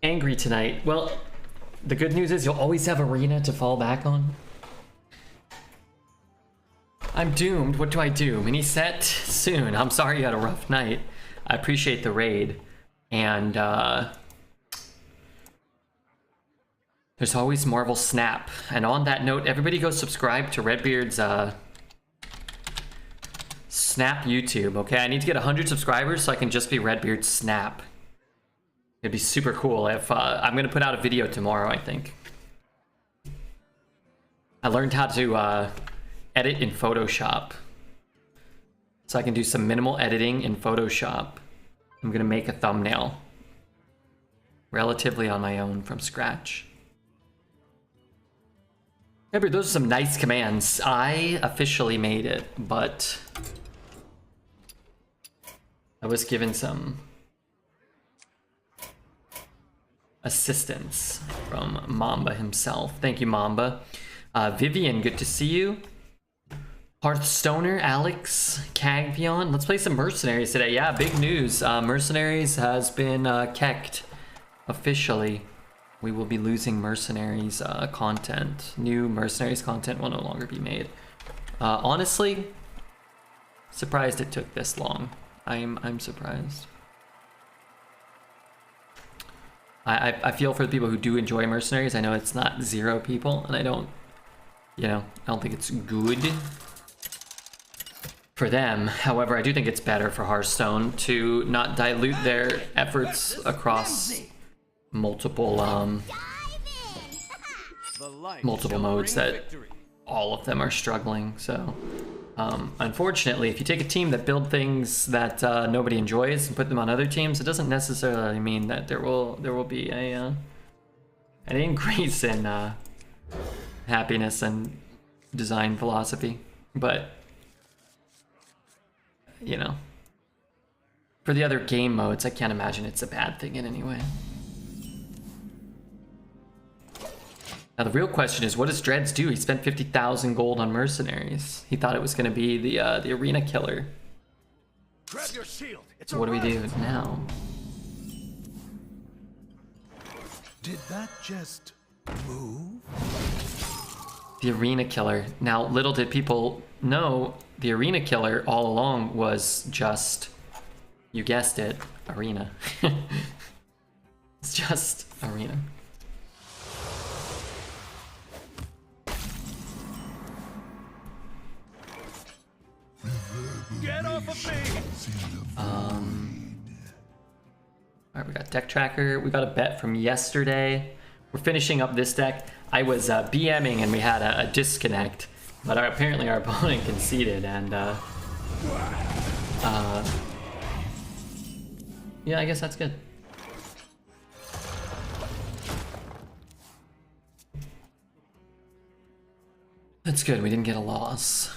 Angry tonight. Well, the good news is you'll always have Arena to fall back on. I'm doomed. What do I do? Mini set soon. I'm sorry you had a rough night. I appreciate the raid. And there's always Marvel Snap. And on that note, everybody go subscribe to Redbeard's Snap YouTube, okay? I need to get 100 subscribers so I can just be Redbeard Snap. It'd be super cool if I'm gonna put out a video tomorrow, I think. I learned how to edit in Photoshop. So I can do some minimal editing in Photoshop. I'm gonna make a thumbnail. Relatively on my own from scratch. Remember, those are some nice commands. I officially made it, but I was given some assistance from Mamba himself. Thank you, Mamba. Vivian, good to see you. Hearthstoner, Alex, Cagvion. Let's play some Mercenaries today. Yeah, big news. Mercenaries has been kecked officially. We will be losing Mercenaries content. New Mercenaries content will no longer be made. Honestly, surprised it took this long. I'm surprised. I feel for the people who do enjoy Mercenaries. I know it's not 0 people, and I don't think it's good for them. However, I do think it's better for Hearthstone to not dilute their efforts across multiple modes that all of them are struggling. So unfortunately, if you take a team that build things that nobody enjoys and put them on other teams, it doesn't necessarily mean that there will be an increase in happiness and design philosophy. But you know, for the other game modes, I can't imagine it's a bad thing in any way. Now the real question is, what does Dreads do? He spent 50,000 gold on Mercenaries. He thought it was going to be the arena killer. Grab your shield. So what do we do now? Did that just move? The arena killer. Now, little did people know, the arena killer all along was just, you guessed it, arena. It's just arena. Get off of me! Alright, we got deck tracker. We got a bet from yesterday. We're finishing up this deck. I was BMing and we had a disconnect, but apparently our opponent conceded, and yeah, I guess that's good. That's good, we didn't get a loss.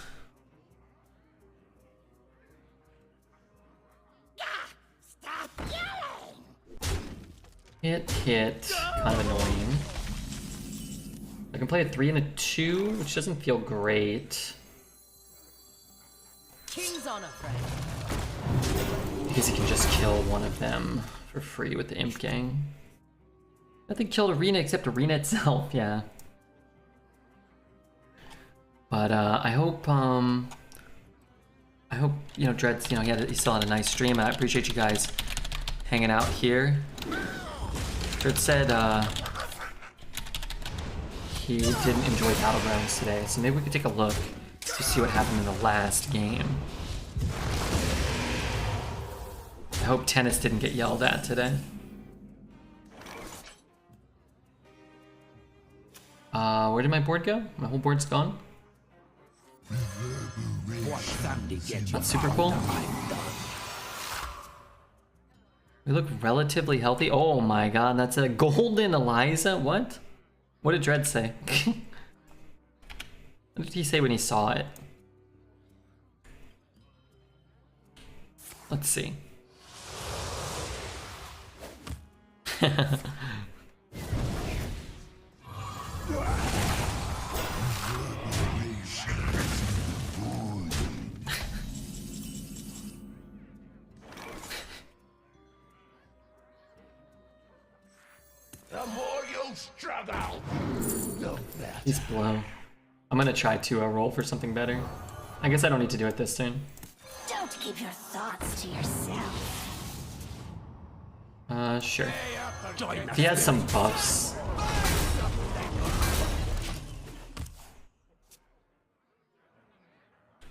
Stop yelling! Hit, kind of annoying. I can play a 3 and a 2, which doesn't feel great. King's on a friend. Because he can just kill one of them for free with the Imp Gang. Nothing killed Arena except Arena itself, yeah. But I hope, you know, Dreads, you know, he still had a nice stream. I appreciate you guys hanging out here. Dread said he didn't enjoy Battlegrounds today, so maybe we could take a look to see what happened in the last game. I hope Tennis didn't get yelled at today. Where did my board go? My whole board's gone? That's super cool. We look relatively healthy. Oh my god, that's a golden Eliza? What? What did Dredd say? What did he say when he saw it? Let's see. struggle. No better. He's blow. I'm gonna try to roll for something better. I guess I don't need to do it this turn. Don't keep your thoughts to yourself. Sure. Stay up and If he has some buffs.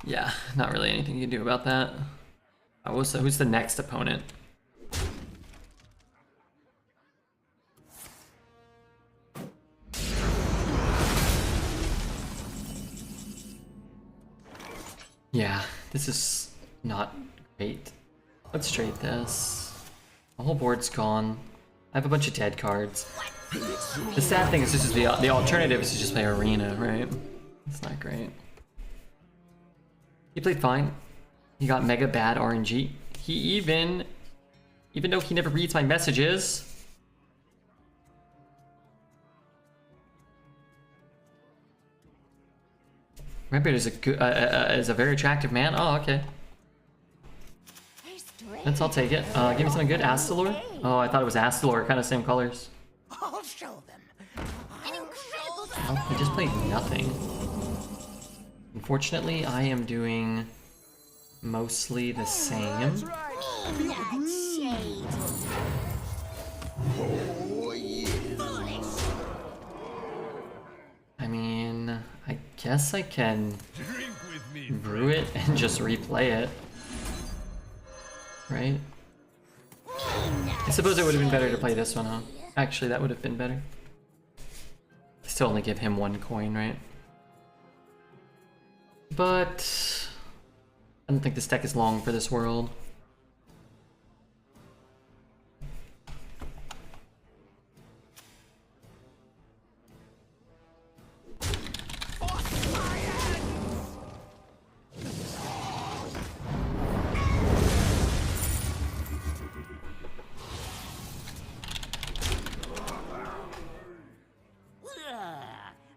Yeah, not really anything you can do about that. Who's the next opponent? Yeah, this is not great. Let's trade this. The whole board's gone. I have a bunch of dead cards. The sad thing is this is the alternative is to just play Arena, right? It's not great. He played fine. He got mega bad RNG. He even though he never reads my messages. Rampart is a very attractive man. Oh, okay. I'll take it. Give me something good. Astalor? Oh, I thought it was Astalor. Kind of same colors. I'll show them. Oh, I just played nothing. Unfortunately, I am doing mostly the same. I mean, I guess I can Drink with me. brew it and just replay it. Right? I suppose it would have been better to play this one, huh? Actually, that would have been better. Still only give him 1 coin, right? But I don't think this deck is long for this world.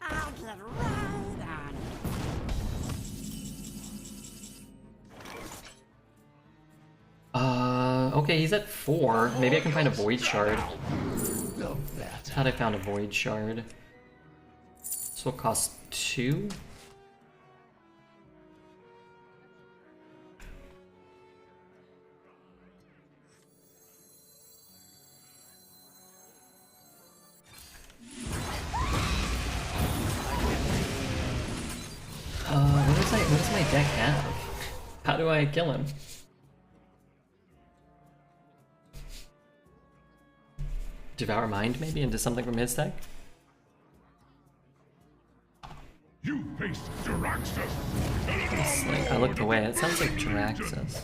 I'll get right on it. Okay, he's at 4. Maybe I can find a Void Shard. No better. How'd I found a Void Shard? This will cost 2? What does my deck have? How do I kill him? Devour Mind maybe into something from his deck? You face Jaraxxus. It's like, I looked away. It sounds like Jaraxxus.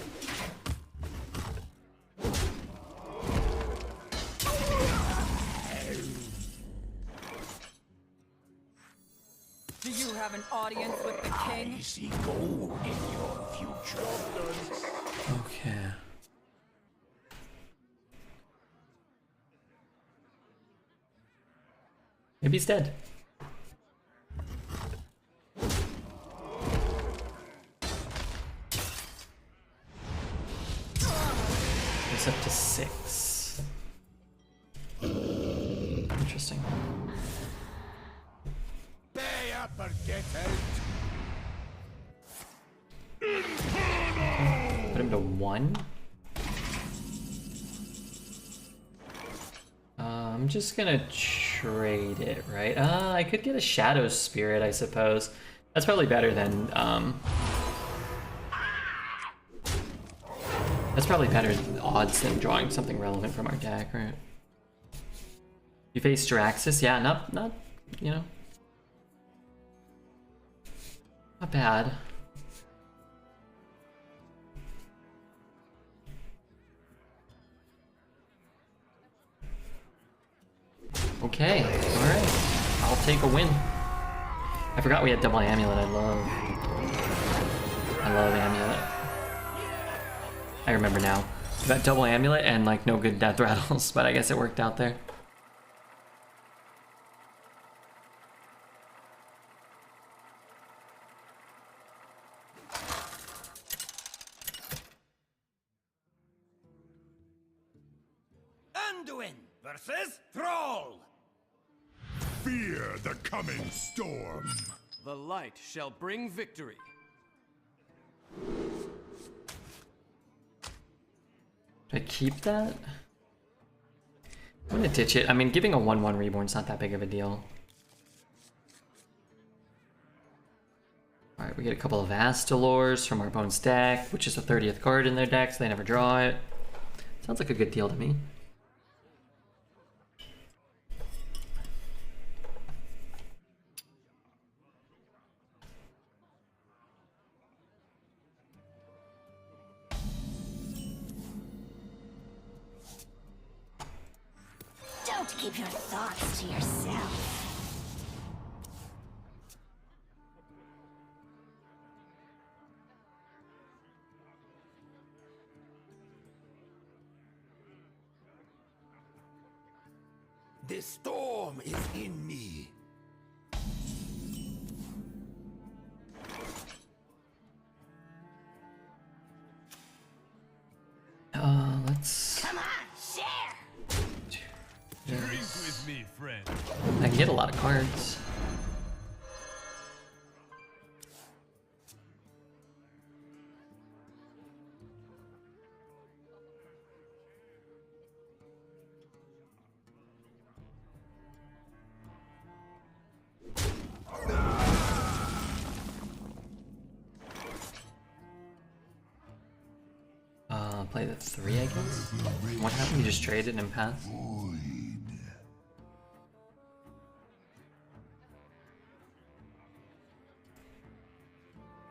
Do you have an audience with the king? I see gold in your future. Okay. Maybe he's dead. It's up to 6. Interesting. Stay up or get out. Put him to 1. I'm just gonna trade it, right? I could get a Shadow Spirit, I suppose. That's probably better than, that's probably better odds than drawing something relevant from our deck, right? You face Jaraxxus? Yeah, not, you know. Not bad. Okay, alright. I'll take a win. I forgot we had double amulet. I love amulet. I remember now. We got double amulet and like no good death rattles, but I guess it worked out there. Anduin versus Thrall. Fear the coming storm. The light shall bring victory. Do I keep that? I'm gonna ditch it. I mean, giving a 1/1 reborn's not that big of a deal. Alright, we get a couple of Astalors from our opponent's deck, which is the 30th card in their deck, so they never draw it. Sounds like a good deal to me. Don't keep your thoughts to yourself. The storm is in me. Let's... Come on, share! Drink with me, friend. I can get a lot of cards. Play the 3, I guess. What happened? You just traded and passed?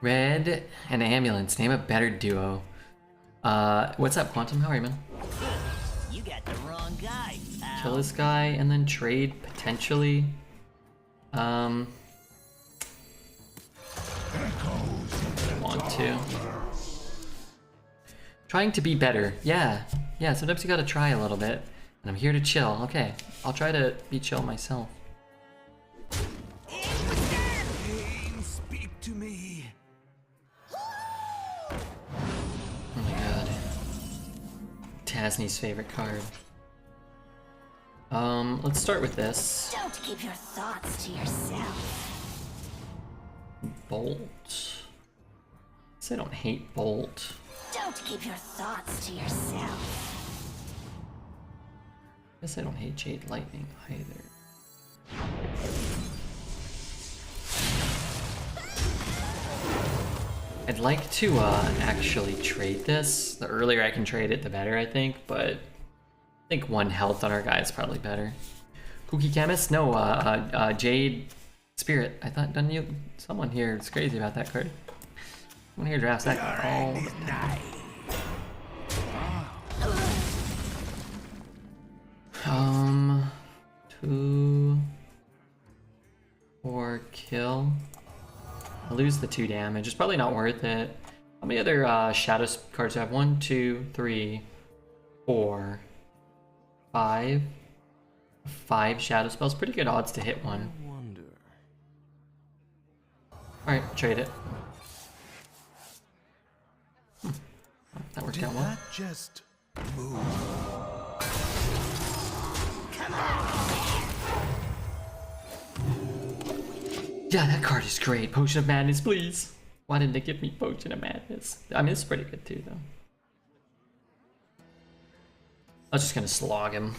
Red and Ambulance. Name a better duo. What's up, Quantum? How are you, man? You got the wrong guy, pal. Kill this guy and then trade, potentially. Want to. Trying to be better. Yeah, sometimes you gotta try a little bit. And I'm here to chill. Okay, I'll try to be chill myself. Pain, speak to me. Oh my god. Tasney's favorite card. Let's start with this. Don't keep your thoughts to yourself. Bolt. I don't hate Bolt. Don't keep your thoughts to yourself. Guess I don't hate Jade Lightning either. I'd like to actually trade this. The earlier I can trade it, the better, I think. But I think 1 health on our guy is probably better. Cookie Chemist? No, Jade Spirit. I thought, didn't you? Someone here is crazy about that card. Someone here drafts that card all the time. 2, 4 kill. I lose the 2 damage. It's probably not worth it. How many other shadow cards do I have? 1, 2, 3, 4, 5. 5 shadow spells. Pretty good odds to hit one. Wonder. Alright, trade it. That worked out well. Not just move. Yeah, that card is great. Potion of Madness, please. Why didn't they give me Potion of Madness? I mean, it's pretty good too, though. I was just gonna slog him.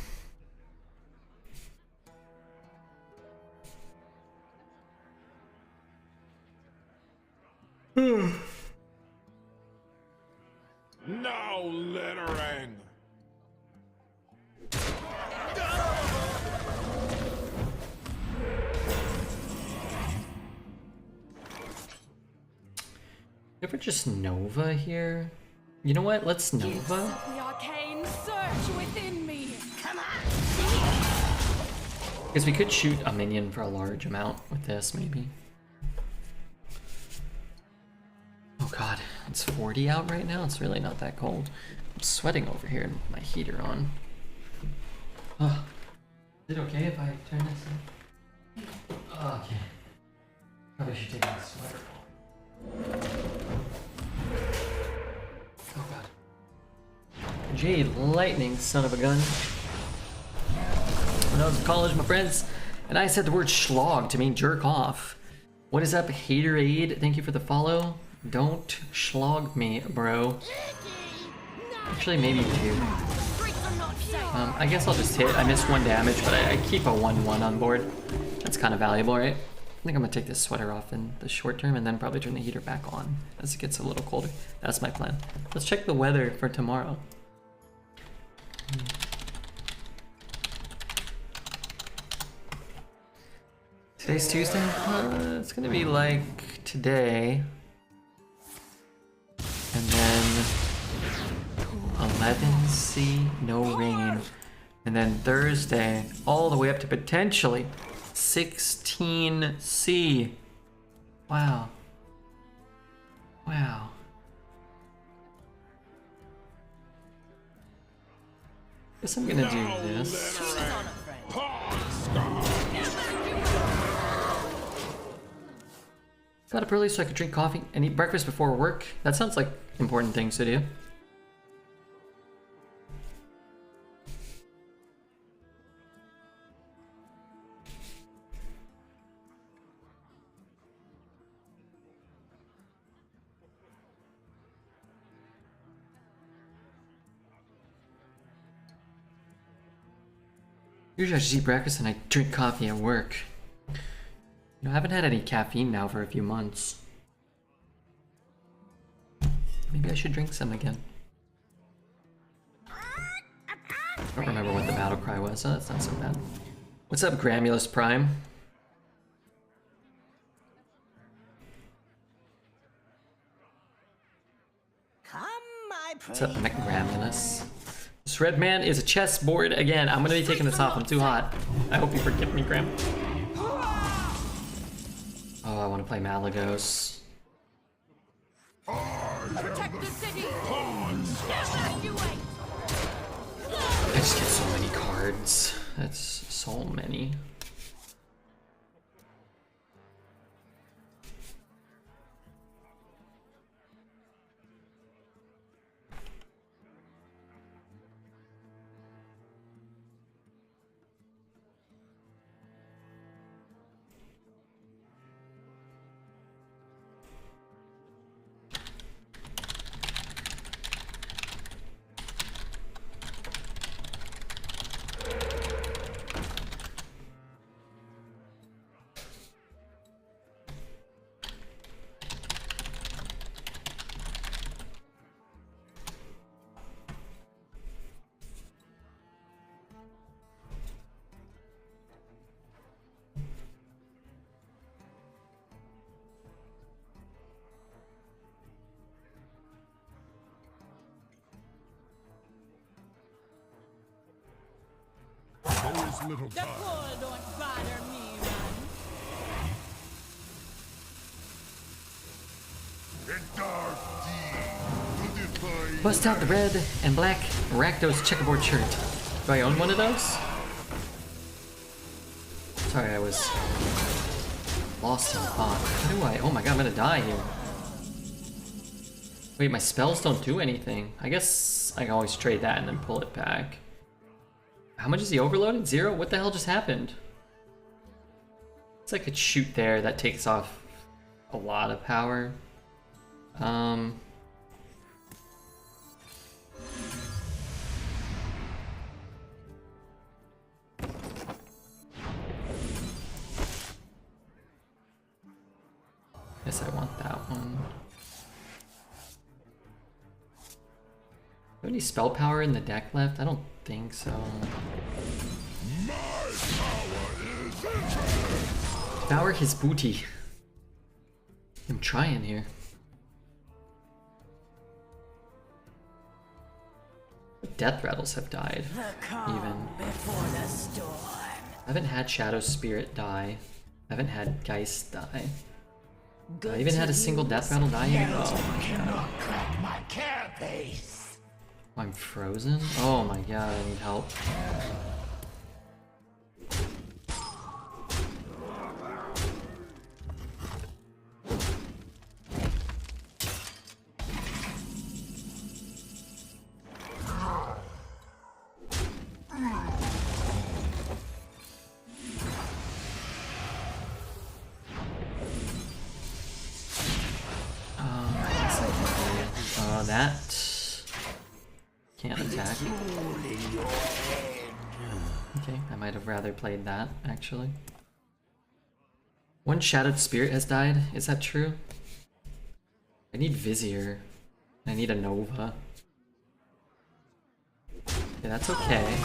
Now let her end. Ever just Nova here? You know what? Let's Nova. The arcane search within me. Come on. Because we could shoot a minion for a large amount with this, maybe. Oh god, it's 40 out right now? It's really not that cold. I'm sweating over here and my heater on. Oh. Is it okay if I turn this on? Oh, okay. Probably should take my sweater off. Oh god. Jade Lightning, son of a gun. When I was in college, my friends And I said the word schlog to mean jerk off. What is up, Haterade? Thank you for the follow. Don't schlog me, bro. Actually, maybe two. I guess I'll just hit. I missed 1 damage, but I keep a 1-1 on board. That's kind of valuable, right? I think I'm gonna take this sweater off in the short term and then probably turn the heater back on as it gets a little colder. That's my plan. Let's check the weather for tomorrow. Today's Tuesday? It's gonna be like today. And then 11C, no rain. And then Thursday, all the way up to potentially 16C. Wow. Wow. Guess I'm gonna do this. Got up early so I could drink coffee and eat breakfast before work. That sounds like important things to do. Usually I just eat breakfast and I drink coffee at work. You know, I haven't had any caffeine now for a few months. Maybe I should drink some again. I don't remember what the battle cry was. Oh, that's not so bad. What's up, Gramulus Prime? Come, my What's up, McGramulus? This red man is a chessboard again. I'm gonna be taking this off. I'm too hot. I hope you forgive me, Graham. Oh, I want to play Malagos. Protect the city. I just get so many cards. That's so many. Little The poor don't bother me, man. Bust out the red and black Rakdos checkerboard shirt. Do I own one of those? Sorry, I was lost in thought. How do I? Oh my god, I'm gonna die here. Wait, my spells don't do anything. I guess I can always trade that and then pull it back. How much is he overloaded? 0? What the hell just happened? It's like a shoot there that takes off a lot of power. Guess I want that one. Do I have any spell power in the deck left? I don't think so. Devour his booty. I'm trying here. Death rattles have died. Even. Before the storm. I haven't had Shadow Spirit die. I haven't had Geist die. I even had a single death rattle die here. Oh my god. Crack my carapace. I'm frozen? Oh my god, I need help. that. Can't attack. Okay, I might have rather played that, actually. One Shadowed Spirit has died. Is that true? I need Vizier. I need a Nova. Yeah, that's okay.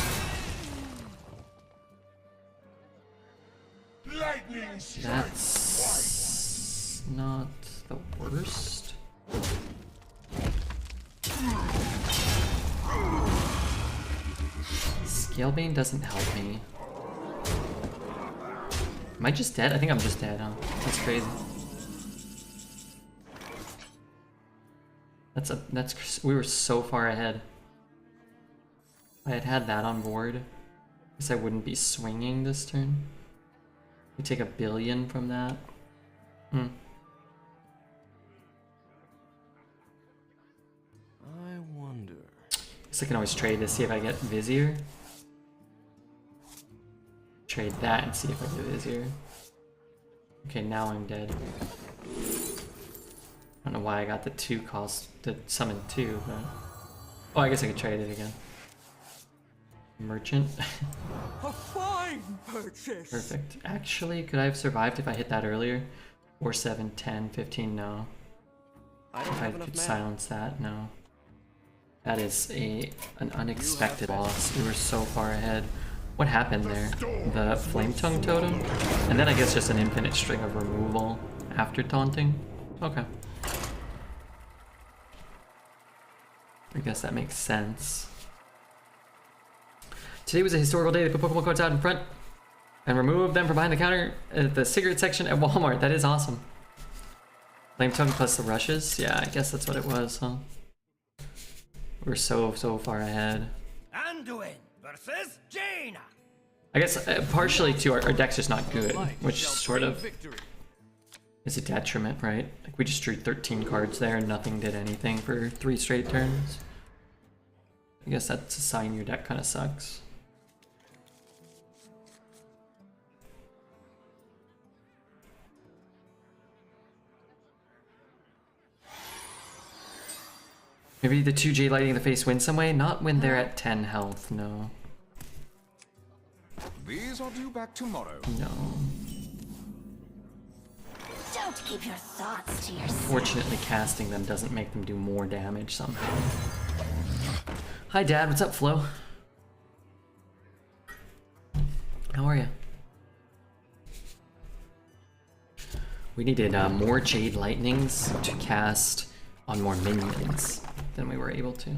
That's not the worst. Scalebane doesn't help me. Am I just dead? I think I'm just dead, huh? That's crazy. We were so far ahead. If I had had that on board, I guess I wouldn't be swinging this turn. We take 1 billion from that. Hmm. I wonder. Guess I can always trade to see if I get Vizier. Trade that and see if I get Vizier. Okay, now I'm dead. I don't know why I got the 2 cost to summon 2, but... Oh, I guess I could trade it again. Merchant. A fine purchase. Perfect. Actually, could I have survived if I hit that earlier? 4, 7, 10, 15, no. I don't If I have enough could mana. silence that, no. That is an unexpected loss. We were so far ahead. What happened there? The Flame Tongue Totem? And then I guess just an infinite string of removal after taunting? Okay. I guess that makes sense. Today was a historical day. They put Pokemon cards out in front and remove them from behind the counter at the cigarette section at Walmart. That is awesome. Flame Tongue plus the rushes? Yeah, I guess that's what it was, huh? We're so far ahead. Anduin versus Jaina. I guess partially too, our deck's just not good, Light which shall sort bring of victory. is a detriment, right? Like we just drew 13 cards there and nothing did anything for 3 straight turns. I guess that's a sign your deck kind of sucks. Maybe the 2 Jade lighting in the face win some way? Not when they're at 10 health, no. These are due back tomorrow. No. Don't keep your thoughts to yourself. Fortunately, casting them doesn't make them do more damage somehow. Hi Dad, what's up Flo? How are you? We needed more Jade Lightnings to cast on more minions than we were able to.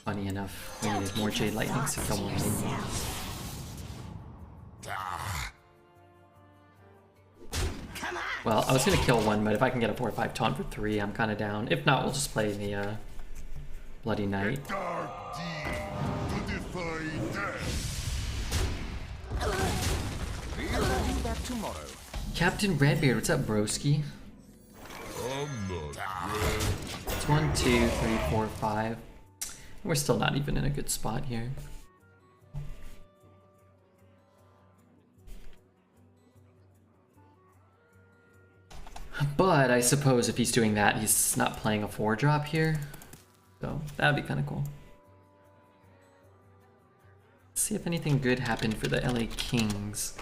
Funny enough, we needed more Jade Lightnings to kill more minions. Well, I was gonna kill one, but if I can get a 4/5 taunt for 3, I'm kind of down. If not, we'll just play the Bloody Knight. Dark deed to defy death. These are due back tomorrow. Captain Redbeard, what's up, broski? It's 1, 2, 3, 4, 5. We're still not even in a good spot here. But I suppose if he's doing that, he's not playing a 4-drop here. So that would be kind of cool. Let's see if anything good happened for the LA Kings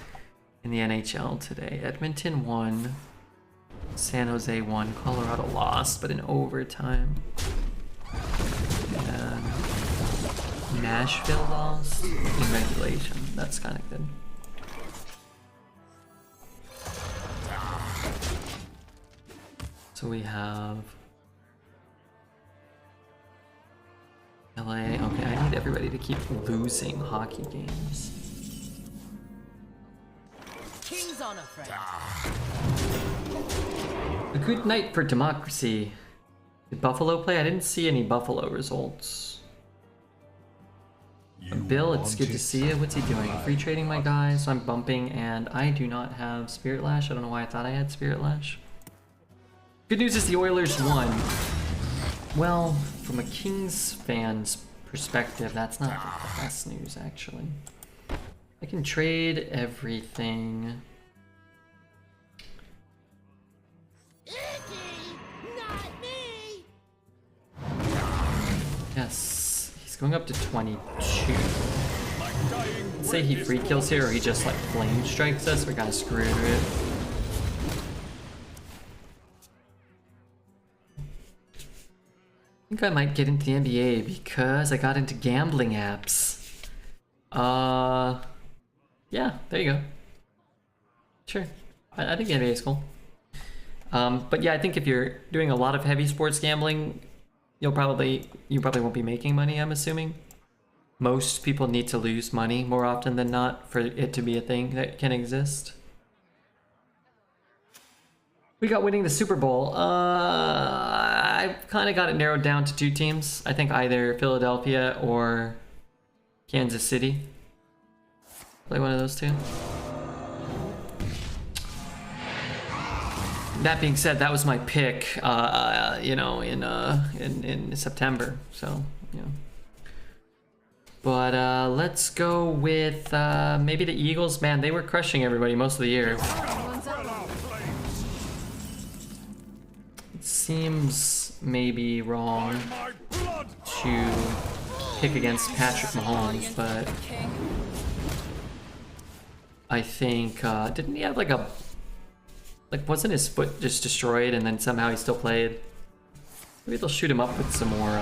in the NHL today. Edmonton won, San Jose won, Colorado lost, but in overtime. And Nashville lost in regulation. That's kind of good. So we have LA. Okay, I need everybody to keep losing hockey games. King's on a friend. A good night for democracy. Did Buffalo play? I didn't see any Buffalo results. Bill, it's good to see you. What's he doing? Free trading my guy, so I'm bumping, and I do not have Spirit Lash. I don't know why I thought I had Spirit Lash. Good news is the Oilers won. Well, from a Kings fan's perspective, that's not the best news, actually. I can trade everything. Yes, he's going up to 22. Let's say he free kills here, or he just like flame strikes us. We're kind of screwed, right? I think I might get into the NBA because I got into gambling apps. Yeah, there you go. Sure, I think the NBA is cool. But yeah, I think if you're doing a lot of heavy sports gambling, you probably won't be making money, I'm assuming. Most people need to lose money more often than not for it to be a thing that can exist. We got winning the Super Bowl. I've kind of got it narrowed down to two teams. I think either Philadelphia or Kansas City. Play one of those two. That being said, that was my pick, you know, in September. So, you know. But let's go with maybe the Eagles. Man, they were crushing everybody most of the year. It seems maybe wrong to pick against Patrick Mahomes, but I think didn't he have like a wasn't his foot just destroyed and then somehow he still played? Maybe they'll shoot him up with some more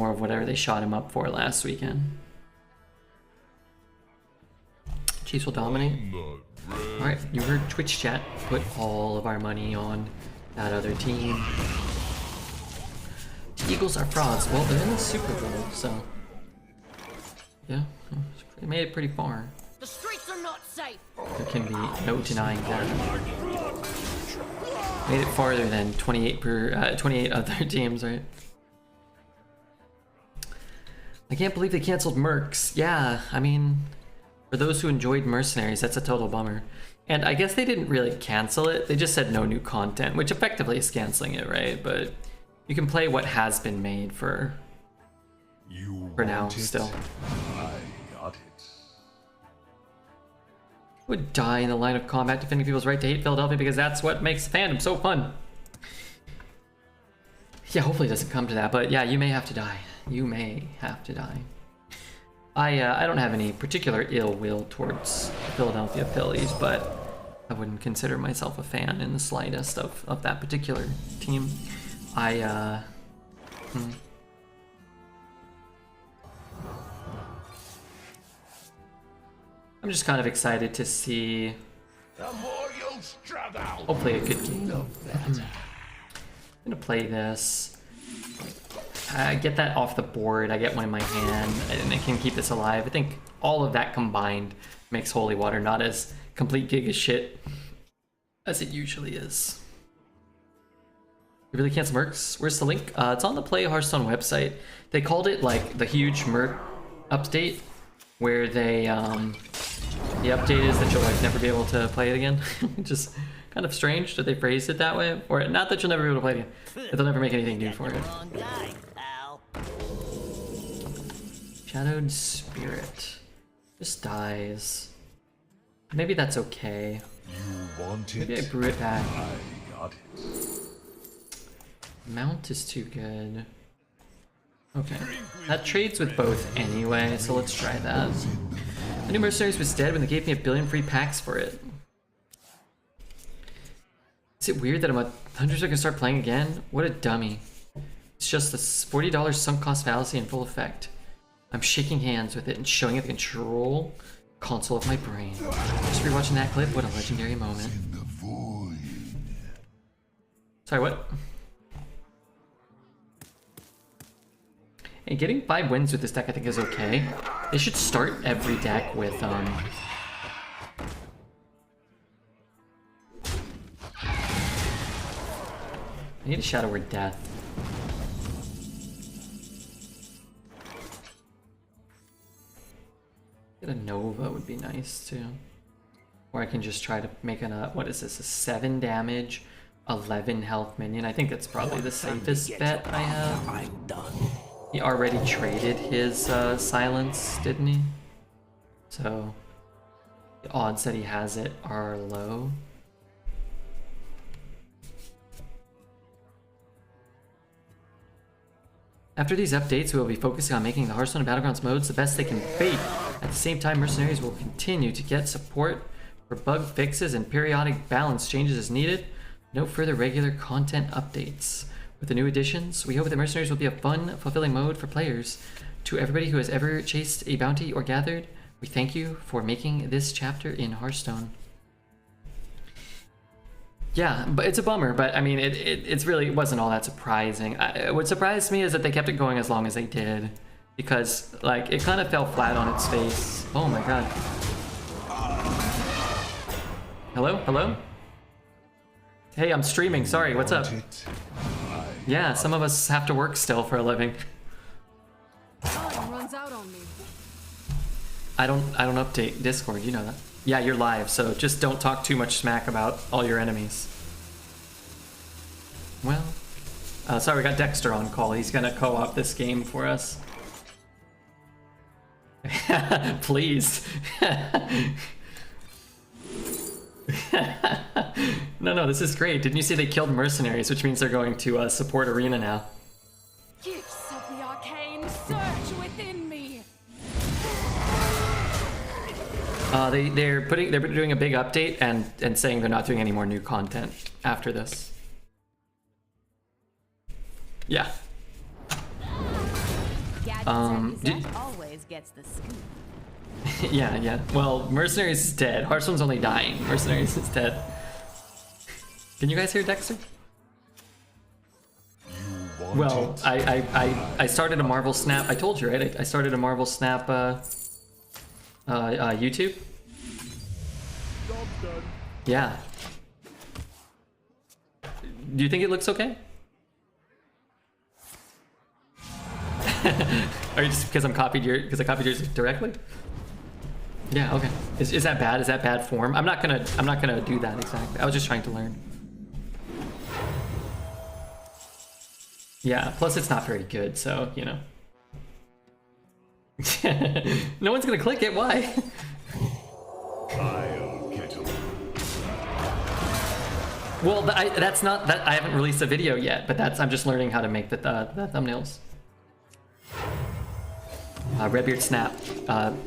of whatever they shot him up for last weekend. Chiefs will dominate. Alright, you heard Twitch chat. Put all of our money on that other team. The Eagles are frauds. Well, they're in the Super Bowl, so yeah, they made it pretty far. The streets are not safe. There can be no denying that. Made it farther than 28 other teams, right? I can't believe they canceled Mercs. Yeah, I mean, for those who enjoyed Mercenaries, that's a total bummer. And I guess they didn't really cancel it. They just said no new content, which effectively is canceling it, right? But you can play what has been made for now, still. I got it. Would die in the line of combat defending people's right to hate Philadelphia because that's what makes fandom so fun. Yeah, hopefully it doesn't come to that, but yeah, you may have to die. You may have to die. I don't have any particular ill will towards the Philadelphia Phillies, but I wouldn't consider myself a fan in the slightest of that particular team. I'm just kind of excited to see hopefully a good game. I'm gonna play this. I get that off the board, I get one in my hand, and I can keep this alive. I think all of that combined makes Holy Water not as complete gig as shit as it usually is. You really can't Mercs? Where's the link? It's on the Play Hearthstone website. They called it like the huge Merc update, where they the update is that you'll like never be able to play it again. Just kind of strange that they phrased it that way, or not that you'll never be able to play it again, but they'll never make anything new for it. Shadowed Spirit just dies. Maybe that's okay. You want it? Maybe I brew it back. I got it. Mount is too good. Okay, that trades with both anyway, so let's try that. The new Mercenaries was dead when they gave me 1 billion free packs for it. Is it weird that I'm hunters are gonna start playing again? What a dummy. It's just the $40 sunk cost fallacy in full effect. I'm shaking hands with it and showing it the control console of my brain. Just rewatching that clip, what a legendary moment. Sorry, what? Hey, getting 5 wins with this deck I think is okay. They should start every deck with I need a Shadow Word Death. Get a Nova would be nice too. Or I can just try to make what is this, a 7 damage, 11 health minion. I think that's probably the safest bet I have. I'm done. He already traded his silence, didn't he? So the odds that he has it are low. After these updates, we will be focusing on making the Hearthstone and Battlegrounds modes the best they can be. At the same time, Mercenaries will continue to get support for bug fixes and periodic balance changes as needed. No further regular content updates. With the new additions, we hope that Mercenaries will be a fun, fulfilling mode for players. To everybody who has ever chased a bounty or gathered, we thank you for making this chapter in Hearthstone. Yeah, but it's a bummer, but I mean, it wasn't all that surprising. What surprised me is that they kept it going as long as they did. Because, like, it kind of fell flat on its face. Oh my god. Hello? Hello? Hey, I'm streaming, sorry, what's up? Yeah, some of us have to work still for a living. Time runs out on me. I don't update Discord, you know that. Yeah, you're live, so just don't talk too much smack about all your enemies. Well, sorry, we got Dexter on call. He's gonna co-op this game for us. Please. No, this is great. Didn't you see they killed Mercenaries, which means they're going to support Arena now. Gifts of the arcane surge within me. They're doing a big update and saying they're not doing any more new content after this. Yeah. Always gets the scoop. Yeah. Well, Mercenaries is dead. Hearthstone's only dying. Mercenaries is dead. Can you guys hear Dexter? Well, I started a Marvel Snap. I told you, right? I started a Marvel Snap YouTube. Yeah. Do you think it looks okay? Are you just because I copied yours directly? Yeah, okay. Is that bad? Is that bad form? I'm not gonna do that exactly. I was just trying to learn. Yeah, plus it's not very good, so you know. No one's gonna click it, why? I'll get him. Well, that's not that I haven't released a video yet, but I'm just learning how to make the thumbnails. Redbeard Snap,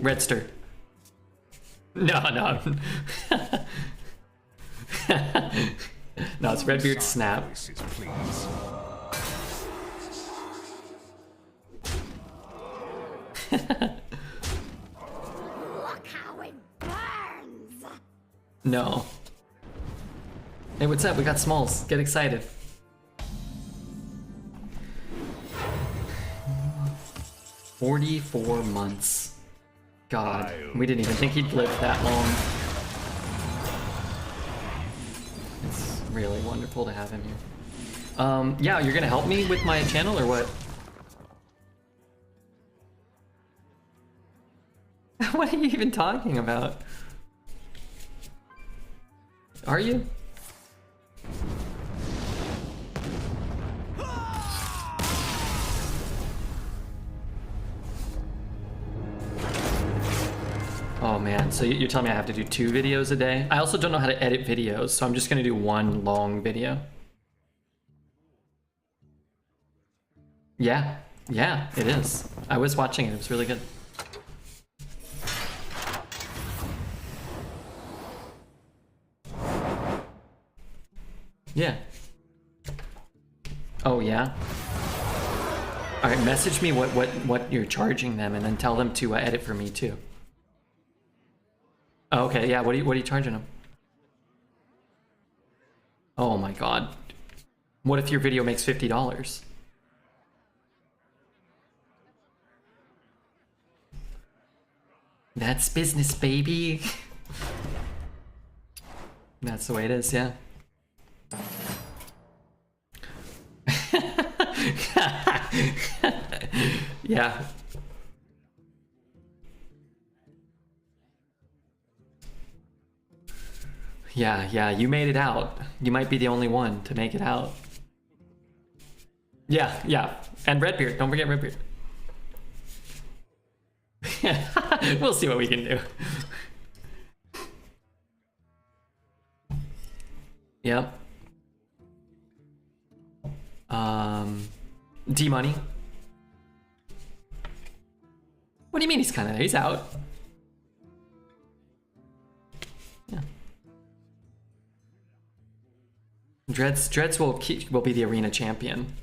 Redster. No. No, it's Redbeard Snap. Please. Look how it burns! No. Hey, what's up? We got Smalls. Get excited. "44 months. God, we didn't even think he'd live that long. It's really wonderful to have him here. Yeah, you're gonna help me with my channel or what? What are you even talking about? Are you? Oh man, so you're telling me I have to do 2 videos a day? I also don't know how to edit videos, so I'm just gonna do one long video. Yeah, it is. I was watching it, it was really good. Yeah. Oh yeah? Alright, message me what you're charging them and then tell them to edit for me too. Oh, okay, yeah, what are you charging them? Oh my god. What if your video makes $50? That's business, baby. That's the way it is, yeah. Yeah. Yeah, you made it out. You might be the only one to make it out. Yeah. And Redbeard, don't forget Redbeard. We'll see what we can do. Yep. D-Money. What do you mean he's kind of there? He's out. Yeah. Dreads will be the arena champion.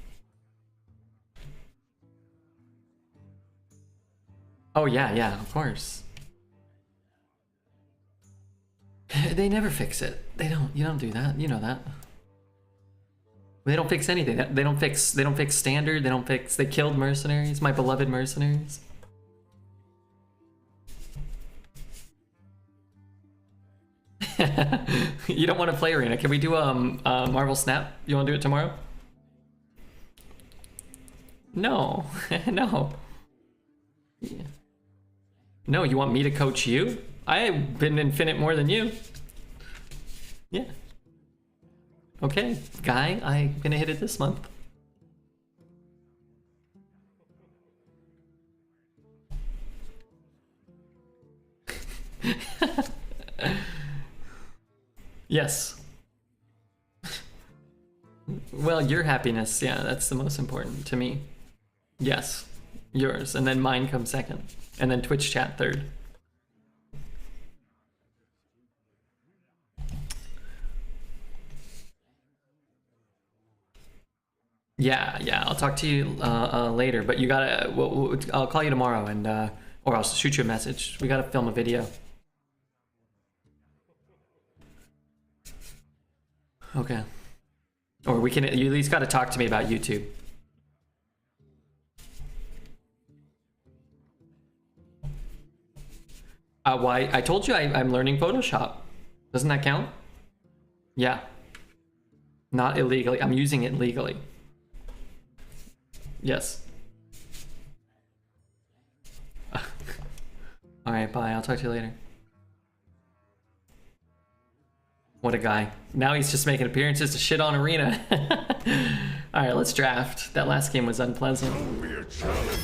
Oh yeah, of course. They never fix it. They don't. You don't do that. You know that. They don't fix anything. They don't fix standard. They don't fix. They killed mercenaries. My beloved mercenaries. You don't want to play arena. Can we do Marvel Snap? You want to do it tomorrow? No, no. Yeah. No, you want me to coach you? I've been infinite more than you. Yeah. Okay, Guy, I'm gonna hit it this month. Yes. Well, your happiness, yeah, that's the most important to me. Yes, yours, and then mine comes second, and then Twitch chat third. Yeah, I'll talk to you later, but you gotta, I'll call you tomorrow, and or I'll shoot you a message. We gotta film a video. Okay. Or we can, you at least gotta talk to me about YouTube. Why? I told you I'm learning Photoshop. Doesn't that count? Yeah. Not illegally. I'm using it legally. Yes. Alright, bye. I'll talk to you later. What a guy. Now he's just making appearances to shit on Arena. Alright, let's draft. That last game was unpleasant. Be a challenge,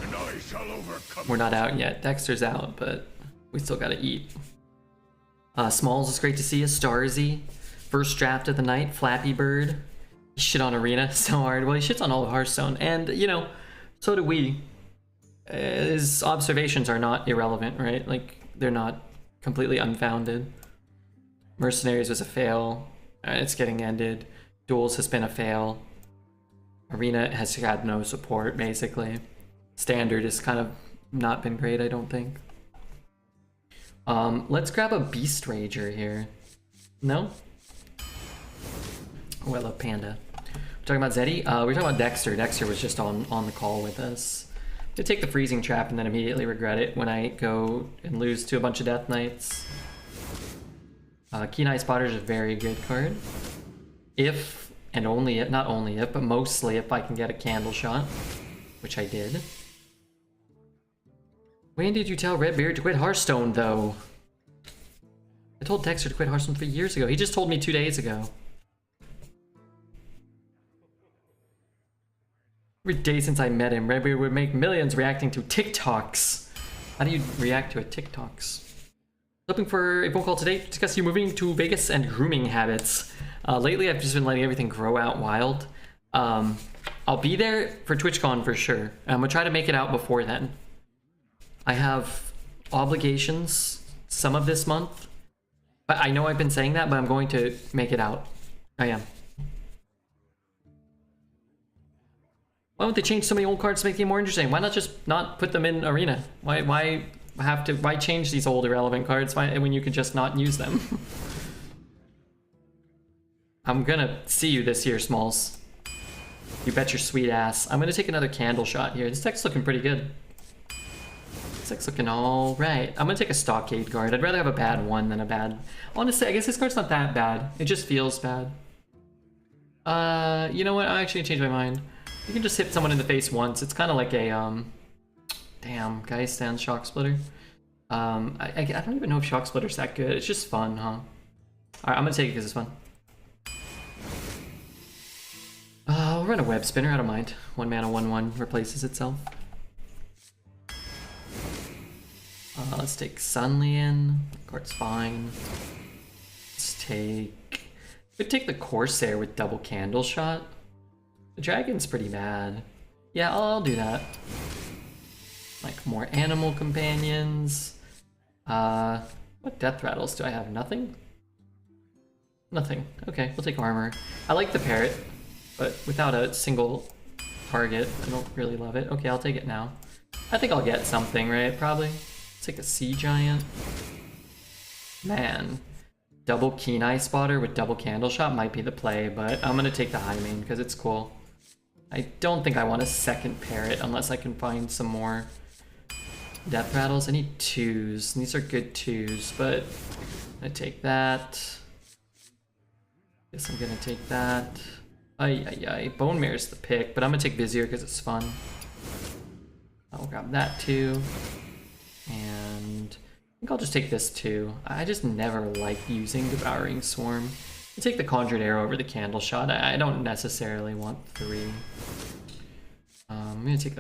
and I shall overcome. We're not out yet. Dexter's out, but we still gotta eat. Smalls, it's great to see you. Starzy. First draft of the night. Flappy Bird. He shit on Arena so hard. Well, he shits on all of Hearthstone. And, you know, so do we. His observations are not irrelevant, right? Like, they're not completely unfounded. Mercenaries was a fail. It's getting ended. Duels has been a fail. Arena has had no support, basically. Standard has kind of not been great, I don't think. Let's grab a Beast Rager here. No? Oh, I love Panda. We're talking about Zeddy? We're talking about Dexter. Dexter was just on the call with us. To take the freezing trap and then immediately regret it when I go and lose to a bunch of Death Knights. Keen Eye Spotter is a very good card. If, and only if, not only if, but mostly if I can get a candle shot, which I did. When did you tell Redbeard to quit Hearthstone, though? I told Dexter to quit Hearthstone 3 years ago. He just told me 2 days ago. Every day since I met him, Redbeard would make millions reacting to TikToks. How do you react to a TikToks? Hoping for a phone call today to discuss you moving to Vegas and grooming habits. Lately, I've just been letting everything grow out wild. I'll be there for TwitchCon for sure. I'm gonna try to make it out before then. I have obligations some of this month. But I know I've been saying that, but I'm going to make it out. I am. Why don't they change so many old cards to make them more interesting? Why not just not put them in Arena? Why change these old irrelevant cards when you could just not use them? I'm gonna see you this year, Smalls. You bet your sweet ass. I'm gonna take another candle shot here. This deck's looking pretty good. This deck's looking all right. I'm gonna take a Stockade guard. I'd rather have a bad one than a bad... Honestly, I guess this card's not that bad. It just feels bad. You know what? I'm actually gonna change my mind. You can just hit someone in the face once. It's kind of like a, damn, Guy stands Shock Splitter. I don't even know if Shock Splitter's that good. It's just fun, huh? Alright, I'm gonna take it because it's fun. I'll run a Web Spinner, I don't mind. 1 mana, 1/1 replaces itself. Let's take Sunlian. Card's fine. Let's take... Could take the Corsair with double Candle Shot. The Dragon's pretty bad. Yeah, I'll do that. Like more animal companions. What death rattles do I have? Nothing? Nothing. Okay, we'll take armor. I like the parrot, but without a single target, I don't really love it. Okay, I'll take it now. I think I'll get something, right? Probably. Let's take a sea giant. Man. Double keen eye spotter with double candle shot might be the play, but I'm gonna take the high main because it's cool. I don't think I want a second parrot unless I can find some more death rattles. I need 2s. These are good 2s, but I'm gonna take that. Guess I'm gonna take that. Ay. Bone Mare's the pick, but I'm gonna take Vizier because it's fun. I'll grab that too. And I think I'll just take this too. I just never like using Devouring Swarm. I take the Conjured Arrow over the Candle Shot. I don't necessarily want 3. I'm gonna take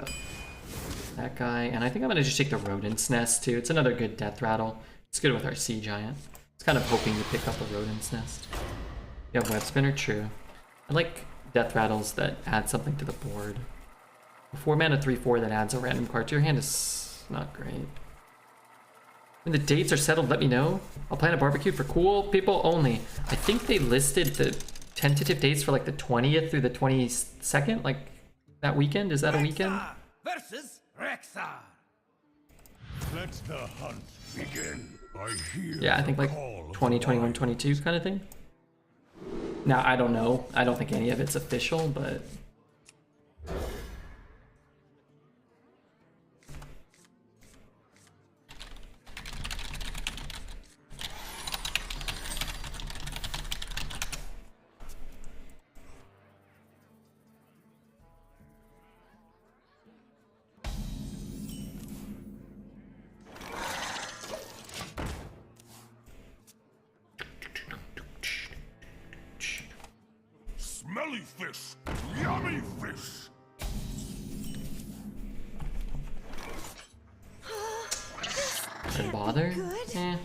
that guy, and I think I'm gonna just take the Rodent's Nest too. It's another good death rattle. It's good with our Sea Giant. It's kind of hoping to pick up a Rodent's Nest. You have Web Spinner? True. I like death rattles that add something to the board. A 4-mana 3/4 that adds a random card to your hand is not great. When the dates are settled, let me know. I'll plan a barbecue for cool people only. I think they listed the tentative dates for like the 20th through the 22nd, like that weekend. Is that a weekend? Versus Rexar. Let the hunt begin. I hear Yeah, I think like 20, 21, 22 kind of thing. Now, I don't know. I don't think any of it's official, but... Smelly fish, yummy fish. Should I bother? Eh.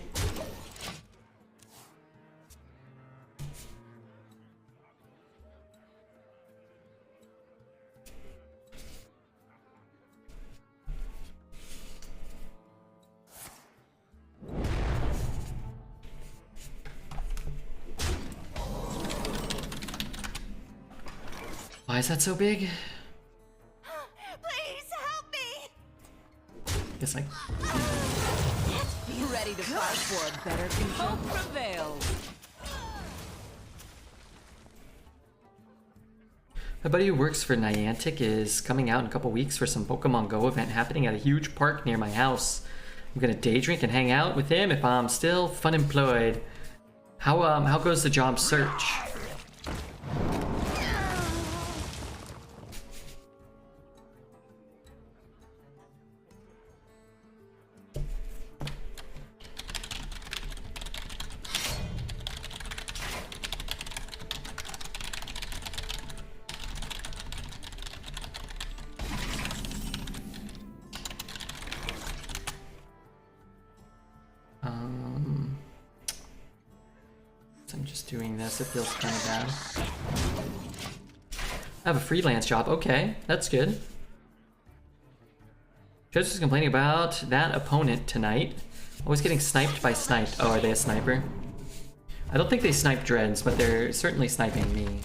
Why is that so big? Please help me! Guess like Be ready to fight for a better future. Hope prevails. my buddy who works for Niantic is coming out in a couple weeks for some Pokemon Go event happening at a huge park near my house. I'm gonna day drink and hang out with him if I'm still fun employed. How goes the job search? I'm just doing this, it feels kind of bad. I have a freelance job, okay, that's good. Judge is complaining about that opponent tonight. Always getting sniped by sniped. Oh, are they a sniper? I don't think they snipe dreads, but they're certainly sniping me.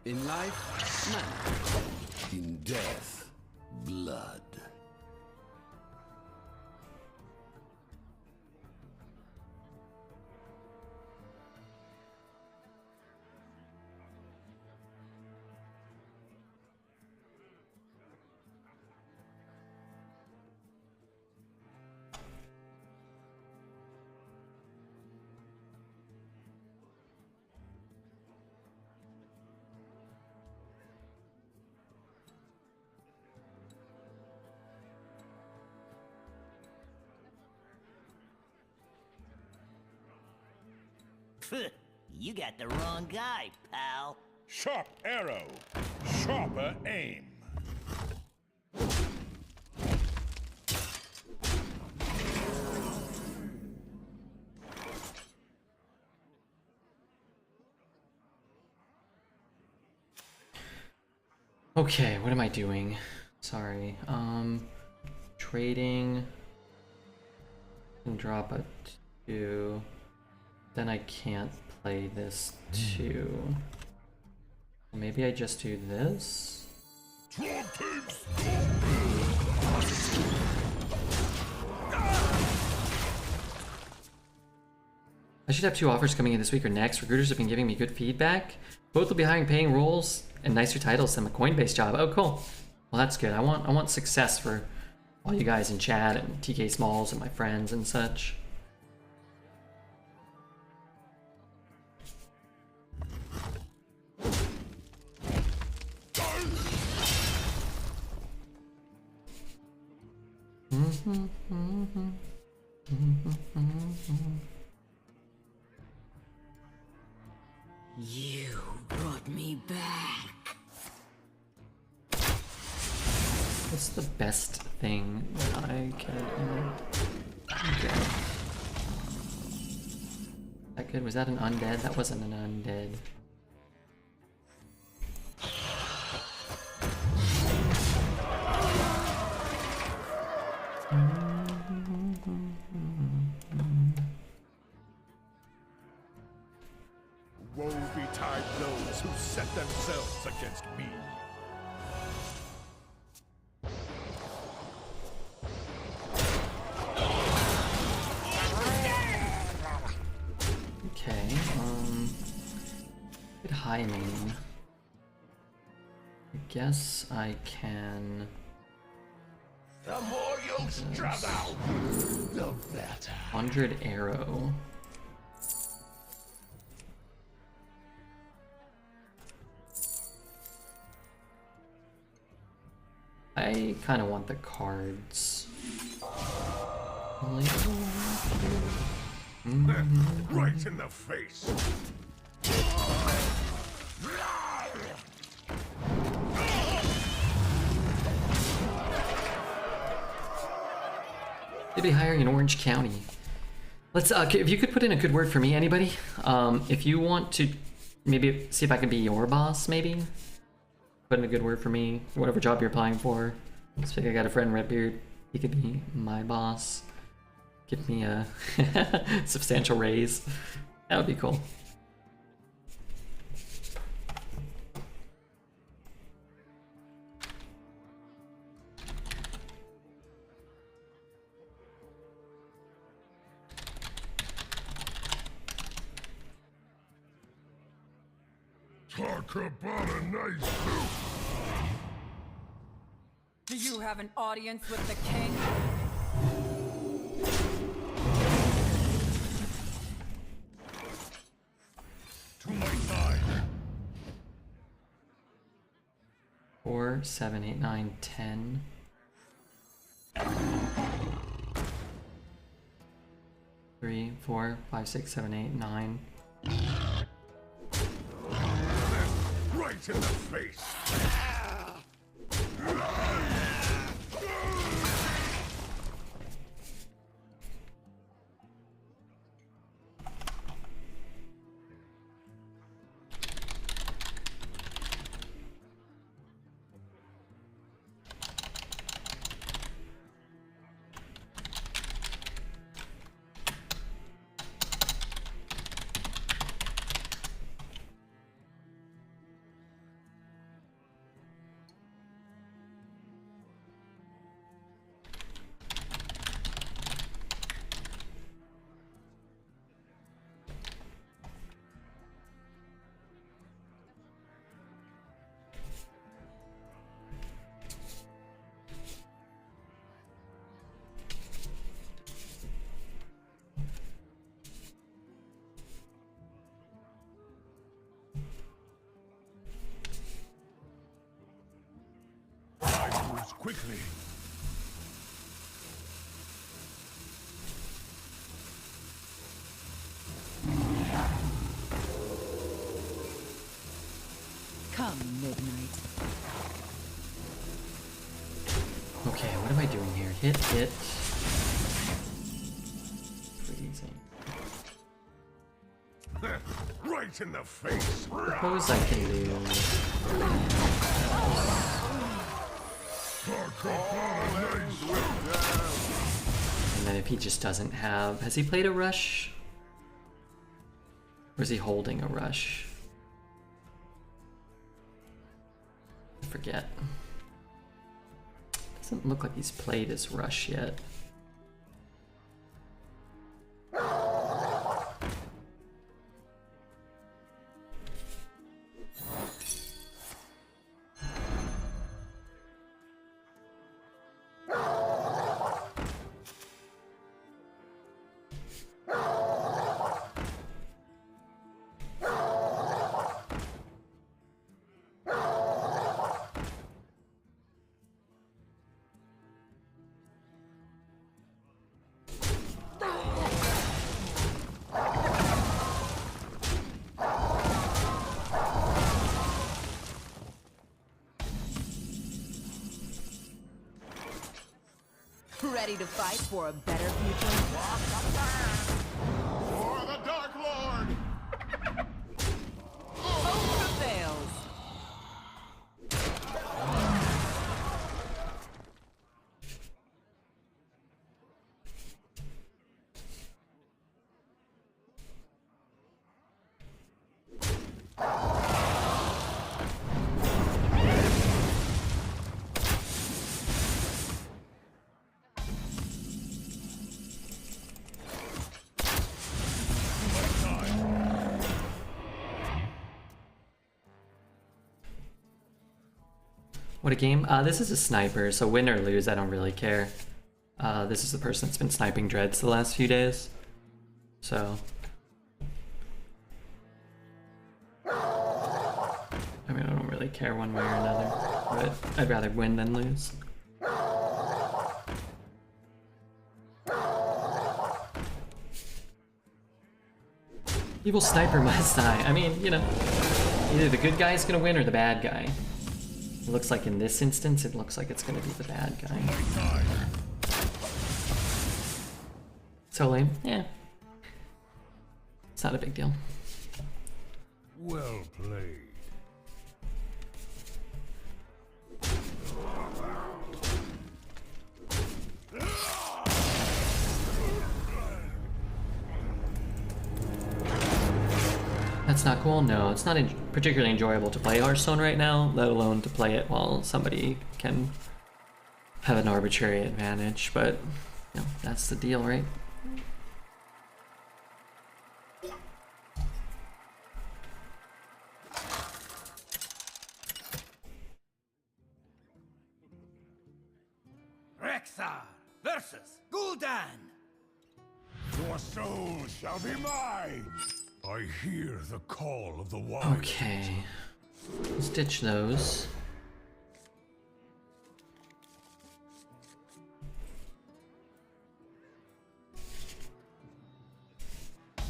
In life, man. In death, blood. You got the wrong guy, pal. Sharp arrow, sharper aim. Okay, what am I doing? Sorry. Trading. Can drop a 2. Then I can't play this 2. Maybe I just do this? I should have 2 offers coming in this week or next. Recruiters have been giving me good feedback. Both will be hiring paying roles and nicer titles than my Coinbase job. Oh, cool. Well, that's good. I want success for all you guys in chat and TK Smalls and my friends and such. You brought me back. What's the best thing that I can... Okay. That good? Was that an undead? That wasn't an undead. Woe betide those who set themselves against me. Okay, good high main. I guess I can... The more you struggle, the better. 100 arrow. I kind of want the cards. Right in the face. They'd be hiring in Orange County. Let's, if you could put in a good word for me, anybody? If you want to maybe see if I can be your boss, maybe? Put in a good word for me, whatever job you're applying for. Looks like I got a friend, Redbeard. He could be my boss. Give me a substantial raise. That would be cool. Talk about a nice suit. Do you have an audience with the king? To my side. 4, 7, 8, 9, 10. 3, 4, 5, 6, 7, 8, 9. Right in the face. Quickly. Come midnight. Okay, what am I doing here? Hit, hit. Freezing. Right in the face. Suppose I can do... And then if he just doesn't have... Has he played a rush? Or is he holding a rush? I forget. Doesn't look like he's played his rush yet. Ready to fight for a better future? For the Dark Lord! Hope prevails. What a game. This is a sniper, so win or lose, I don't really care. This is the person that's been sniping dreads the last few days. So... I mean, I don't really care one way or another, but I'd rather win than lose. Evil sniper must die. I mean, you know, either the good guy is gonna win or the bad guy. It looks like in this instance, it looks like it's gonna be the bad guy. So lame? Yeah. It's not a big deal. Well played. That's not cool? No, it's not particularly enjoyable to play Hearthstone right now, let alone to play it while somebody can have an arbitrary advantage, but you know, that's the deal, right? Rexar versus Gul'dan. Your soul shall be mine! I hear the call of the wild. Okay. Let's ditch those. I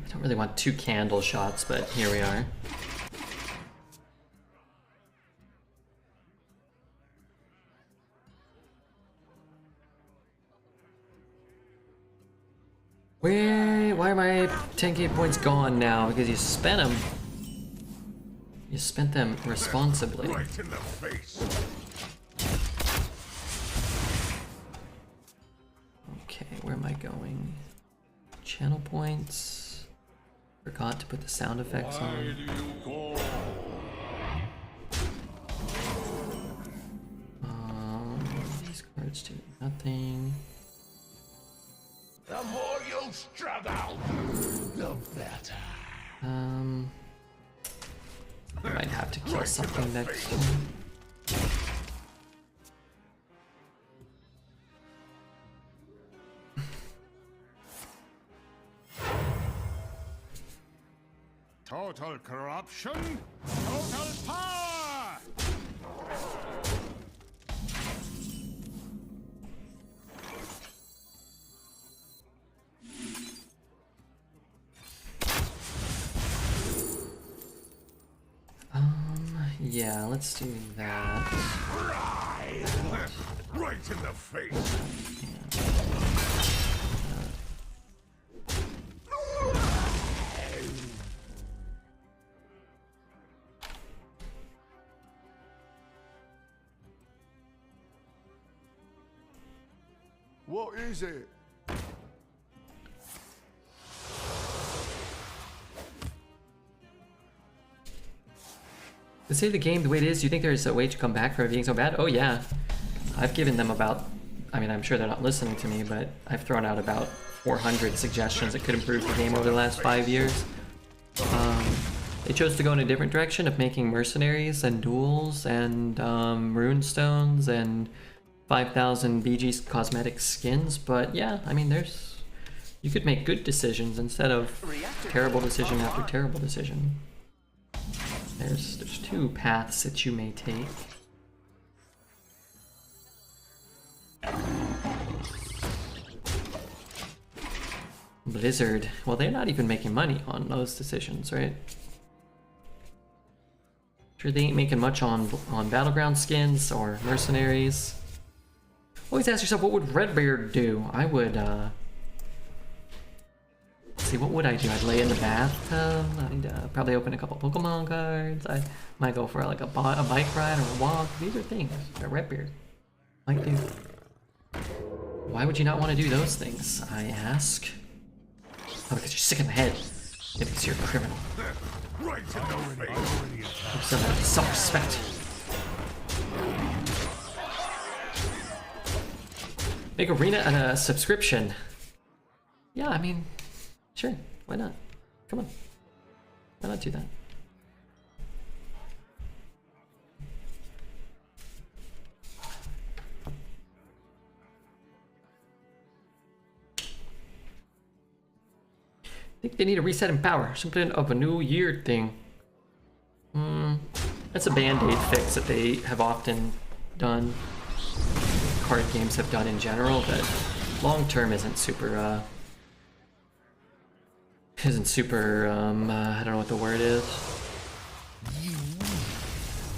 don't really want 2 candle shots, but here we are. Why are my 10k points gone now? Because you spent them. You spent them responsibly. Right in the face. Okay, where am I going? Channel points. Forgot to put the sound effects Why on. do you call? These cards do nothing. The more you struggle, the better. I might have to kill something next time. Total corruption, total power! Yeah, let's do that. Right in the face. What is it? To say the game the way it is, do you think there's a way to come back from it being so bad? Oh yeah. I've given them about, I mean, I'm sure they're not listening to me, but I've thrown out about 400 suggestions that could improve the game over the last 5 years. They chose to go in a different direction of making mercenaries and duels and rune stones and 5,000 BG cosmetic skins, but yeah, I mean, you could make good decisions instead of terrible decision after terrible decision. There's 2 paths that you may take. Blizzard, well, they're not even making money on those decisions, right? Sure, they ain't making much on battleground skins or mercenaries. Always ask yourself, what would Redbeard do? I would, let's see, what would I do? I'd lay in the bathtub. I'd probably open a couple Pokemon cards. I might go for like a bike ride or a walk. These are things that Redbeard might do. Why would you not want to do those things, I ask? Oh, because you're sick in the head. Yeah, because you're a criminal. Right to know Some self-respect. Make Arena a subscription. Yeah, I mean, sure. Why not? Come on. Why not do that? I think they need a reset in power. Something of a new year thing. That's a band-aid fix that they have often done. Card games have done in general, but long-term isn't super, I don't know what the word is.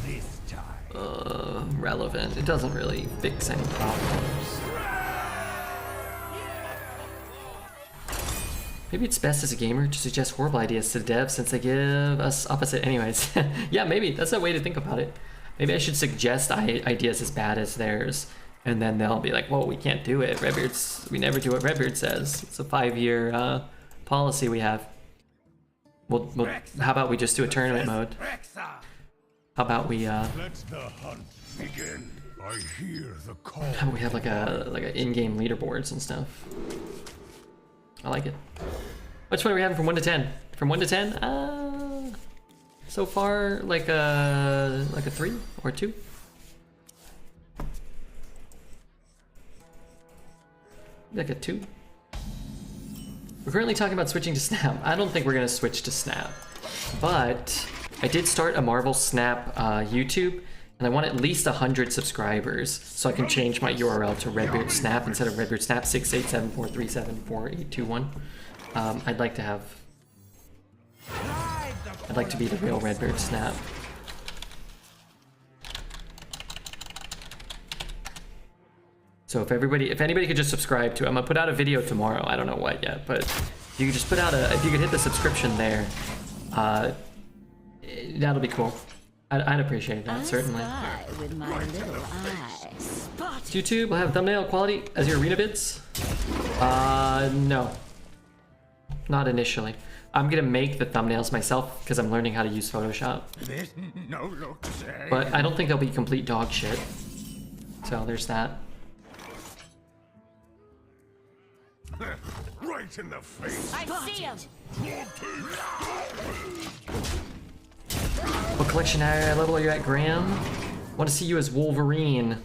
this time. Relevant. It doesn't really fix any problems. Maybe it's best as a gamer to suggest horrible ideas to the devs since they give us opposite anyways. Yeah, maybe. That's a way to think about it. Maybe I should suggest ideas as bad as theirs, and then they'll be like, whoa, we can't do it. We never do what Redbeard says. It's a 5-year policy we have. Well, how about we just do a tournament mode? How about we Let the hunt begin. I hear the call. how about we have like a in-game leaderboards and stuff? I like it. Which one are we having from 1 to 10? From 1 to 10? So far, like a 3 or 2. Like a 2. We're currently talking about switching to Snap. I don't think we're gonna switch to Snap, but I did start a Marvel Snap YouTube, and I want at least 100 subscribers so I can change my URL to Redbeard Snap instead of Redbeard Snap 68743748821. I'd like to be the real Redbeard Snap. So if anybody could just subscribe to it, I'm gonna put out a video tomorrow. I don't know what yet, but if you could just if you could hit the subscription there, that'll be cool. I'd appreciate that, certainly. With my little eyes. YouTube will have thumbnail quality as your arena bids? No. Not initially. I'm gonna make the thumbnails myself because I'm learning how to use Photoshop. There's no look say. But I don't think they'll be complete dog shit. So there's that. Right in the face. I see him. What collection level are you at, Graham? Want to see you as Wolverine. Do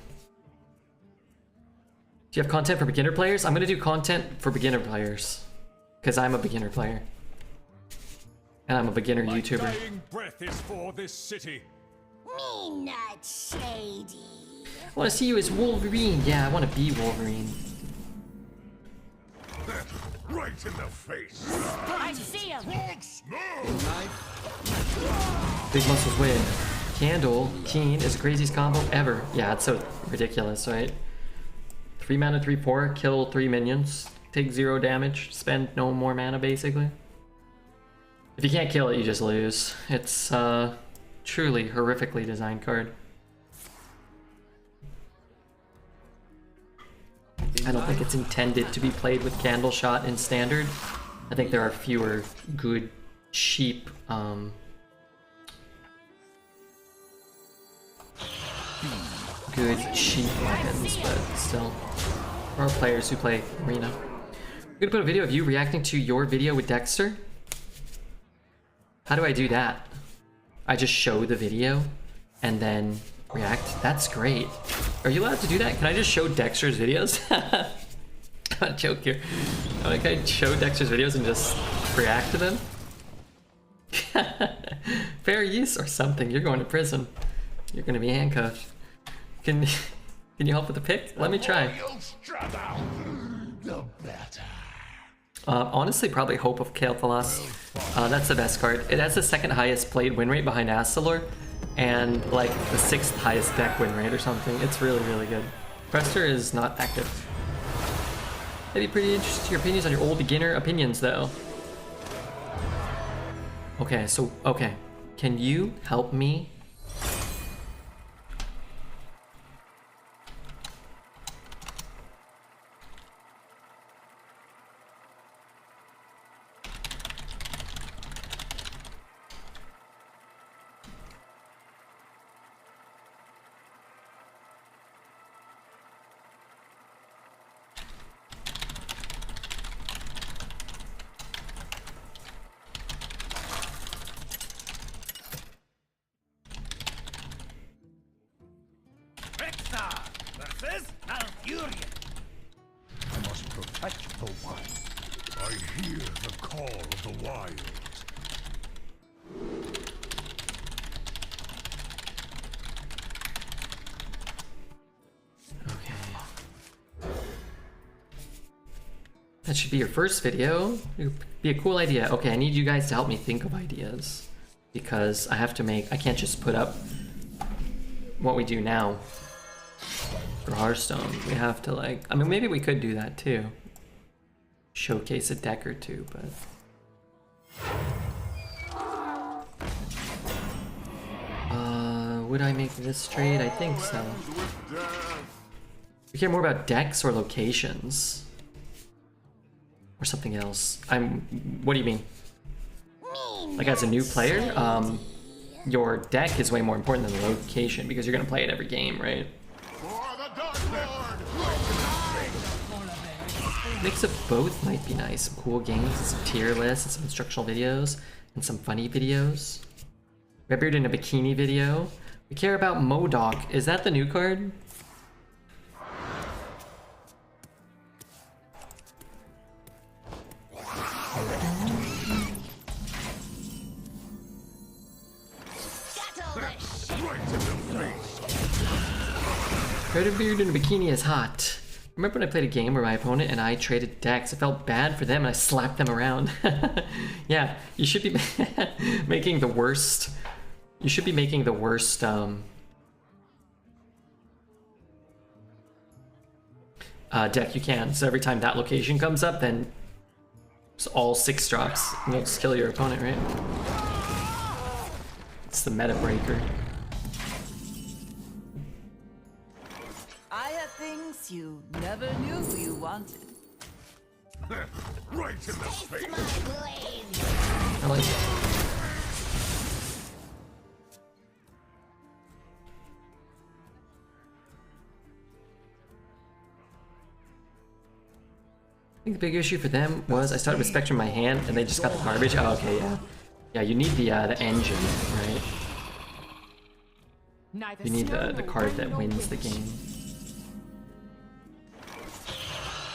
you have content for beginner players? I'm gonna do content for beginner players. Because I'm a beginner player. And I'm a beginner YouTuber. Dying breath is for this city. Me not shady. I want to see you as Wolverine. Yeah, I want to be Wolverine. Right in the face. I see him. Big muscles win. Candle, Keen is the craziest combo ever. Yeah, it's so ridiculous, right? 3 mana, 3/4, kill 3 minions, take 0 damage, spend no more mana basically. If you can't kill it, you just lose. It's truly horrifically designed card. I don't think it's intended to be played with candle shot in standard. I think there are fewer good, cheap, weapons, but still, there are players who play Arena. I'm gonna put a video of you reacting to your video with Dexter. How do I do that? I just show the video and then react? That's great. Are you allowed to do that? Can I just show Dexter's videos? Not a joke here. Like, I show Dexter's videos and just react to them? Fair use or something. You're going to prison. You're gonna be handcuffed. Can you help with the pick? Let me try. Honestly, probably Hope of Kael'Thalas. That's the best card. It has the second highest played win rate behind Astalor, and like the 6th highest deck win rate or something. It's really, really good. Prester is not active. I'd be pretty interested in your opinions on your old beginner opinions, though. Okay, so, okay. Can you help me? I must protect the wild. I hear the call of the wild. Okay. That should be your first video. It would be a cool idea. Okay, I need you guys to help me think of ideas. Because I have to make... I can't just put up what we do now for Hearthstone. We have to, like... I mean, maybe we could do that too. Showcase a deck or two, but... would I make this trade? I think so. We care more about decks or locations? Or something else? What do you mean? Like as a new player, your deck is way more important than the location because you're gonna play it every game, right? Mix of both might be nice. Some cool games, some tier lists, and some instructional videos, and some funny videos. Redbeard in a bikini video. We care about Modok. Is that the new card? Redbeard in a bikini is hot. Remember when I played a game where my opponent and I traded decks? I felt bad for them and I slapped them around. Yeah, you should be making the worst. You should be making the worst deck you can. So every time that location comes up, then it's all 6 drops. And you'll just kill your opponent, right? It's the meta breaker. I have things you never knew you wanted. Right in the face. I like it. I think the big issue for them was I started with Spectrum in my hand and they just got the garbage. Oh, okay, yeah. Yeah, you need the engine, right? You need the card that wins the game.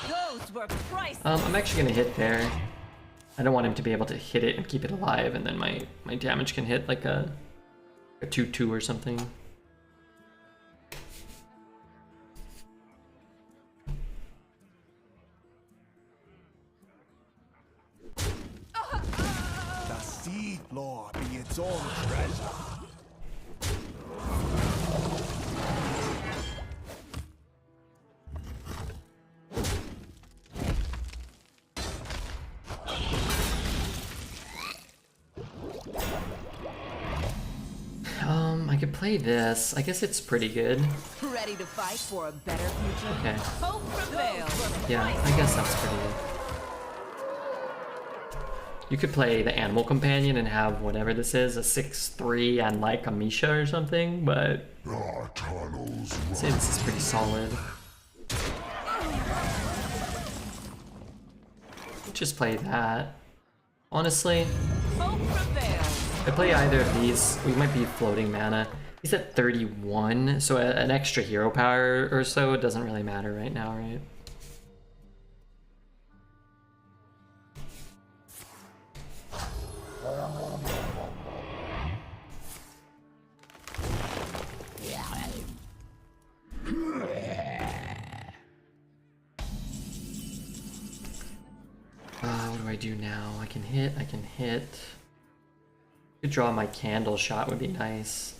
Those were priceless. I'm actually gonna hit there. I don't want him to be able to hit it and keep it alive, and then my damage can hit like a 2/2 or something. The Seed Lore be its own treasure. could play this. I guess it's pretty good. Ready to fight for a better future? Okay. Hope prevails. Yeah, I guess that's pretty good. You could play the Animal Companion and have whatever this is, a 6-3 and like a Misha or something, but Our tunnels I'd say this is pretty solid. Just play that. Honestly, Hope prevails. if I play either of these, we might be floating mana. He's at 31, so an extra hero power or so doesn't really matter right now, right? What do I do now? I can hit. Could draw my candle shot would be nice.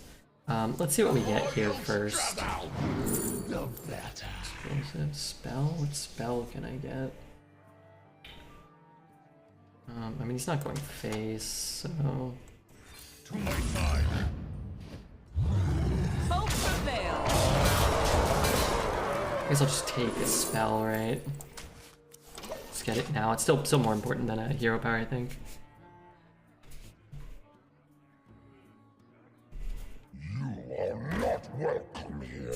Let's see what we get here first. Explosive spell? What spell can I get? I mean, he's not going face, so... to my side. Hope prevails. I guess I'll just take a spell, right? Let's get it now. It's still more important than a hero power, I think. You are not welcome here.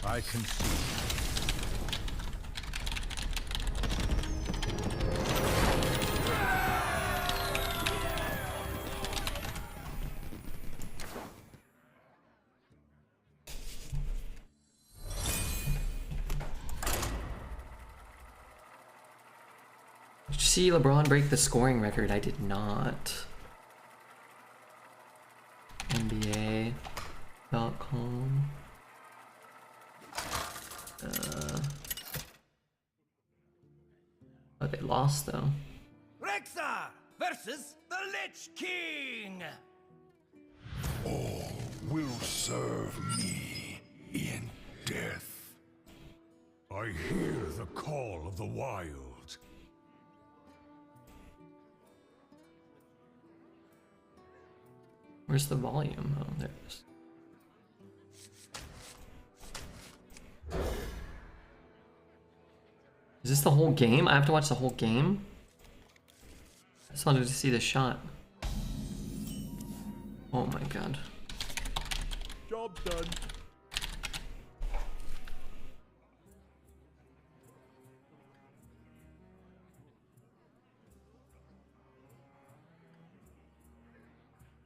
I can see. Did you see LeBron break the scoring record? I did not. NBA.com. Oh, they lost though. Rexa versus the Lich King. All will serve me in death. I hear the call of the wild. Where's the volume? Oh, there it is. Is this the whole game? I have to watch the whole game? I just wanted to see the shot. Oh my god. Job done.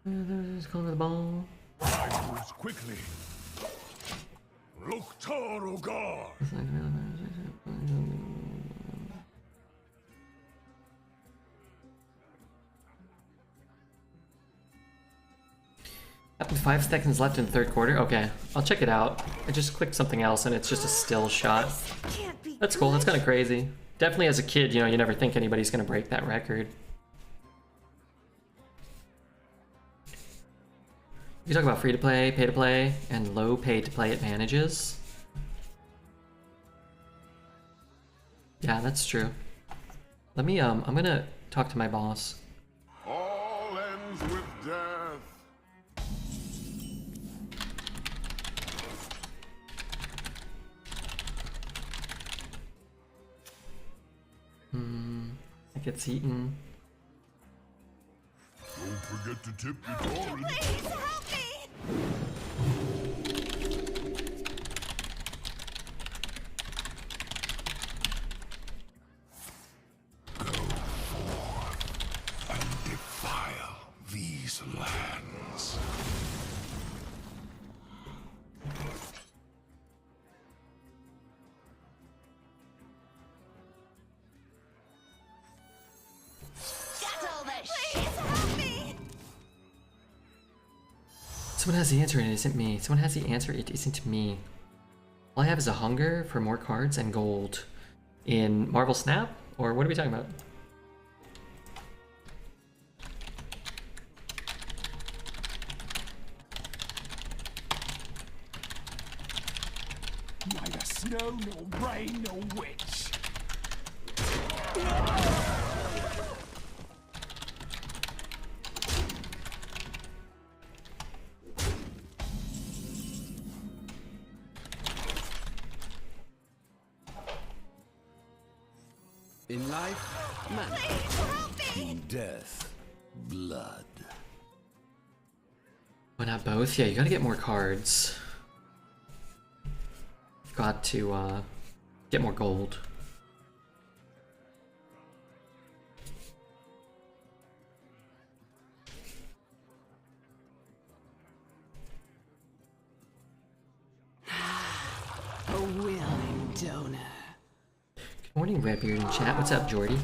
There's calling the ball. I moves quickly. Loktar Ogar. Happened 5 seconds left in the third quarter. Okay, I'll check it out. I just clicked something else and it's just a still shot. That's cool. That's kind of crazy. Definitely as a kid, you know, you never think anybody's gonna break that record. You talk about free to play, pay to play, and low pay to play advantages. Yeah, that's true. Let me, I'm gonna talk to my boss. All ends with death. It gets eaten. Don't forget to tip your torrent. Please help me! Go forth and defile these lands. Settle this shit! Help me! Someone has the answer and it isn't me. Someone has the answer, it isn't me. All I have is a hunger for more cards and gold. In Marvel Snap? Or what are we talking about? Neither snow nor rain nor witch. In life, man. In death, blood. Why not both? Yeah, you gotta get more cards. You've got to get more gold. A willing donor. Good morning, Redbeard in chat. What's up, Jordy?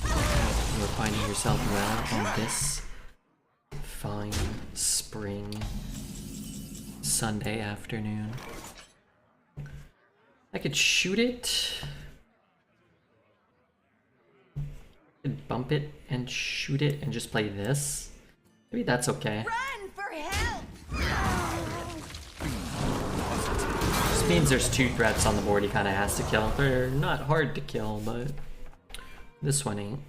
You're finding yourself well on this fine spring Sunday afternoon. I could shoot it. I could bump it and shoot it and just play this. Maybe that's okay. Run for help! Just means there's 2 threats on the board he kind of has to kill. They're not hard to kill, but this one ain't.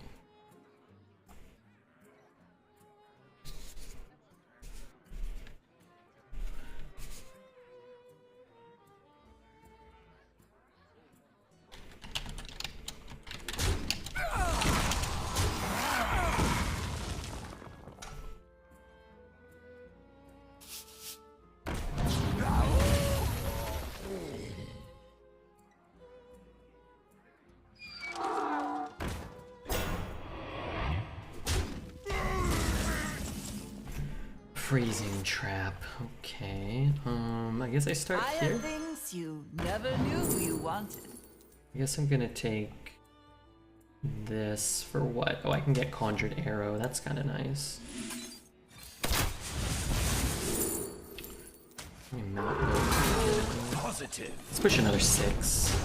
Freezing trap. Okay. I guess I start I here. have things you never knew you wanted. I guess I'm gonna take this for what? Oh, I can get Conjured Arrow. That's kind of nice. Let me not go. Positive. Let's push another 6.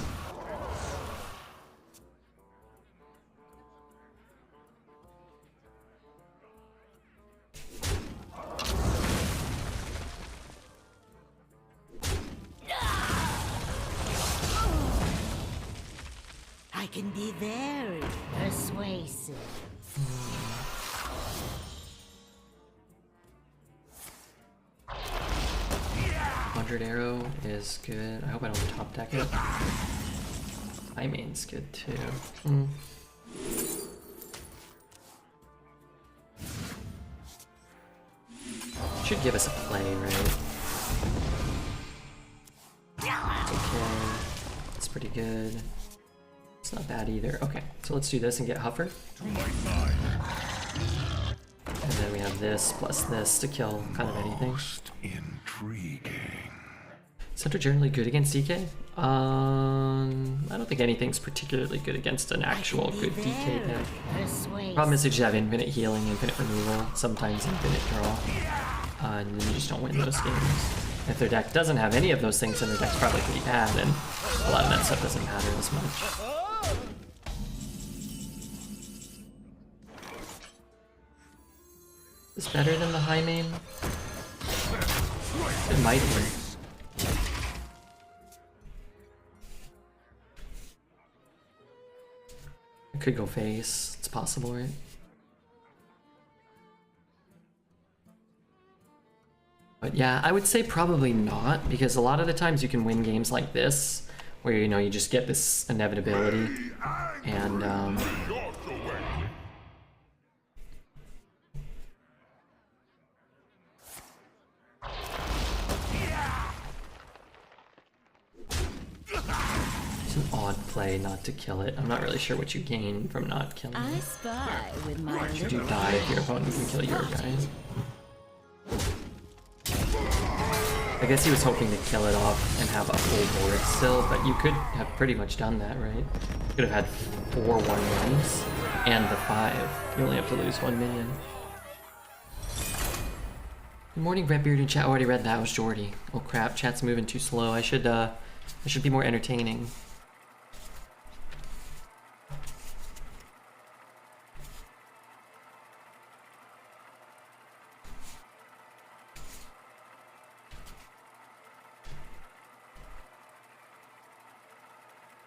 I can be very persuasive. Conjured Arrow is good. I hope I don't top deck it. My main's good too. Should give us a play, right? Okay. It's pretty good. It's not bad either. Okay, so let's do this and get Huffer. And then we have this plus this to kill kind of anything. Most intriguing. Center generally good against DK? I don't think anything's particularly good against an actual good DK deck. Problem is you just have infinite healing, infinite removal, sometimes infinite draw. And then you just don't win those games. If their deck doesn't have any of those things, then their deck's probably pretty bad, and a lot of that stuff doesn't matter as much. Is this better than the high main? It might be. I could go face. It's possible, right? But yeah, I would say probably not, because a lot of the times you can win games like this, where you just get this inevitability, and it's an odd play not to kill it. I'm not really sure what you gain from not killing I it. spy with my You do die if your opponent can kill your guy. I guess he was hoping to kill it off and have a full board still, but you could have pretty much done that, right? You could have had 4 1-1s and the 5. You only have to lose 1 minion. Good morning, Redbeard in chat. Already read that. It was Jordy. Oh crap, chat's moving too slow. I should be more entertaining.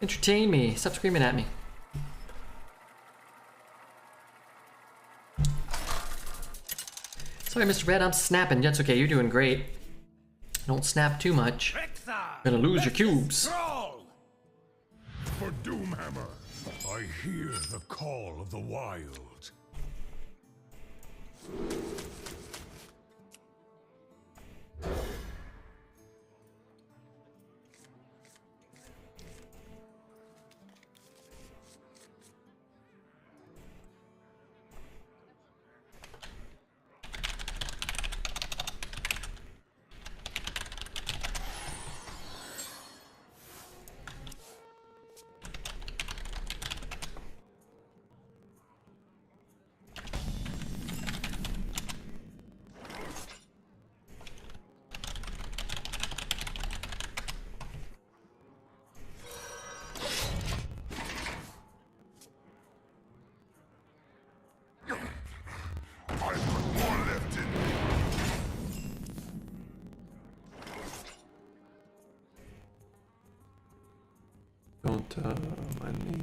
Entertain me. Stop screaming at me. Sorry, Mr. Red, I'm snapping. That's okay, you're doing great. Don't snap too much. Gonna lose your cubes. for Doomhammer. I hear the call of the wild. Don't mind me.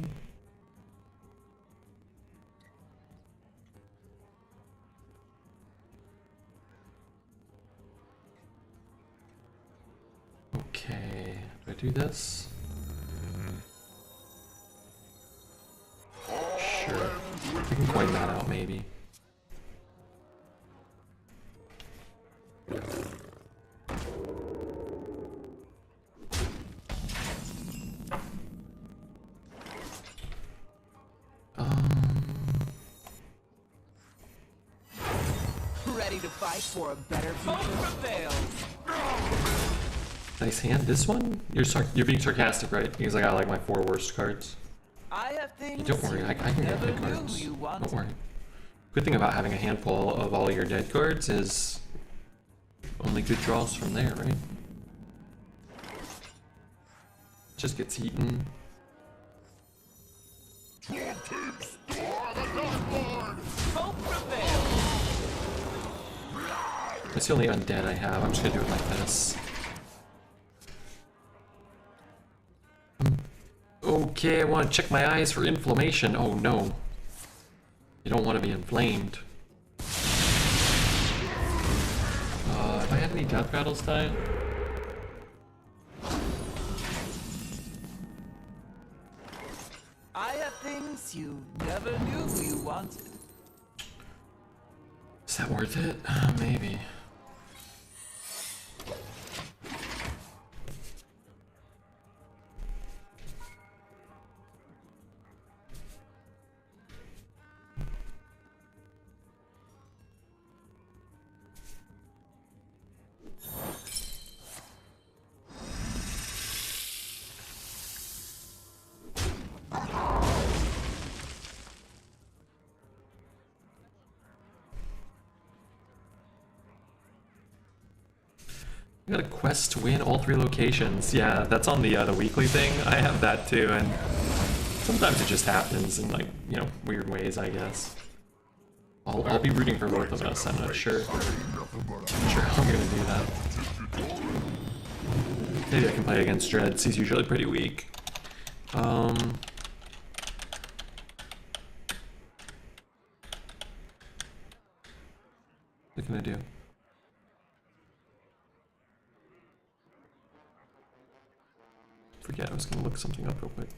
Okay, do I do this? Sure. I can coin that out maybe. Ready to fight for a better future? Nice hand. This one? You're being sarcastic, right? Because I got like my 4 worst cards. I have things Don't worry, I can get never good knew cards. you wanted. Don't worry. Good thing about having a handful of all your dead cards is only good draws from there, right? Just gets eaten. Hope prevails. That's the only undead I have. I'm just gonna do it like this. Okay, I want to check my eyes for inflammation. Oh no. You don't want to be inflamed. Have I had any death battles die? I have things you never knew you wanted. Is that worth it? Maybe. I got a quest to win all 3 locations. Yeah, that's on the weekly thing. I have that too, and sometimes it just happens in like, you know, weird ways, I guess. I'll be rooting for both of us. I'm not sure. I'm sure how I'm gonna do that. Maybe I can play against Dreads. He's usually pretty weak. What can I do? Forget, I was gonna look something up real quick.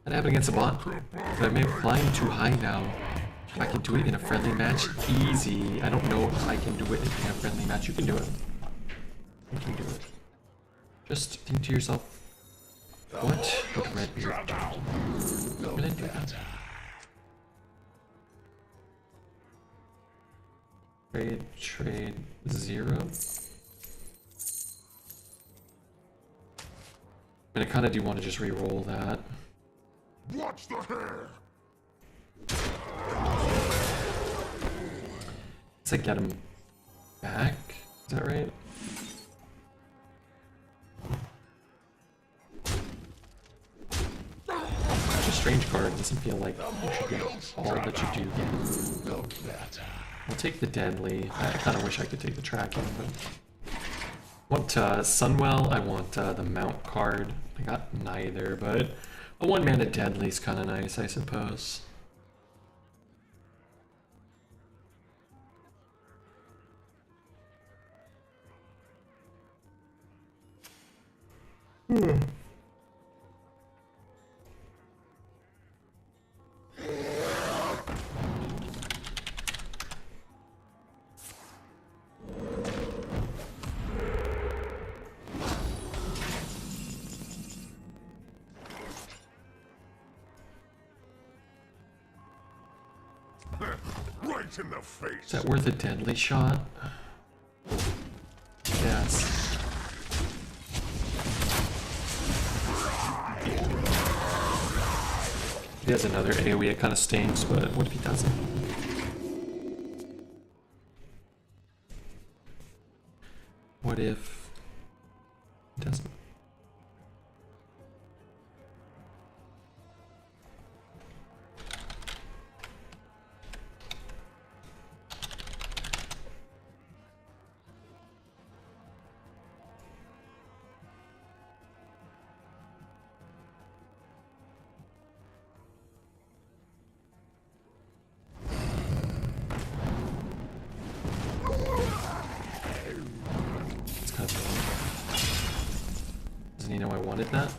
That happened against a bot, but I may be flying too high now. If I can do it in a friendly match, easy. I don't know if I can do it in a friendly match. You can do it. You can do it. Just think to yourself, what would Redbeard do? Would I do that? Trade 0. I mean, I kind of do want to just re-roll that. Watch the hair. Does that get him back? Is that right? Such a strange card. Doesn't feel like you should get all that you do get. I'll take the Deadly. I kind of wish I could take the Tracking, but... I want Sunwell. I want the Mount card. I got neither, but a 1-mana Deadly is kind of nice, I suppose. Right in the face. Is that worth a deadly shot? Yes. He has another AoE, it kind of stinks, but what if he doesn't? What if he doesn't? Doesn't he know I wanted that?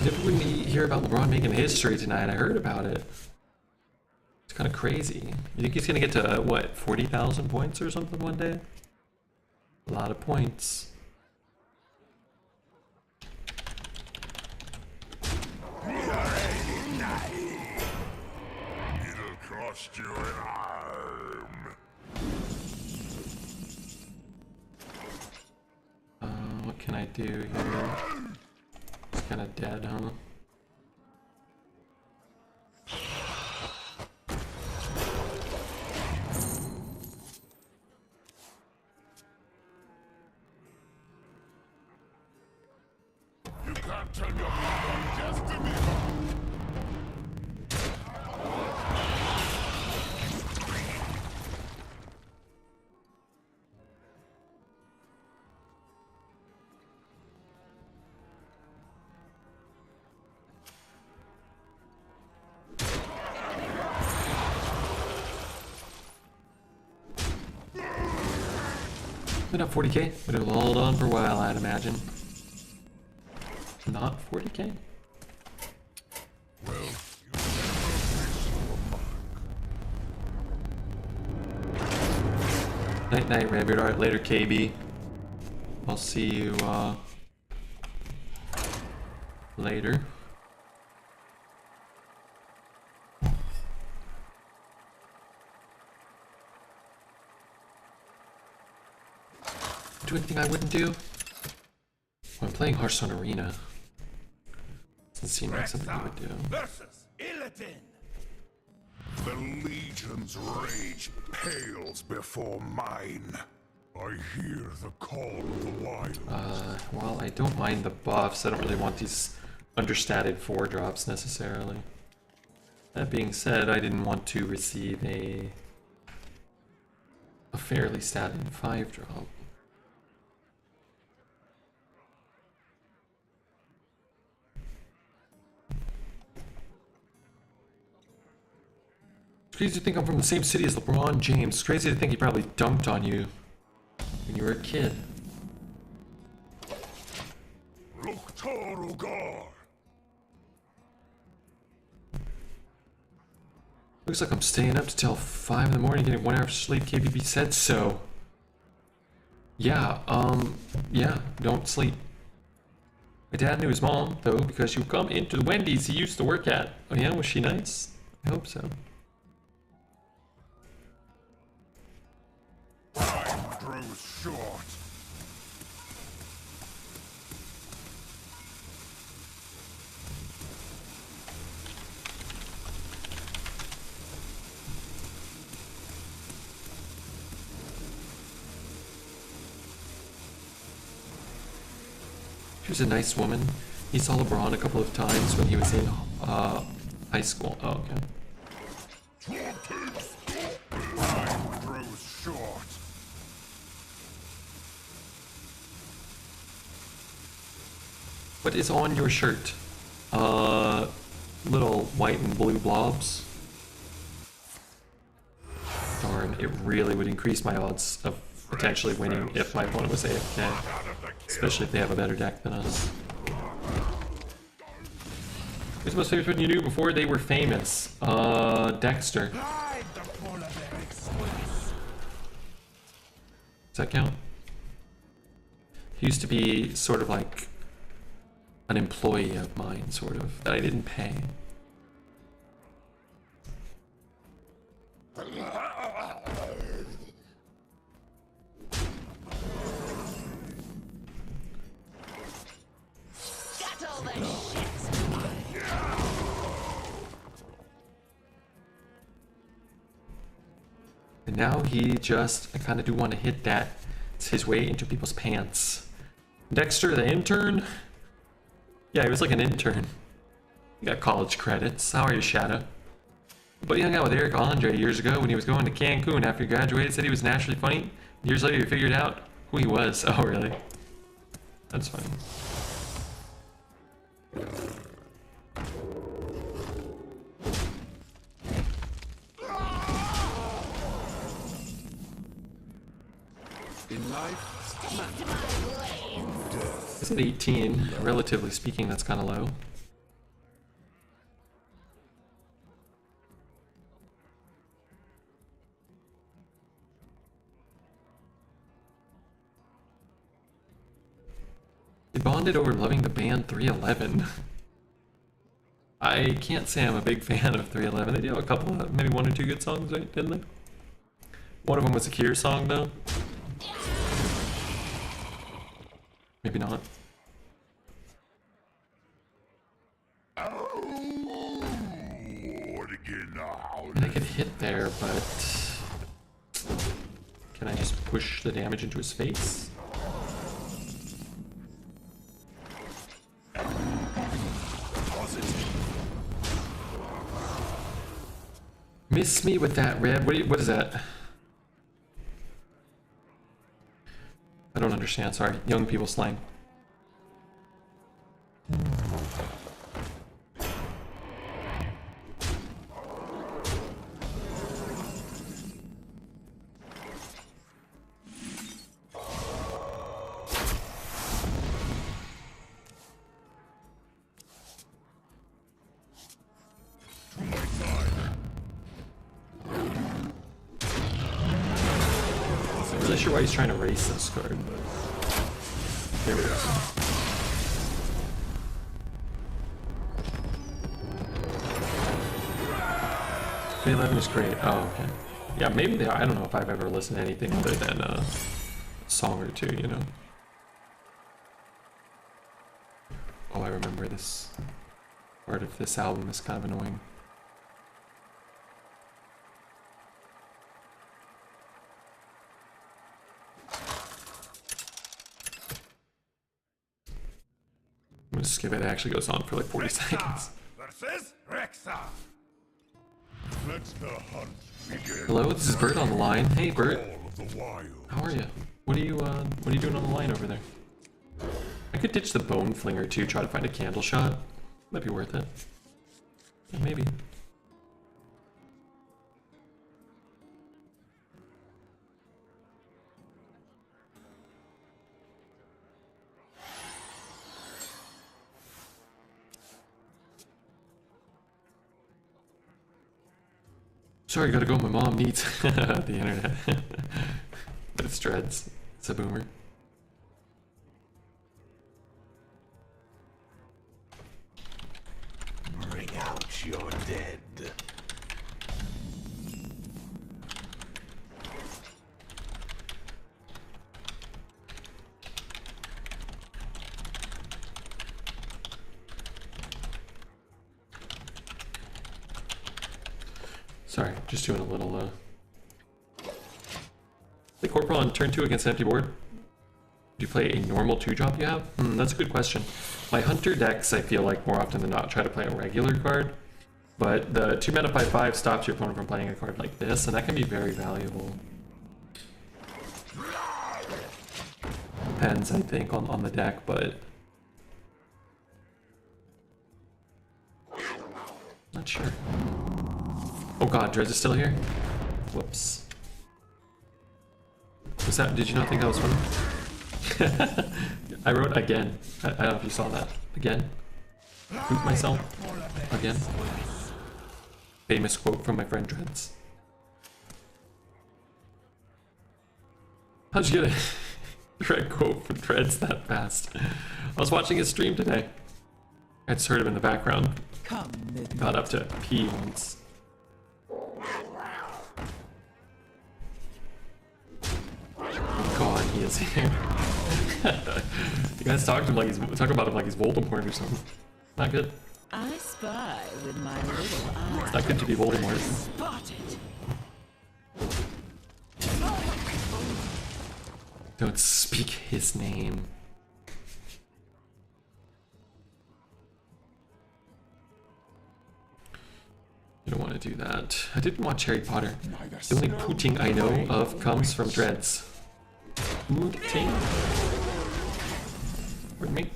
Never when you hear about LeBron making history tonight. I heard about it. It's kind of crazy. You think he's gonna get to what, 40,000 points or something one day? A lot of points. It'll cost you an arm. What can I do here? It's kind of dead, huh? You can't turn your back on destiny. Been up 40k, but it'll hold on for a while, I'd imagine. Not 40k? Well, Night night, Rabbit. Alright, later, KB. I'll see you, later. Do anything I wouldn't do? Well, I'm playing Hearthstone Arena. Doesn't seem like something I would do. Versus Illidan. the Legion's rage pales before mine. I hear the call of the wild. Well, I don't mind the buffs. I don't really want these understated 4-drops necessarily. That being said, I didn't want to receive a fairly stated 5-drop. It's crazy to think I'm from the same city as LeBron James. It's crazy to think he probably dunked on you when you were a kid. Looks like I'm staying up till 5 in the morning getting 1 hour of sleep. KBB said so. Yeah, yeah, don't sleep. My dad knew his mom, though, because she would come into the Wendy's he used to work at. Oh yeah, was she nice? I hope so. Time grows short. She was a nice woman. He saw LeBron a couple of times when he was in high school. Oh, okay. What is on your shirt? Little white and blue blobs. Darn, it really would increase my odds of potentially winning if my opponent was AFK. Especially if they have a better deck than us. Who's the most famous one you knew before they were famous? Dexter. Does that count? He used to be sort of like an employee of mine, sort of, that I didn't pay. And now he just, I kind of do want to hit that. It's his way into people's pants. Dexter the intern? Yeah, he was like an intern. He got college credits. How are you, Shadow? But he hung out with Eric Andre years ago when he was going to Cancun after he graduated. Said he was naturally funny. Years later, he figured out who he was. Oh, really? That's funny. In life, It's at 18. Relatively speaking, that's kind of low. They bonded over loving the band 311. I can't say I'm a big fan of 311. They do have a couple of, maybe one or two good songs, right? Didn't they? One of them was a Cure song, though. Maybe not. And I could hit there, but can I just push the damage into his face? Miss me with that red. What is that? I don't understand. Sorry, young people slang. Sure why he's trying to race this card. There we go. 311 is great. Oh, okay. Yeah, maybe I don't know if I've ever listened to anything other than a song or two, you know. Oh, I remember this part of this album is kind of annoying. I'm gonna skip it. It actually goes on for like 40 seconds. versus Rexa. Let the hunt begin. Hello, this is Bert on the line. Hey, Bert. All of the wild. How are you? What are you doing on the line over there? I could ditch the bone flinger too. Try to find a candle shot. Might be worth it. Yeah, maybe. Sorry, gotta go. My mom needs the internet. But it's dreads. It's a boomer. Bring out your dead. Sorry, just doing a little, Play Corporal on turn 2 against an empty board. Do you play a normal 2-drop you have? That's a good question. My Hunter decks, I feel like more often than not, try to play a regular card. But the 2 mana 5/5 stops your opponent from playing a card like this, and that can be very valuable. Depends, I think, on the deck, but not sure. Oh god, Drez is still here? Whoops. Was that, did you not think that was funny? I wrote again. I don't know if you saw that. Again. Boot myself. Again. Famous quote from my friend Drez. How'd you get a direct quote from Drez that fast? I was watching his stream today. I just heard him in the background. Got up to pee once. God, he is here. You guys talk to him like talk about him like he's Voldemort or something. Not good. I spy with my little eye. It's not good to be Voldemort. Spotted. Don't speak his name. You don't want to do that. I didn't watch Harry Potter. The only pooting I know of comes from Dreads. Pooting? Pardon me?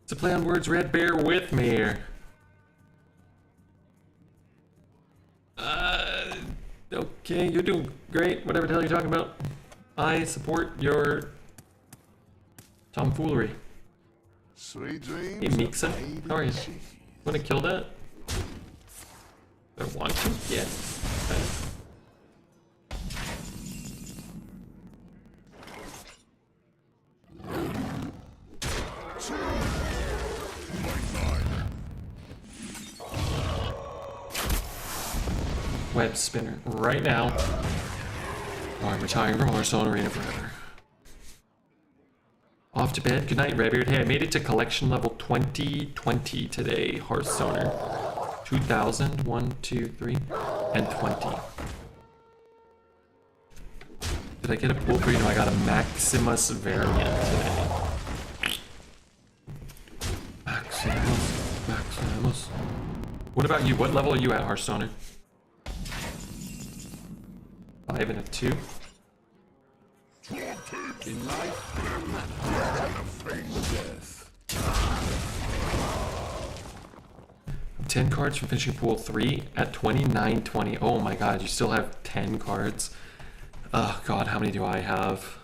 It's a play on words, Red Bear with me. Okay, you're doing great, whatever the hell you're talking about. I support your tomfoolery. Sweet dreams. Hey, Mixa, how are you? Wanna kill that? I want to? Yeah. Okay. Web spinner right now. Oh, I'm retiring from Hearthstone Arena forever. Off to bed. Good night, Redbeard. Hey, I made it to collection level 2020 today, Hearthstoner. 2000, 1, 2, 3, and 20. Did I get a pool 3? No, I got a Maximus variant today. Maximus. What about you? What level are you at, Hearthstoner? 5 and a 2. In life, death. 10 cards from finishing pool 3 at 2920. Oh my god, you still have 10 cards. Oh god, how many do I have?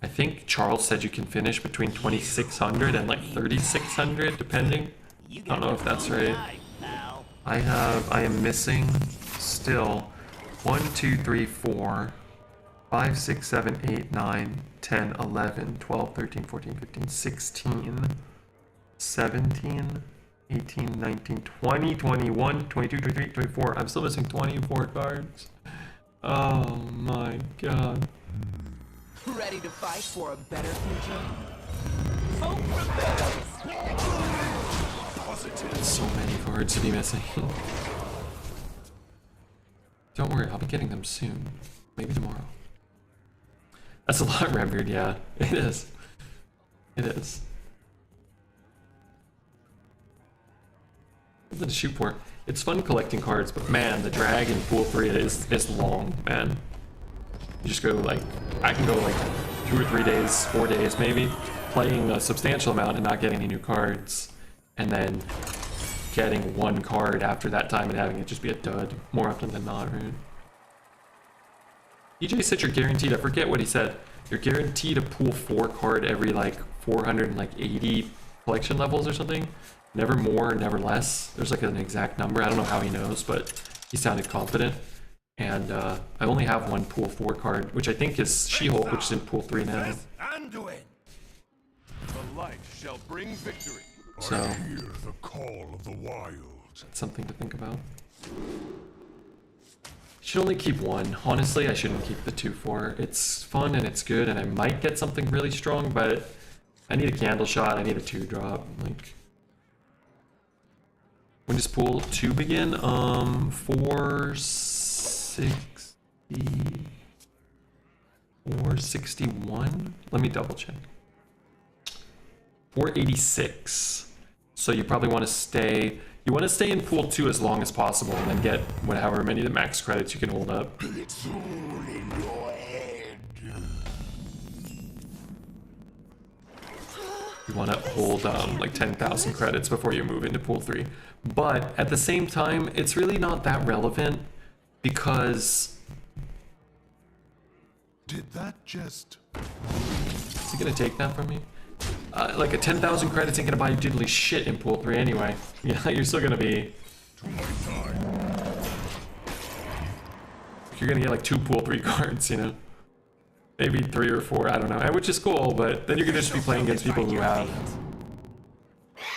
I think Charles said you can finish between 2600 and like 3600 depending. I don't know if that's right. I am missing still 1, 2, 3, 4, 5, 6, 7, 8, 9, 10, 11, 12, 13, 14, 15, 16, 17, 18, 19, 20, 21, 22, 23, 24. I'm still missing 24 cards. Oh my god. Ready to fight for a better future? So many cards to be missing. Don't worry, I'll be getting them soon. Maybe tomorrow. That's a lot, Redbeard, yeah. It is. It is. Something to shoot for. It's fun collecting cards, but man, the drag in Pool 3 is long, man. You just go like, I can go like 2 or 3 days, 4 days maybe, playing a substantial amount and not getting any new cards, and then getting one card after that time and having it just be a dud more often than not, right? EJ said you're guaranteed, I forget what he said, you're guaranteed a pool 4 card every like 480 collection levels or something. Never more, never less. There's like an exact number. I don't know how he knows, but he sounded confident. And I only have one pool 4 card, which I think is She-Hulk, which is in pool 3 now. Anduin. The light shall bring victory. So, I hear the call of the wild. that's something to think about. Should only keep one. Honestly, I shouldn't keep the 2-4. It's fun and it's good, and I might get something really strong, but I need a candle shot, I need a 2-drop. Like, when does pool 2 begin? 460... 461? Let me double check. 486. So you probably want to stay. You want to stay in pool 2 as long as possible and then get however many the max credits you can hold up. It's all in your head. You want to hold like 10,000 credits before you move into pool 3. But at the same time, it's really not that relevant because... Did that just... Is he gonna take that from me? Like a 10,000 credits ain't gonna buy you diddly shit in pool 3 anyway. Yeah, you're still gonna be... You're gonna get like 2 pool 3 cards, you know? Maybe 3 or 4, I don't know. Which is cool, but then you're gonna just be playing against people who have...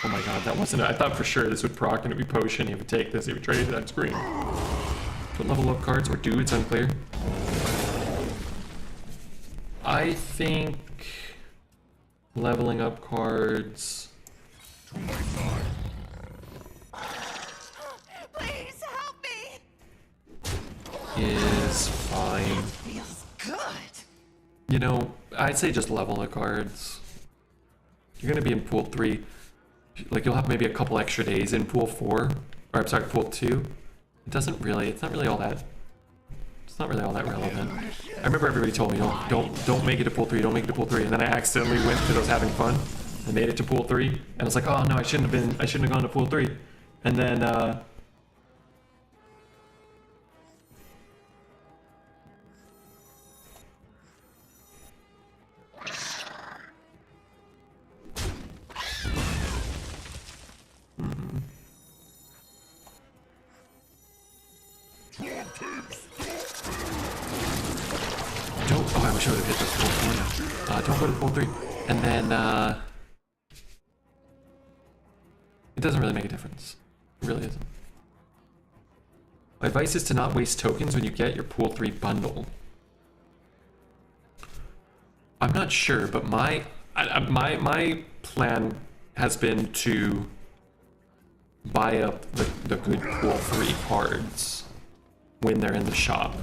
Oh my god, that wasn't... I thought for sure this would proc and it would be potion. He would take this, he would trade that screen. What level up cards or do, it's unclear. I think... Leveling up cards... Please help me. Is fine. Feels good. You know, I'd say just level the cards. You're gonna be in pool 3. Like, you'll have maybe a couple extra days in pool 4. Or, I'm sorry, pool 2. It's not really all that... It's not really all that relevant. I remember everybody told me, don't make it to pool 3, don't make it to pool 3. And then I accidentally went because I was having fun. I made it to pool 3. And I was like, oh no, I shouldn't have gone to pool 3. And then, Oh, I wish I would have hit this pool 4 now. Don't go to pool 3. And then, it doesn't really make a difference. It really isn't. My advice is to not waste tokens when you get your pool 3 bundle. I'm not sure, but my plan has been to buy up the good pool 3 cards when they're in the shop.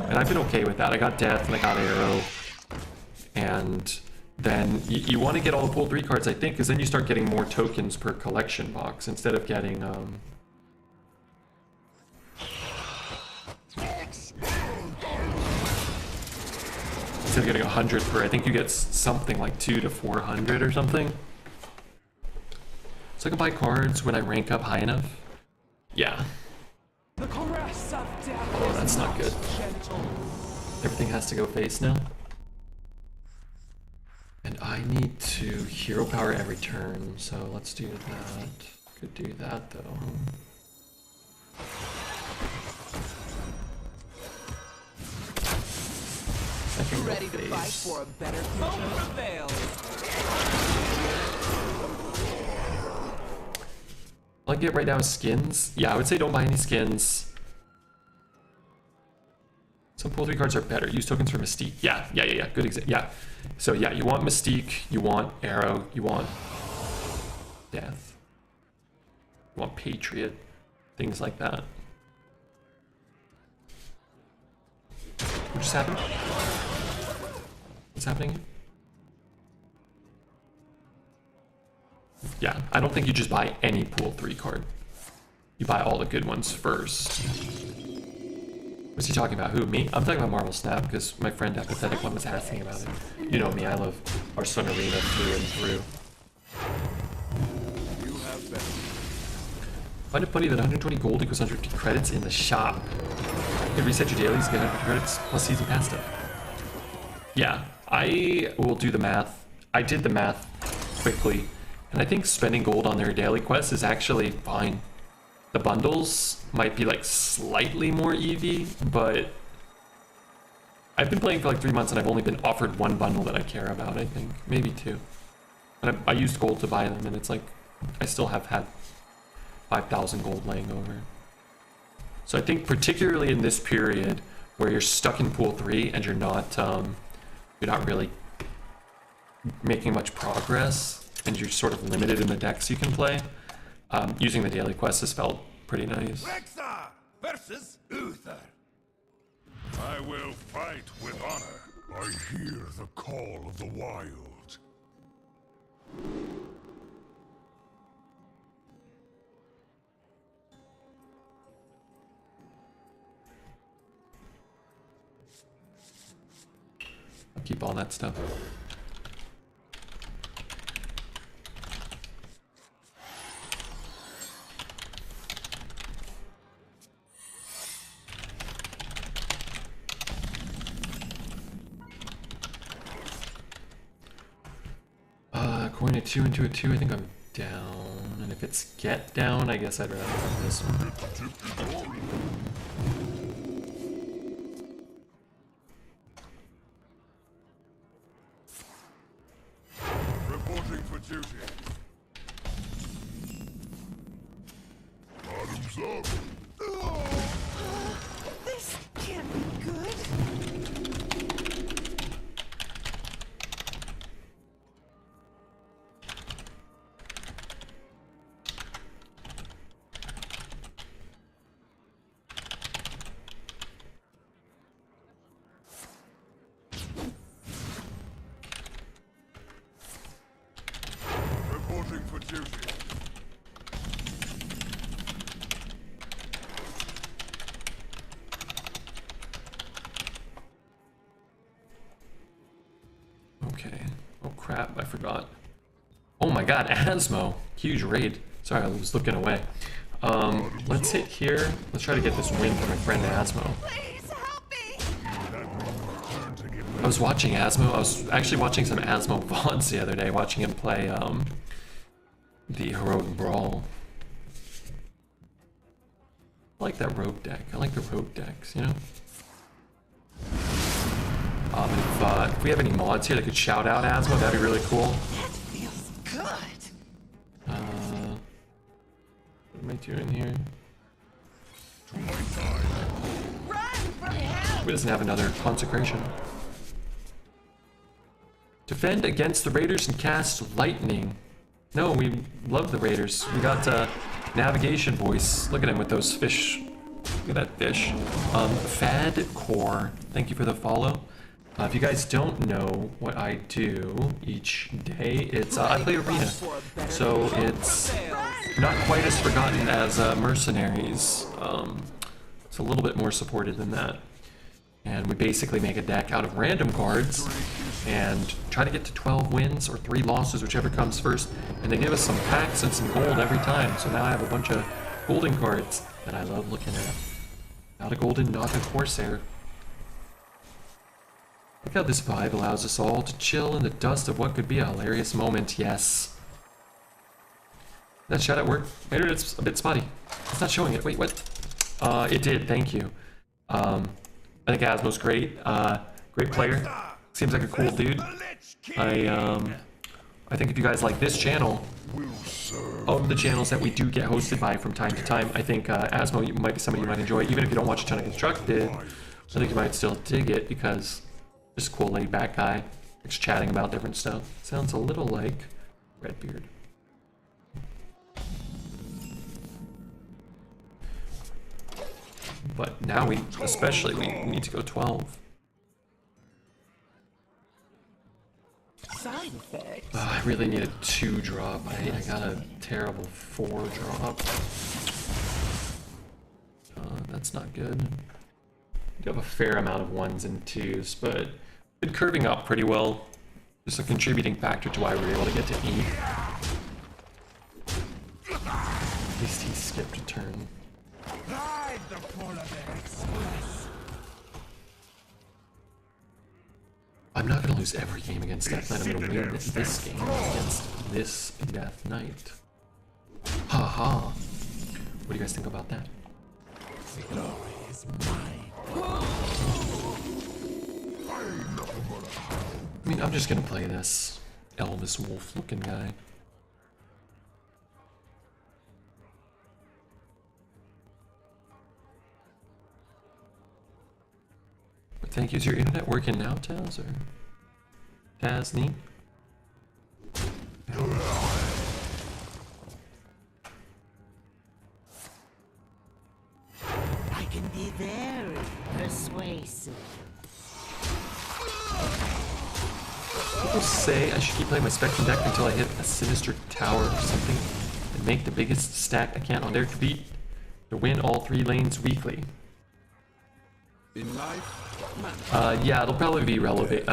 And I've been okay with that. I got Death and I got Arrow. And then you want to get all the pool 3 cards, I think, because then you start getting more tokens per collection box instead of getting instead of getting 100 per. I think you get something like 200 to 400 or something. So I can buy cards when I rank up high enough. Yeah. The caress of death Oh, that's not good. gentle. Everything has to go face now. And I need to hero power every turn, so let's do that. Could do that though. I can go Ready to fight face. for a better future? All I get right now is skins. Yeah, I would say don't buy any skins. Some pool 3 cards are better. Use tokens for Mystique. Yeah. Good example. Yeah. So yeah, you want Mystique, you want Arrow, you want Death, you want Patriot, things like that. What just happened? What's happening? Yeah, I don't think you just buy any pool 3 card. You buy all the good ones first. What's he talking about? Who, me? I'm talking about Marvel Snap because my friend Apathetic One was asking about it. You know me, I love our Sun Arena through and through. You have been. Find it funny that 120 gold equals 150 credits in the shop. You reset your dailies, get 150 credits plus season pass stuff. Yeah, I will do the math. I did the math quickly, and I think spending gold on their daily quests is actually fine. The bundles might be like slightly more EV, but I've been playing for like 3 months and I've only been offered 1 bundle that I care about, I think. Maybe 2. And I used gold to buy them, and it's like, I still have had 5,000 gold laying over. So I think particularly in this period where you're stuck in pool 3 and you're not really making much progress and you're sort of limited in the decks you can play, using the daily quests has felt pretty nice. Rexar versus Uther. I will fight with honor. I hear the call of the wild. keep all that stuff. Coin a 2 into a 2, I think I'm down. And if it's get down, I guess I'd rather have this one. Reporting for duty. Bottoms up. This can't be good. Reporting for duty. Okay. Oh crap, I forgot. Oh my god, Asmo! Huge raid. Sorry, I was looking away. Let's hit here. Let's try to get this win for my friend Asmo. Please help me. I was watching Asmo. I was actually watching some Asmo VODs the other day, watching him play the Heroic Brawl. I like that rogue deck. I like the rogue decks, you know? If we have any mods here that could shout out Asmo, that'd be really cool. That feels good. What am I doing here? Run from hell. Who doesn't have another consecration? Defend against the raiders and cast lightning. No, we love the raiders. We got navigation voice. Look at him with those fish. Look at that fish. Fad Core, thank you for the follow. If you guys don't know what I do each day, it's I play Arena, so it's not quite as forgotten as Mercenaries. It's a little bit more supported than that. And we basically make a deck out of random cards and try to get to 12 wins or 3 losses, whichever comes first. And they give us some packs and some gold every time. So now I have a bunch of golden cards that I love looking at. Not a golden, not a Corsair. Look how this vibe allows us all to chill in the dust of what could be a hilarious moment, yes. That shot at work? Maybe it's a bit spotty. It's not showing it. Wait, what? It did, thank you. I think Asmo's great. Great player. Seems like a cool dude. I think if you guys like this channel, of the channels that we do get hosted by from time to time, I think Asmo might be somebody you might enjoy. Even if you don't watch a ton of Constructed, I think you might still dig it because just a cool laid back guy. Just chatting about different stuff. Sounds a little like Redbeard. But now we need to go 12. Side effects. I really need a 2 drop. I got a terrible 4 drop. That's not good. You have a fair amount of 1s and 2s, but been curving up pretty well. Just a contributing factor to why we were able to get to E. At least he skipped a turn. Ride the polar bear express. I'm not gonna lose every game against Death Knight. I'm gonna win this game against this Death Knight. Haha. What do you guys think about that? Glory is mine. I mean, I'm just gonna play this Elvis Wolf looking guy. But thank you. Is your internet working now, Taz, or Tazni? I can be very persuasive. People say I should keep playing my Spectrum deck until I hit a Sinister Tower or something and make the biggest stack I can on there to beat to win all 3 lanes weekly. In life, Yeah, it'll probably be relevant,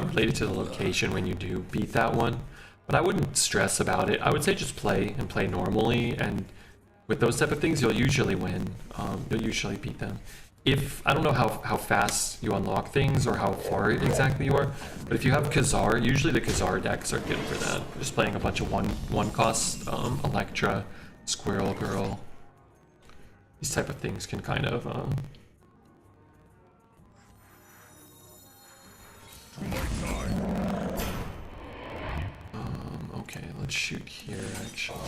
related to the location when you do beat that one. But I wouldn't stress about it. I would say just play and play normally, and with those type of things, you'll usually win. You'll usually beat them. I don't know how fast you unlock things or how far exactly you are, but if you have Khazar, usually the Khazar decks are good for that. Just playing a bunch of one cost, Electra, Squirrel Girl. These type of things can kind of okay, let's shoot here actually.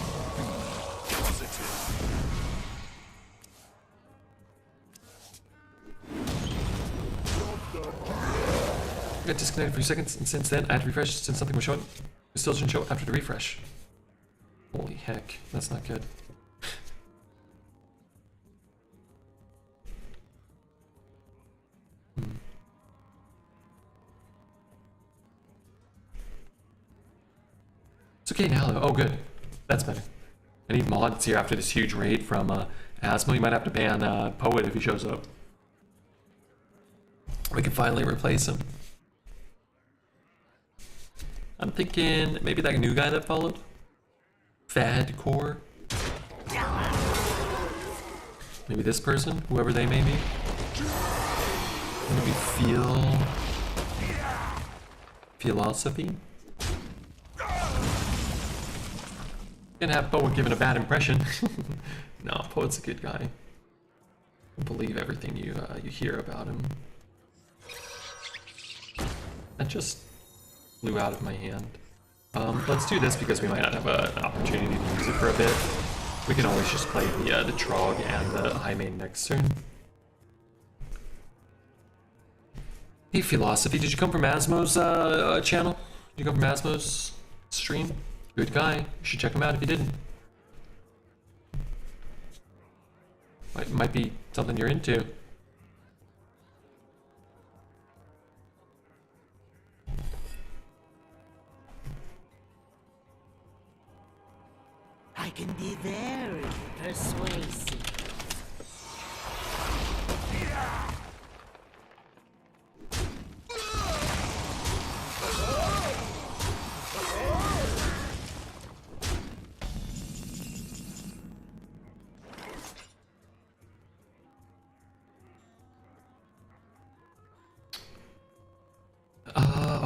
Got disconnected for a few seconds, and since then I had to refresh since something was showing. It still didn't show after the refresh. Holy heck, that's not good. It's okay now though. Oh good. That's better. I need mods here after this huge raid from Asmo. You might have to ban Poet if he shows up. We can finally replace him. I'm thinking maybe that new guy that followed? Fad Core? Maybe this person, whoever they may be. Maybe Philosophy? Gonna have Poet giving a bad impression. No, Poet's a good guy. Don't believe everything you hear about him. That just flew out of my hand. Let's do this because we might not have an opportunity to use it for a bit. We can always just play the Trog and the High Main next turn. Hey Philosophy, did you come from Asmo's channel? Did you come from Asmo's stream? Good guy. You should check him out if you didn't. Might be something you're into. I can be very persuasive.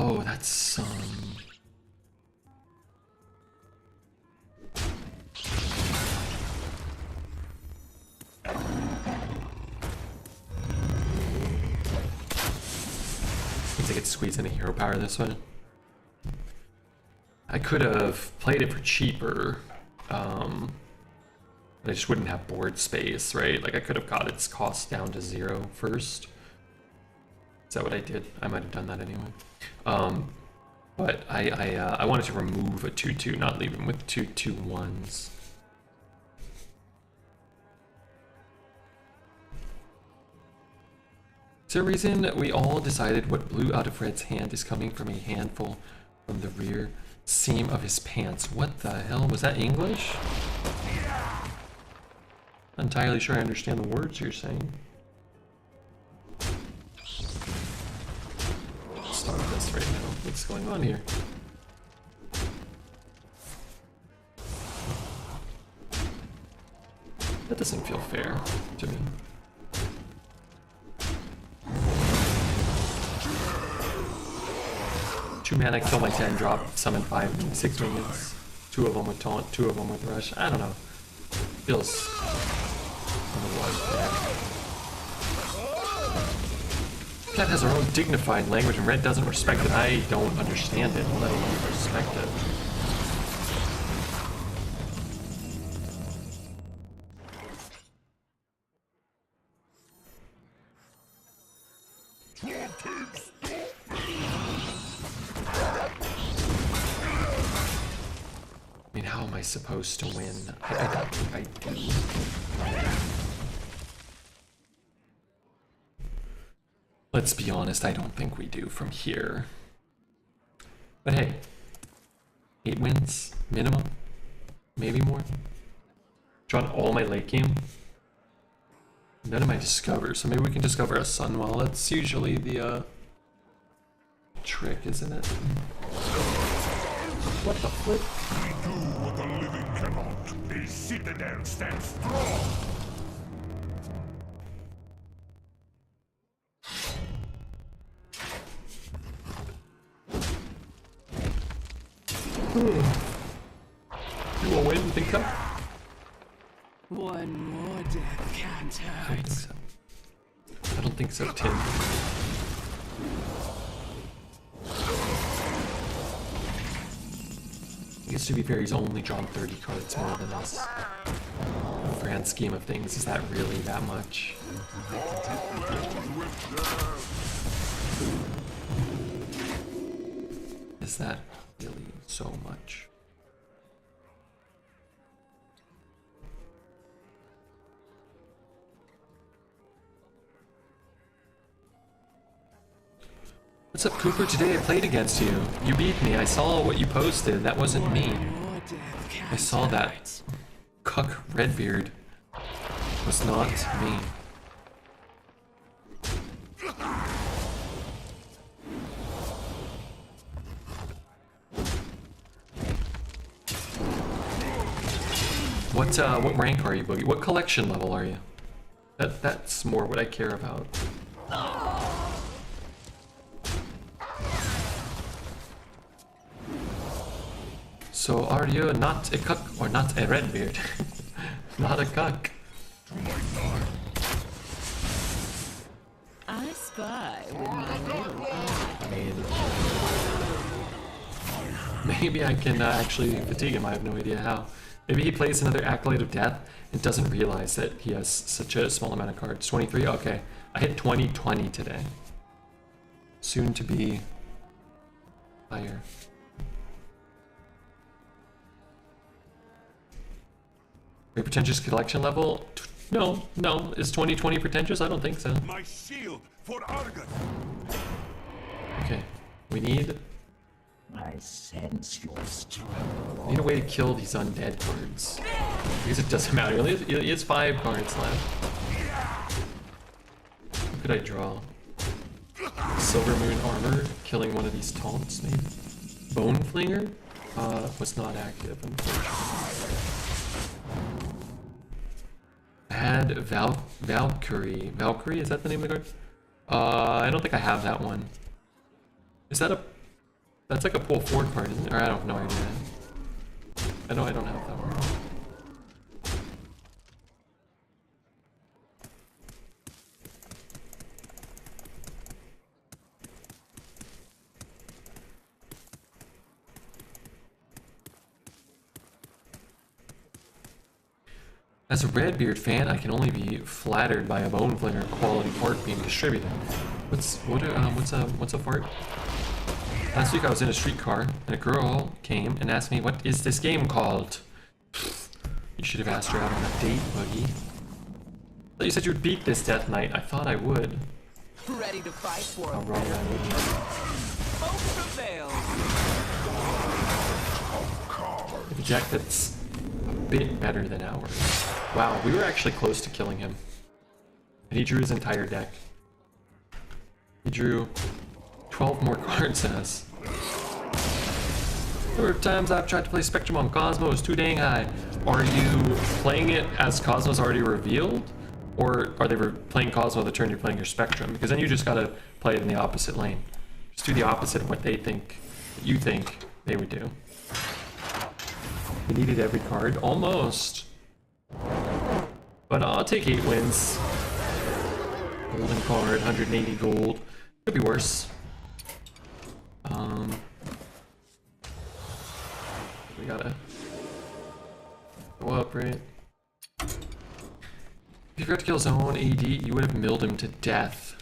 Oh, that's Means I get squeezed into hero power this way. I could have played it for cheaper, but I just wouldn't have board space, right? Like I could have got its cost down to 0 first. Is that what I did? I might have done that anyway. But I wanted to remove a 2/2, not leave him with 2/2/1s. Is there a reason we all decided what blue out of red's hand is coming from a handful from the rear seam of his pants? What the hell? Was that English? Not entirely sure I understand the words you're saying. Start this right now. What's going on here? That doesn't feel fair to me. Two mana, kill my 10, drop, summon 5 in 6 minions. 2 of them with taunt, 2 of them with rush. I don't know. Feels Cat has her own dignified language and red doesn't respect it. I don't understand it, let alone respect it. I mean, how am I supposed to win? I don't think I do. Let's be honest, I don't think we do from here. But hey, 8 wins, minimum, maybe more. Drawn all my late game. None of my discover, so maybe we can discover a Sunwell. That's usually the trick, isn't it? What the flip? We do what the living cannot. A citadel stands strong. You will win, you think so? One more death can't I don't hurt. think so. I don't think so, Tim. I guess to be fair, he's only drawn 30 cards more than us. In the grand scheme of things, is that really that much? Is that really so much? What's up, Cooper? Today I played against you. You beat me. I saw what you posted. That wasn't me. More death can't I saw that. hurt. Cuck Redbeard was not me. What rank are you, Boogie? What collection level are you? That's more what I care about. So are you not a cuck or not a Redbeard? Not a cuck. I spy with my little eye. Maybe I can actually fatigue him. I have no idea how. Maybe he plays another Acolyte of Death and doesn't realize that he has such a small amount of cards. 23? Okay. I hit 2020 today. Soon to be higher. Very pretentious collection level? No. Is 2020 pretentious? I don't think so. My shield for Argon. Okay. We need I sense your strength. need a way to kill these undead cards. Because it doesn't matter. He has 5 cards left. What could I draw? Silver Moon Armor, killing one of these taunts, maybe? Bone Flinger? Was not active, unfortunately. I had Valkyrie. Valkyrie, is that the name of the card? I don't think I have that one. Is that a... That's like a pull forward card, isn't it? Or I don't know idea. I know I don't have that one. As a Redbeard fan, I can only be flattered by a Bone Flinger quality fart being distributed. What's a fart? Last week I was in a streetcar and a girl came and asked me, "What is this game called?" You should have asked her out on a date, Boogie. I thought you said you would beat this Death Knight. I thought I would. Ready to fight for How a wrong I would. Smoke prevails. With a deck that's a bit better than ours. Wow, we were actually close to killing him. And he drew his entire deck. He drew 12 more cards than us. There were times I've tried to play Spectrum on Cosmos, too dang high. Are you playing it as Cosmos already revealed? Or are they playing Cosmo the turn you're playing your Spectrum? Because then you just gotta play it in the opposite lane. Just do the opposite of what they think, you think they would do. We needed every card, almost. But I'll take 8 wins. Golden card, 180 gold. Could be worse. We gotta go up, right? If you forgot to kill his own AD, you would have milled him to death.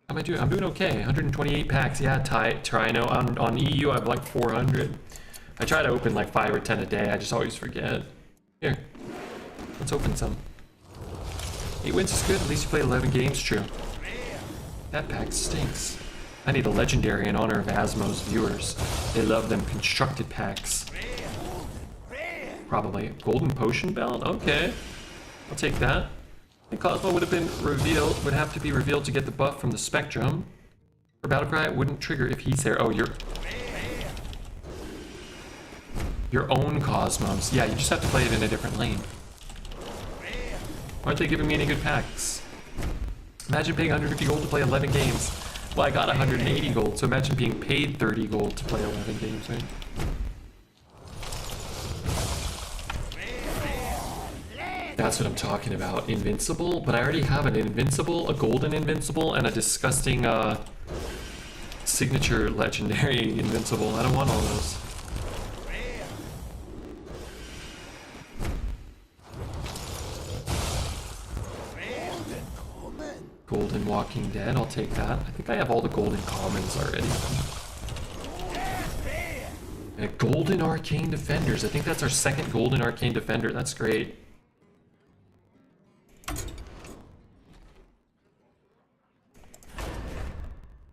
How am I doing? I'm doing okay. 128 packs. Yeah, try. No, on EU I have like 400. I try to open like 5 or 10 a day. I just always forget. Here, let's open some. 8 wins is good. At least you played 11 games. True. That pack stinks. I need a legendary in honor of Asmo's viewers. They love them constructed packs. probably. Golden potion belt? Okay. I'll take that. I think Cosmo would have been revealed, would have to be revealed to get the buff from the Spectrum. For Battlecry, it wouldn't trigger if he's there. Oh, your own Cosmos. Yeah, you just have to play it in a different lane. Aren't they giving me any good packs? Imagine paying 150 gold to play 11 games. Well, I got 180 gold, so imagine being paid 30 gold to play 11 games, right? That's what I'm talking about. Invincible? But I already have an Invincible, a Golden Invincible, and a disgusting signature Legendary Invincible. I don't want all those. Golden Walking Dead, I'll take that. I think I have all the Golden Commons already. And Golden Arcane Defenders. I think that's our second Golden Arcane Defender. That's great.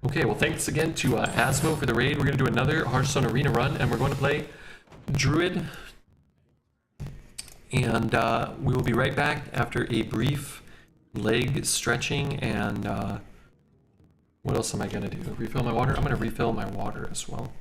Okay, well thanks again to Asmo for the raid. We're going to do another Hearthstone Arena run, and we're going to play Druid. And we will be right back after a brief leg stretching, and what else am I going to do? Refill my water? I'm going to refill my water as well.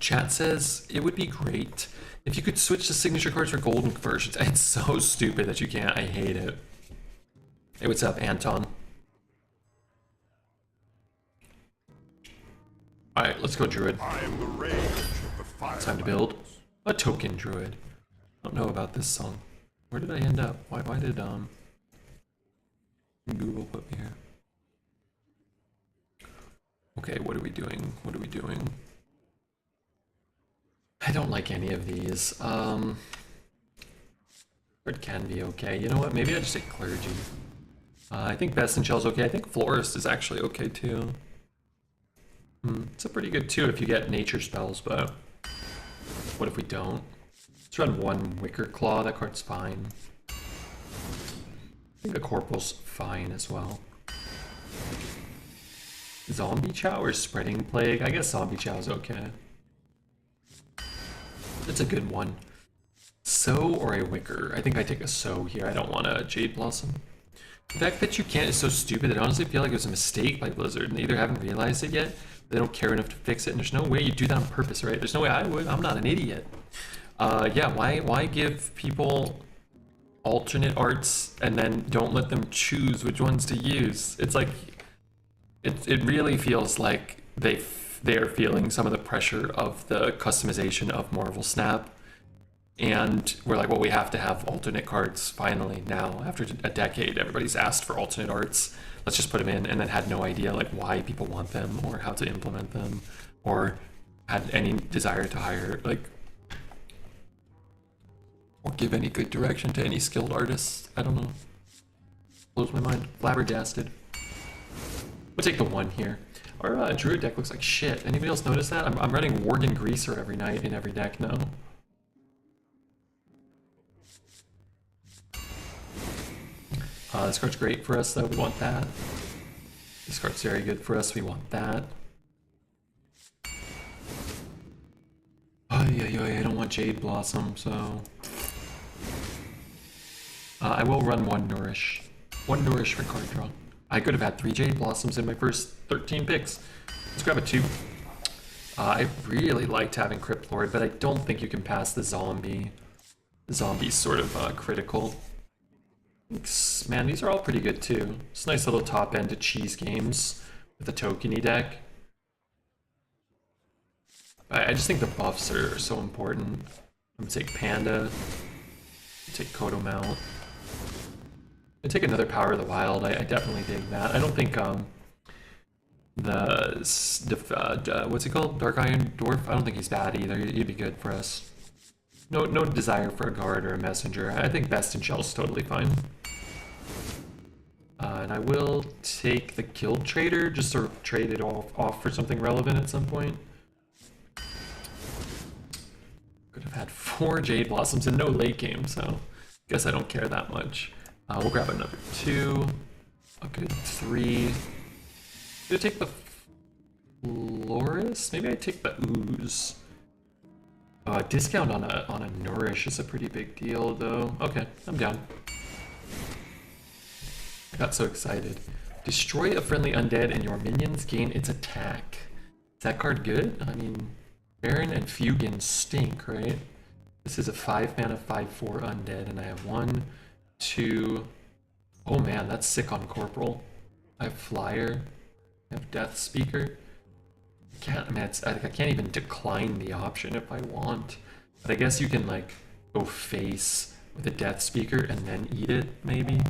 Chat says it would be great if you could switch the signature cards for golden conversions. It's so stupid that you can't. I hate it. Hey, what's up, Anton? Alright, let's go, Druid. I am the rage of the fire. Time to build a token Druid. I don't know about this song. Where did I end up? Why did Google put me here? Okay, what are we doing? What are we doing? I don't like any of these. It can be okay. You know what? Maybe I just take Clergy. I think Best in Shell's okay. I think Florist is actually okay too. It's a pretty good 2 if you get nature spells, but what if we don't? Let's run 1 Wicker Claw. That card's fine. I think the Corporal's fine as well. Zombie Chow or Spreading Plague? I guess Zombie Chow's okay. It's a good one. Sow or a Wicker? I think I take a Sow here. I don't want a Jade Blossom. The fact that you can't is so stupid. I honestly feel like it was a mistake by Blizzard, and they either haven't realized it yet, they don't care enough to fix it, and there's no way you do that on purpose, right? There's no way I would. I'm not an idiot. Yeah, why give people alternate arts and then don't let them choose which ones to use? It's like, it really feels like they are feeling some of the pressure of the customization of Marvel Snap. And we're like, well, we have to have alternate cards finally now. After a decade, everybody's asked for alternate arts. Let's just put them in, and then had no idea like why people want them or how to implement them, or had any desire to hire like or give any good direction to any skilled artists. I don't know. Blows my mind. Flabbergasted. We'll take the 1 here. Our Druid deck looks like shit. Anybody else notice that? I'm running Worgen Greaser every night in every deck now. This card's great for us, though. We want that. This card's very good for us. We want that. I don't want Jade Blossom, so... I will run 1 Nourish. 1 Nourish for card draw. I could have had 3 Jade Blossoms in my first 13 picks. Let's grab a 2. I really liked having Crypt Lord, but I don't think you can pass the zombie. The zombie's sort of critical. Man, these are all pretty good too. It's a nice little top end to cheese games with a tokeny deck. I just think the buffs are so important. I'm gonna take Panda. Take Kodo Mount. I take another Power of the Wild. I definitely dig that. I don't think what's he called? Dark Iron Dwarf? I don't think he's bad either. He'd be good for us. No desire for a guard or a messenger. I think Best in Shell's totally fine. And I will take the Guild Trader, just sort of trade it off for something relevant at some point. Could have had 4 Jade Blossoms and no late game, so guess I don't care that much. We'll grab another 2, a good 3. Did I take the Florist? Maybe I take the Ooze. Discount on a Nourish is a pretty big deal, though. Okay, I'm down. I got so excited. Destroy a friendly undead and your minions gain its attack. Is that card good? I mean, Baron and Fugin stink, right? This is a 5-mana 5/4 undead, and I have 1, 2. Oh man, that's sick on Corporal. I have Flyer. I have Death Speaker. I can't even decline the option if I want. But I guess you can like go face with a Death Speaker and then eat it, maybe.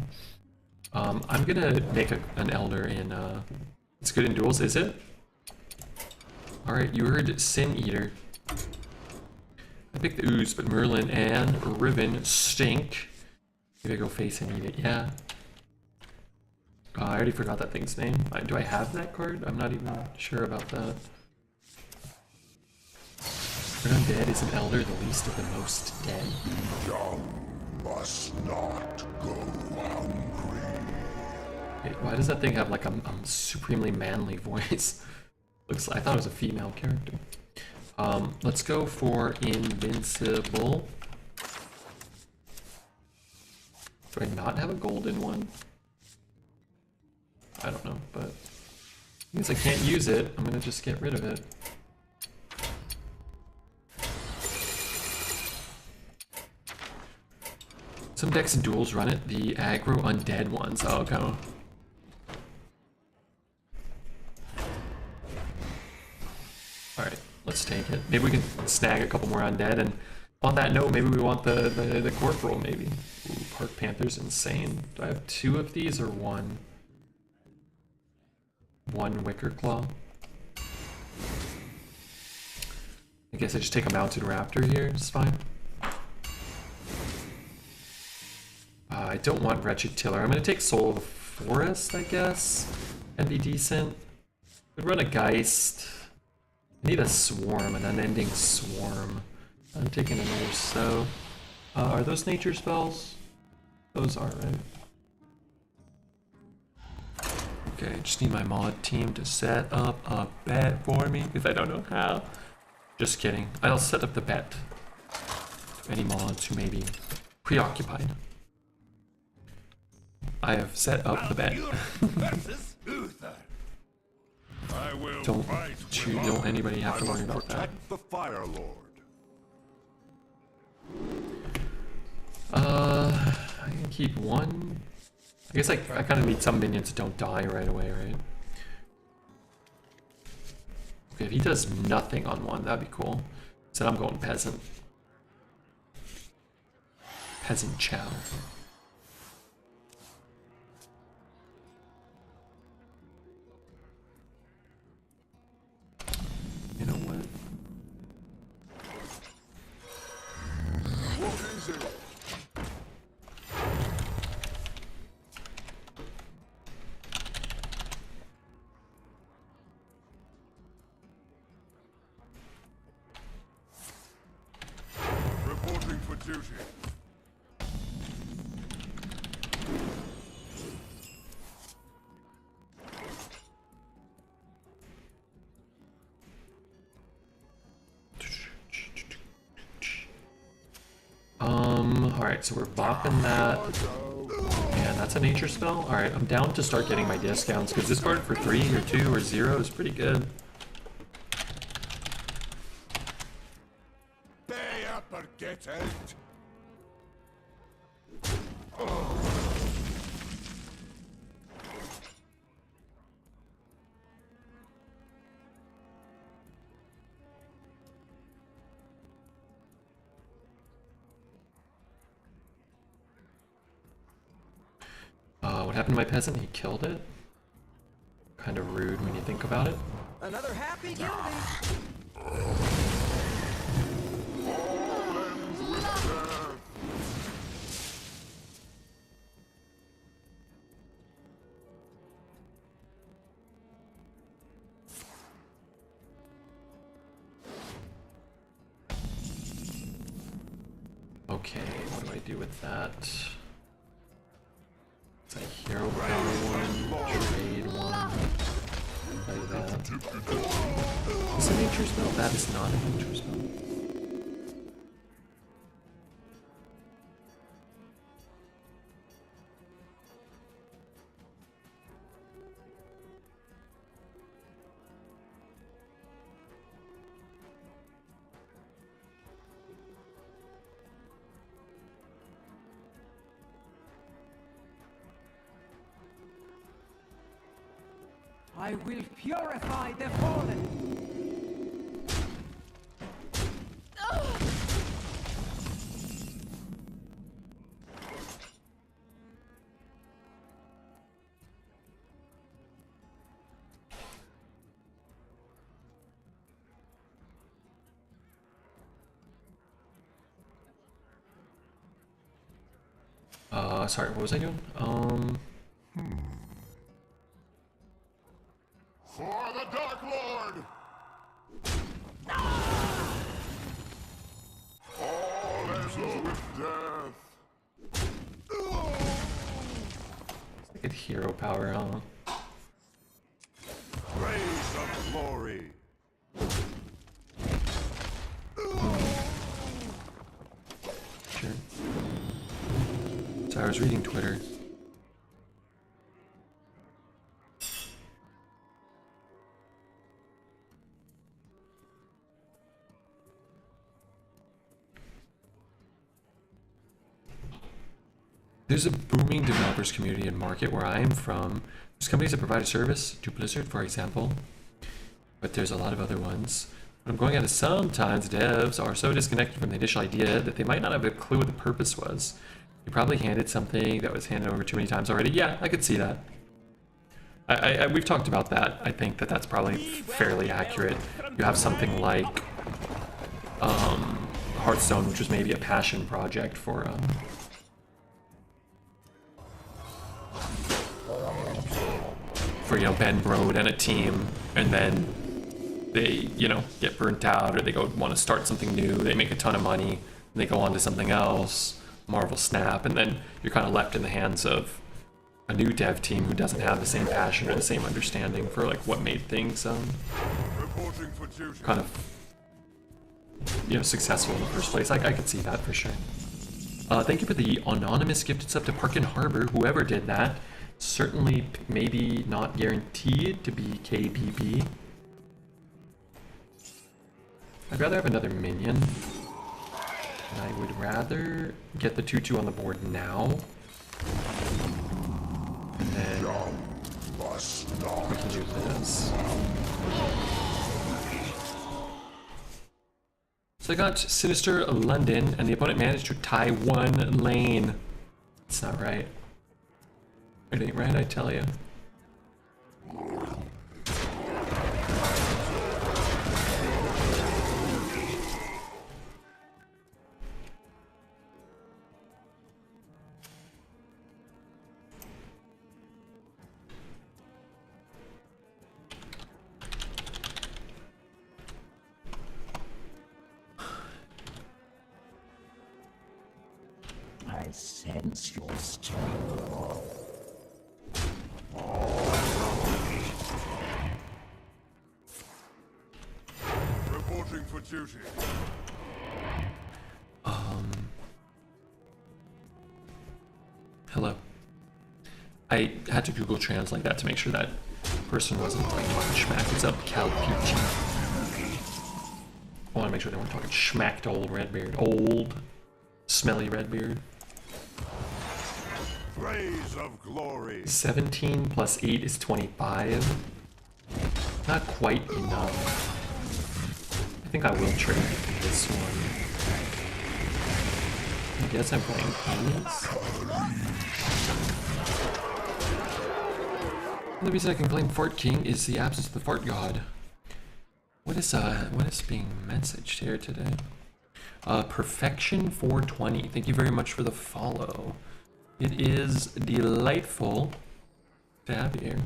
I'm gonna make an Elder in it's good in duels, is it? Alright, you heard Sin Eater. I picked the Ooze, but Merlin and Riven stink. Maybe I go face and eat it, yeah. I already forgot that thing's name. Do I have that card? I'm not even sure about that. When undead is an elder, the least of the most dead. Young must not go hungry. Wait, why does that thing have like a supremely manly voice? I thought it was a female character. Let's go for Invincible. Do I not have a golden one? I don't know, but because I can't use it, I'm gonna just get rid of it. Some decks and duels run it. The aggro undead ones. Oh, okay. Alright, let's take it. Maybe we can snag a couple more undead, and on that note, maybe we want the corporal, maybe. Ooh, Park Panther's insane. Do I have 2 of these or 1? 1 Wicker Claw. I guess I just take a mounted raptor here, it's fine. I don't want Wretched Tiller. I'm gonna take Soul of the Forest, I guess. That'd be decent. Could run a Geist. I need a Swarm, an unending Swarm. I'm taking another so. Are those nature spells? Those are, right? Okay, just need my mod team to set up a bet for me, because I don't know how. Just kidding. I'll set up the bet to any mods who may be preoccupied. I have set up the bet. Don't anybody have to worry about that. The Fire Lord. I can keep 1. I guess I kind of need some minions that don't die right away, right? Okay, if he does nothing on 1, that'd be cool. So I'm going Peasant. Peasant Chow. You know what? Reporting for duty. Alright, so we're bopping that. And that's a nature spell? Alright, I'm down to start getting my discounts, because this card for 3 or 2 or 0 is pretty good. Pay up or get out. What happened to my peasant? He killed it? Kind of rude when you think about it. Another happy guilty. Okay, what do I do with that? It's a hero power 1, trade 1, like that. Is it a nature spell? That is not a nature spell. I will purify the fallen. Sorry, what was I doing? For the Dark Lord! All ends with death! It's like a hero power, huh? Praise of glory! Sure. So I was reading Twitter. There's a booming developers community and market where I am from. There's companies that provide a service to Blizzard, for example, but there's a lot of other ones. What I'm going at is sometimes devs are so disconnected from the initial idea that they might not have a clue what the purpose was. You probably handed something that was handed over too many times already. Yeah, I could see that. We've talked about that. I think that that's probably fairly accurate. You have something like Hearthstone, which was maybe a passion project for Ben Brode and a team, and then they get burnt out, or they want to start something new, they make a ton of money, and they go on to something else, Marvel Snap, and then you're kind of left in the hands of a new dev team who doesn't have the same passion or the same understanding for like what made things kind of successful in the first place. I could see that for sure. Thank you for the anonymous gifted sub to Park and Harbor. Whoever did that, certainly maybe not guaranteed to be KBB. I'd rather have another minion. And I would rather get the 2/2 on the board now. And then we can do this. So I got Sinister London, and the opponent managed to tie one lane. It's not right. It ain't right, I tell you. I sense your strength. Reporting for duty. Hello. I had to Google Translate that to make sure that person wasn't talking schmack. What's up, Cal Peachy? I want to make sure they weren't talking schmack to old Redbeard. Old, smelly Redbeard. Blaze of glory. 17 plus 8 is 25. Not quite enough. I think I will trade this one. I guess I'm playing Kings. The reason I can claim Fort King is the absence of the Fort God. What is being messaged here today? Perfection 420. Thank you very much for the follow. It is delightful to have you here.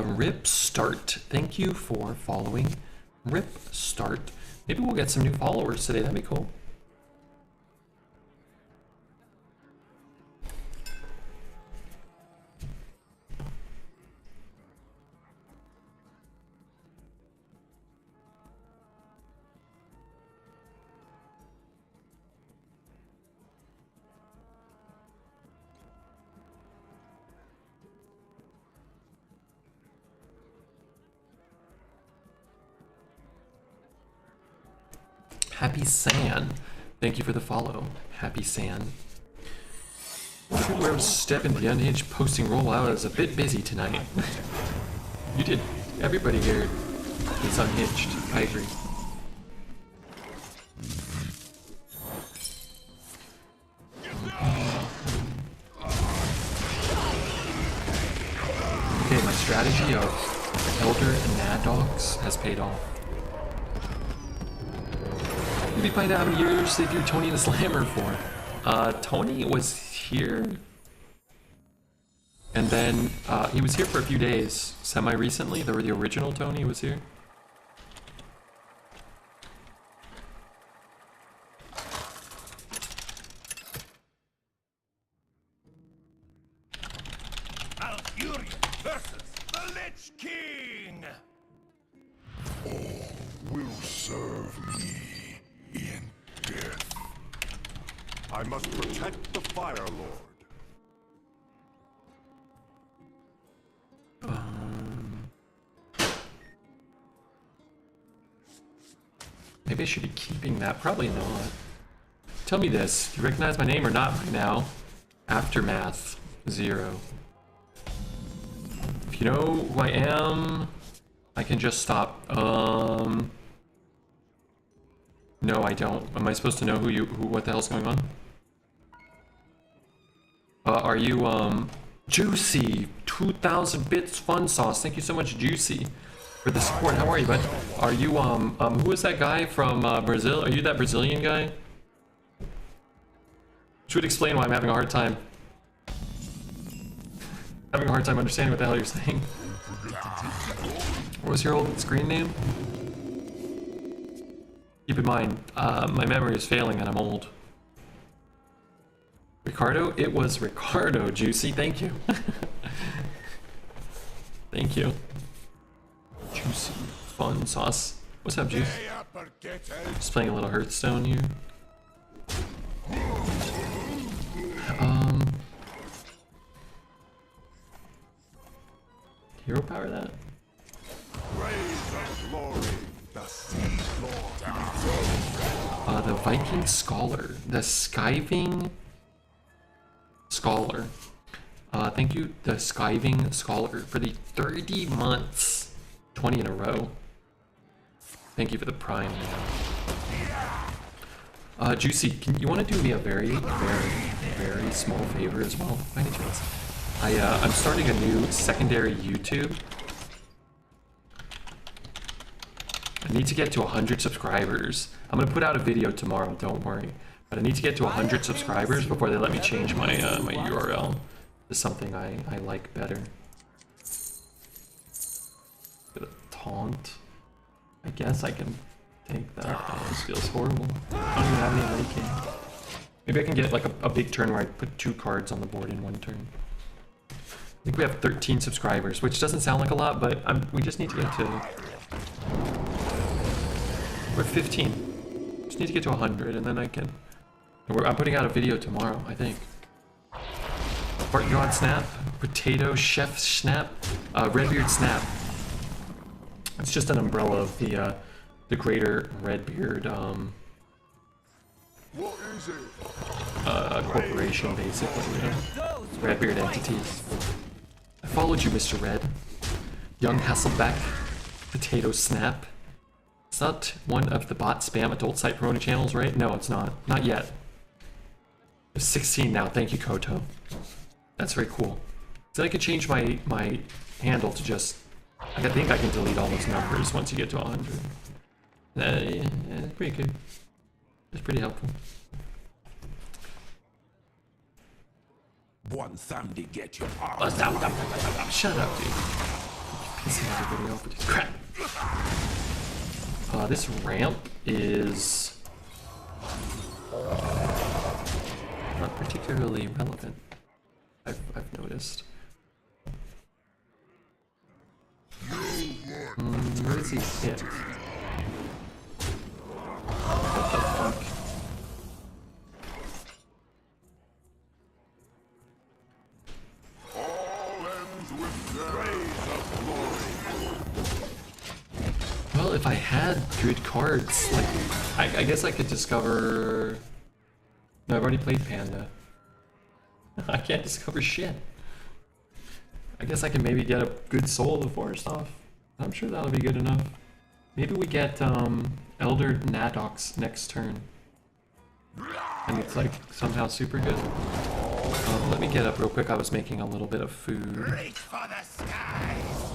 Rip Start. Thank you for following. Rip Start. Maybe we'll get some new followers today. That'd be cool. Happy San. Thank you for the follow. Happy San. People were step in the unhinged posting rollout. I was a bit busy tonight. You did. Everybody here is unhinged. I agree. Okay, my strategy of Elder and Nadox has paid off. Did you find out how many years they do Tony and the Slammer for? Tony was here, and then he was here for a few days, semi-recently. The original Tony was here. Alfurion versus the Lich King! All will serve me in death. I must protect the Fire Lord. maybe I should be keeping that. Probably not. Tell me this. Do you recognize my name or not right now? Aftermath 0. If you know who I am, I can just stop. No, I don't. Am I supposed to know what the hell's going on? Are you, Juicy? 2,000 bits fun sauce. Thank you so much, Juicy, for the support. How are you, bud? Are you, who is that guy from, Brazil? Are you that Brazilian guy? Which would explain why I'm having a hard time. Having a hard time understanding what the hell you're saying. What was your old screen name? Keep in mind, my memory is failing and I'm old. Ricardo? It was Ricardo, Juicy. Thank you. Thank you. Juicy. Fun sauce. What's up, Juice? Just playing a little Hearthstone here. Hero power that? The Viking Scholar. The Skiving Scholar. Thank you, the Skiving Scholar, for the 30 months. 20 in a row. Thank you for the Prime. Juicy, you want to do me a very, very, very small favor as well, by any chance? I'm starting a new secondary YouTube. I need to get to 100 subscribers. I'm gonna put out a video tomorrow, don't worry. But I need to get to 100 subscribers before they let me change my my URL to something I like better. Bit of taunt. I guess I can take that. This feels horrible. I don't even have any late game. Maybe I can get like a big turn where I put 2 cards on the board in one turn. I think we have 13 subscribers, which doesn't sound like a lot, but we just need to get to... We're 15. Just need to get to 100, and then I can... I'm putting out a video tomorrow, I think. Fart God Snap, Potato Chef Snap, Redbeard Snap. It's just an umbrella of the greater Redbeard What is it? corporation, basically. You know? Redbeard entities. I followed you, Mr. Red. Young Hasselbeck, Potato Snap. It's not one of the bot spam adult site promoting channels, right? No, it's not. Not yet. There's 16 now. Thank you, Koto. That's very cool. So I could change my handle to just... I think I can delete all those numbers once you get to 100. Yeah, it's pretty good. It's pretty helpful. One thumb to get you off. Shut up, dude. Pissing everybody off with this crap. This ramp is not particularly relevant. I've noticed. Where is he hit? What the fuck? Well, if I had good cards, like, I guess I could discover... No, I've already played Panda. I can't discover shit. I guess I can maybe get a good Soul of the Forest off. I'm sure that'll be good enough. Maybe we get Elder Nadox next turn. And it's like somehow super good. Let me get up real quick. I was making a little bit of food. Reach for the skies.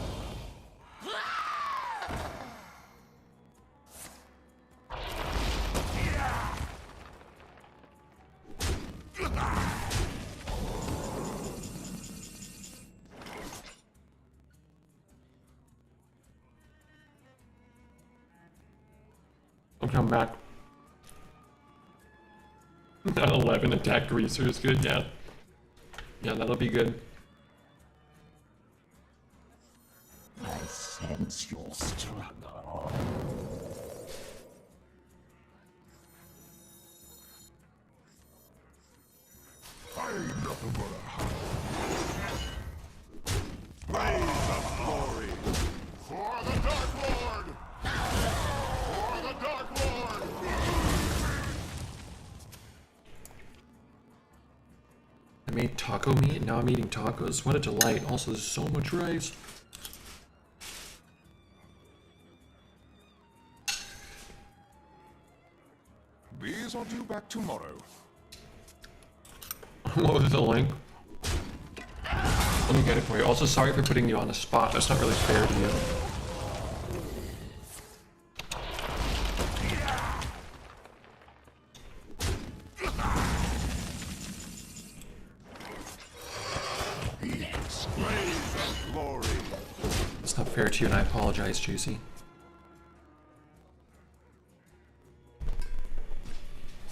I'll come back. 11 attack greaser is good, yeah. Yeah, that'll be good. I sense your struggle. I ain't nothing but a hound. Blaze of glory. For the Dark Lord! For the Dark Lord! made taco meat, and now I'm eating tacos. What a delight. Also, there's so much rice. These are due back tomorrow. What was the link? Let me get it for you. Also, sorry for putting you on the spot. That's not really fair to you. Glory. It's not fair to you, and I apologize, Juicy.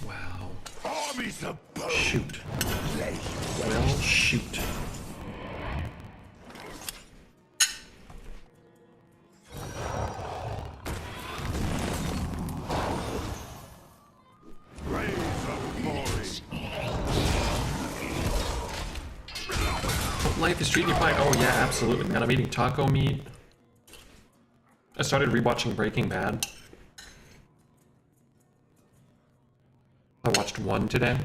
Wow. Armies of bones. Shoot. Well, shoot. Rays of glory. What life is treating you fine? Oh yeah, absolutely, man. I'm eating taco meat. I started rewatching Breaking Bad. I watched one today.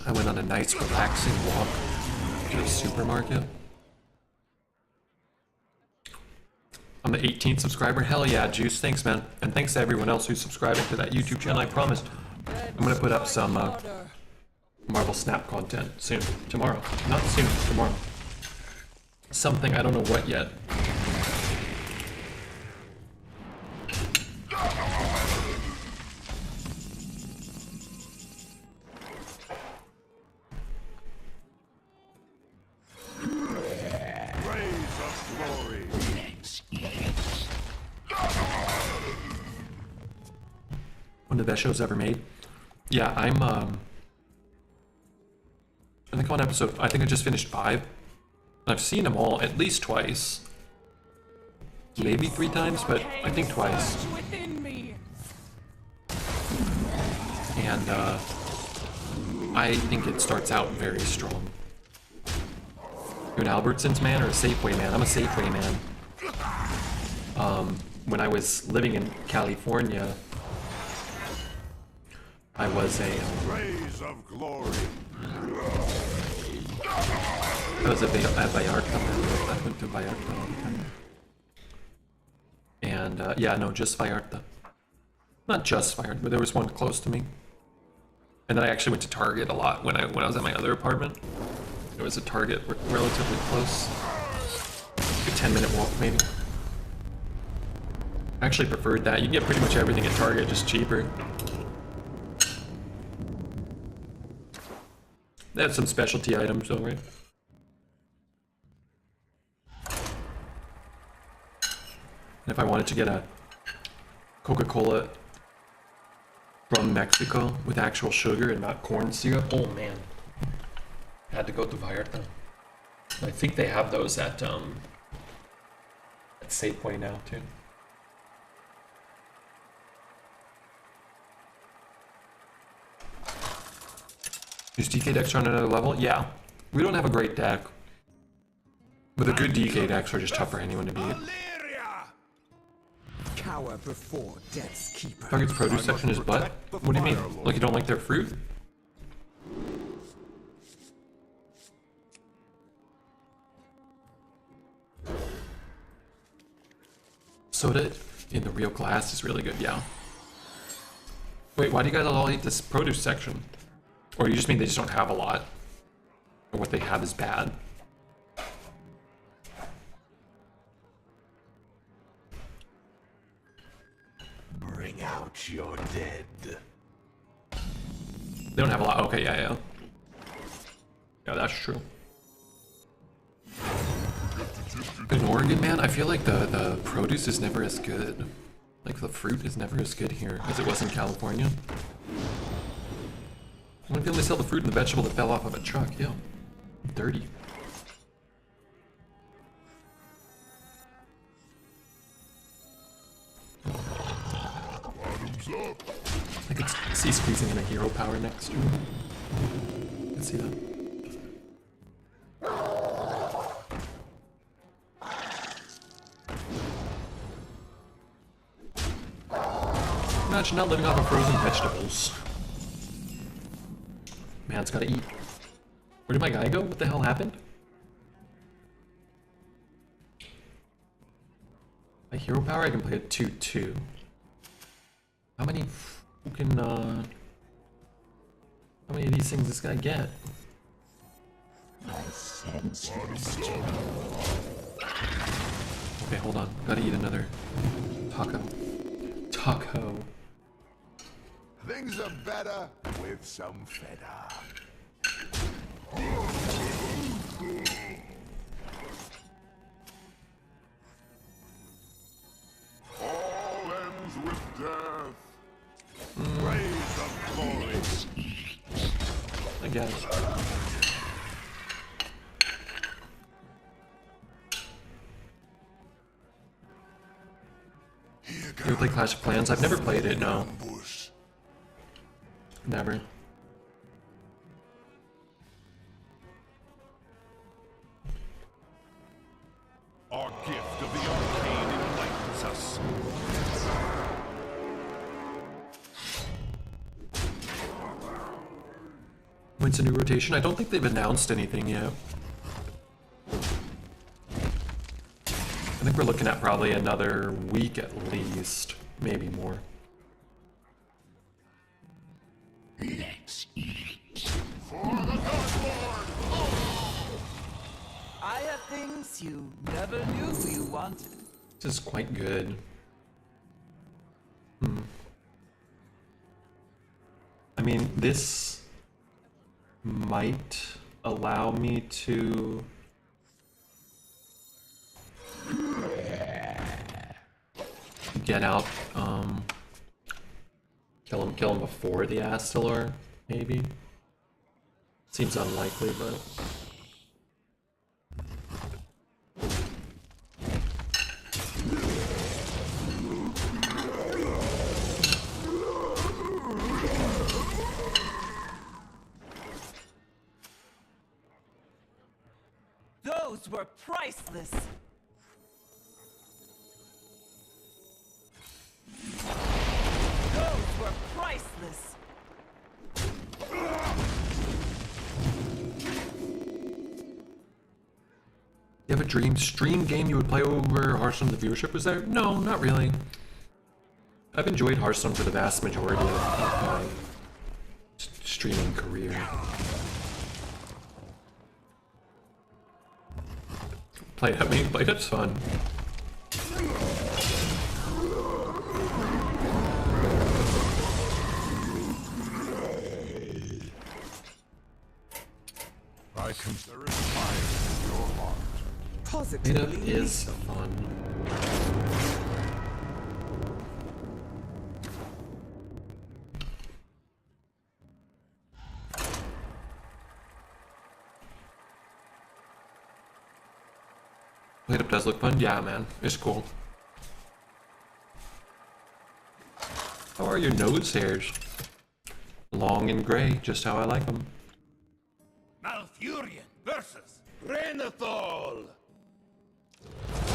I went on a nice relaxing walk to the supermarket. I'm the 18th subscriber. Hell yeah, Juice. Thanks, man. And thanks to everyone else who's subscribing to that YouTube channel. I promise I'm gonna put up some Marvel Snap content soon. Tomorrow. Not soon, tomorrow. Something, I don't know what yet. Rays of glory. One of the best shows ever made. Yeah, I think I'm on episode, I think I just finished 5. I've seen them all at least twice. Maybe 3 times, but I think twice. Surge within me. And I think it starts out very strong. You're an Albertsons man or a Safeway man? I'm a Safeway man. When I was living in California, I was a Rays of glory. Vallarta member. I went to Vallarta all the time. And yeah, no, just Vallarta. Not just Vallarta, but there was one close to me. And then I actually went to Target a lot when I was at my other apartment. There was a Target relatively close. A 10-minute walk maybe. I actually preferred that. You can get pretty much everything at Target, just cheaper. They have some specialty items though, right? And if I wanted to get a Coca-Cola from Mexico with actual sugar and not corn syrup, oh man. I had to go to Vallarta. I think they have those at Safeway now too. Is DK decks on another level? Yeah. We don't have a great deck. But the good DK decks are just tough for anyone to beat. Illyria! Cower before death's keeper. Target's produce section is butt? What do you mean? Like you don't like their fruit? Soda in the real glass is really good, yeah. Wait, why do you guys all hate this produce section? Or you just mean they just don't have a lot? Or what they have is bad? Bring out your dead. They don't have a lot. Okay, yeah. Yeah, that's true. In Oregon, man, I feel like the produce is never as good. Like the fruit is never as good here as it was in California. I wonder if they only sell the fruit and the vegetable that fell off of a truck. Yeah. Dirty. I could see squeezing in a hero power next to him. I can see that. Imagine not living off of frozen vegetables. Man's gotta eat. Where did my guy go? What the hell happened? My hero power, I can play a 2-2. How many fucking, how many of these things this guy get? Okay, hold on. Gotta eat another taco. Taco. Things are better with some feta. All ends with death. Praise the glory. I guess. You ever play Clash of Clans? I've never played it, no. Never. Our gift of the arcane enlightens us. When's the new rotation? I don't think they've announced anything yet. I think we're looking at probably another week at least, maybe more. Let's eat. I have things you never knew you wanted. This is quite good. I mean, this might allow me to get out, kill him before the Astalor, maybe. Seems unlikely, but Those were priceless. Those were priceless. you have a stream game you would play over Hearthstone if the viewership was there? No, not really. I've enjoyed Hearthstone for the vast majority of my streaming career. Play it, I mean, play it's fun. I consider it fire in your heart. It up is fun. Plate up does look fun. Yeah, man, it's cool. How are your nose hairs? Long and gray, just how I like them. Malfurion versus Renathal.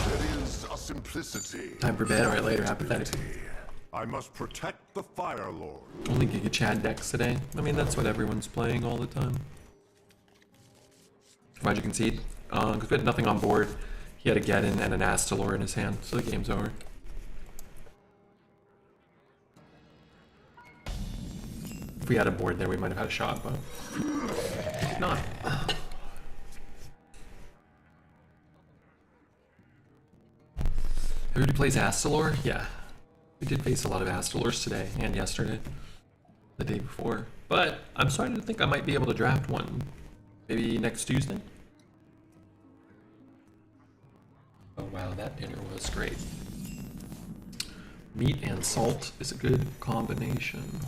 There is a simplicity. Time for bed. All right, later. Apathetic. I must protect the Fire Lord. Only Giga Chad decks today. I mean, that's what everyone's playing all the time. Why'd you concede? Because we had nothing on board. He had a Geddon and an Astalor in his hand, so the game's over. If we had a board there, we might have had a shot, but not. Everybody plays Astalor? Yeah. We did face a lot of Astalors today and yesterday. The day before. But I'm starting to think I might be able to draft one. Maybe next Tuesday? Oh wow, that dinner was great. Meat and salt is a good combination.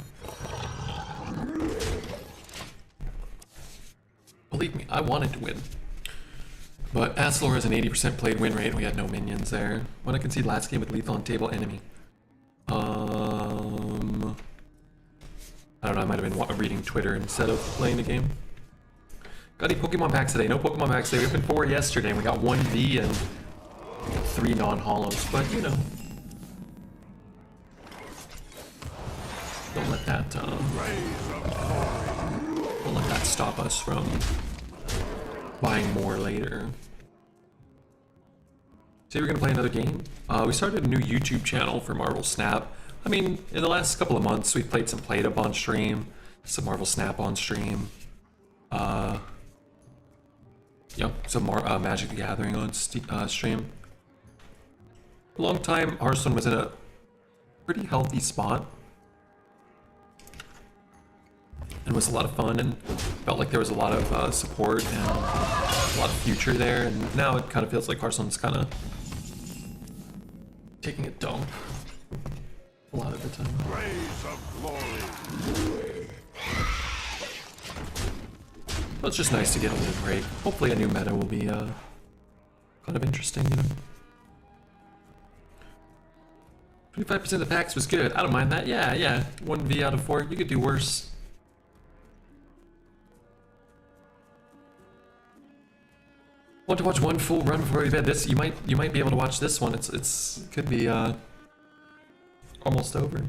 Believe me, I wanted to win. But Astalor has an 80% played win rate and we had no minions there. When I concede last game with lethal on table enemy. I don't know, I might have been reading Twitter instead of playing the game. Got any Pokemon packs today? No Pokemon packs today. We opened 4 yesterday and we got 1 V and 3 non-hollows, but you know. that stop us from buying more later. So we're gonna play another game. We started a new YouTube channel for Marvel Snap. I mean, in the last couple of months, we've played some Plate Up on stream, some Marvel Snap on stream. Some more Magic the Gathering on stream. A long time, Hearthstone was in a pretty healthy spot. It was a lot of fun and felt like there was a lot of support and a lot of future there. And now it kind of feels like Hearthstone's kind of taking a dump a lot of the time. Rays of glory. Well, it's just nice to get a little break. Hopefully a new meta will be kind of interesting, you know. 25% of the packs was good. I don't mind that. Yeah. 1v out of 4. You could do worse. Want to watch one full run before you bed? This you might be able to watch this one. It could be almost over.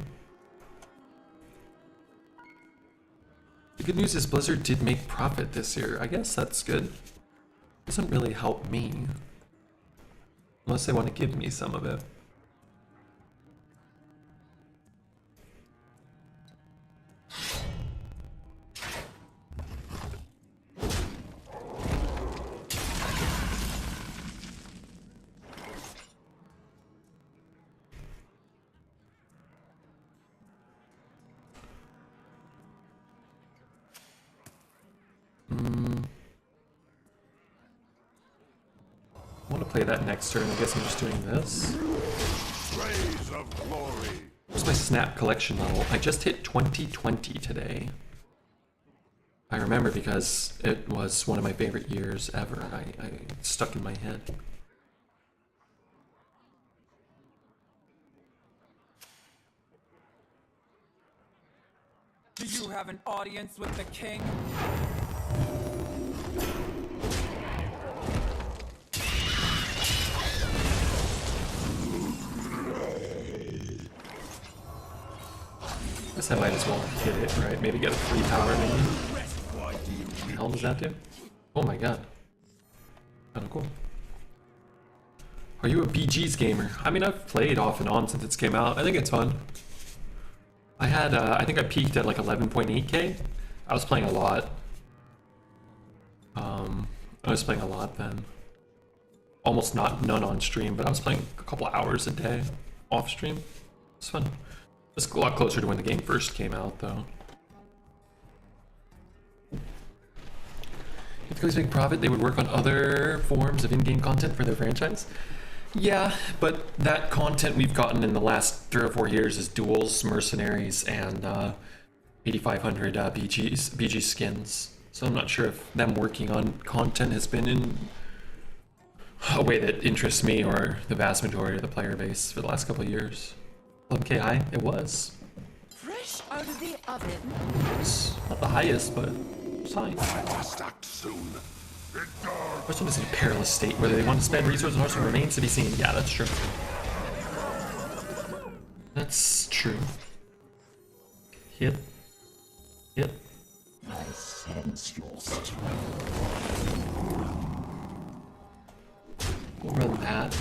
The good news is Blizzard did make profit this year. I guess that's good. Doesn't really help me. Unless they want to give me some of it. I want to play that next turn. I guess I'm just doing this. Rays of glory. What's my Snap collection level? I just hit 2020 today. I remember because it was one of my favorite years ever. I stuck in my head. Do you have an audience with the king? I guess I might as well hit it, right? Maybe get a free power, maybe. What the hell does that do? Oh my god. Kinda cool. Are you a BG's gamer? I mean, I've played off and on since it came out. I think it's fun. I had, I think I peaked at like 11.8k. I was playing a lot. I was playing a lot then. Almost none on stream, but I was playing a couple hours a day off stream. It's fun. It's a lot closer to when the game first came out, though. If the companies make profit, they would work on other forms of in-game content for their franchise. Yeah, but that content we've gotten in the last 3 or 4 years is duels, mercenaries, and 8,500 BG skins. So I'm not sure if them working on content has been in a way that interests me or the vast majority of the player base for the last couple of years. 11k high? It was. Fresh out of the oven. It's not the highest, but it's high. Must act soon. First one is in a perilous state. Whether they want to spend resources on Hearthstone remains to be seen. Yeah, that's true. That's true. Hit. I sense your strength. We'll run that.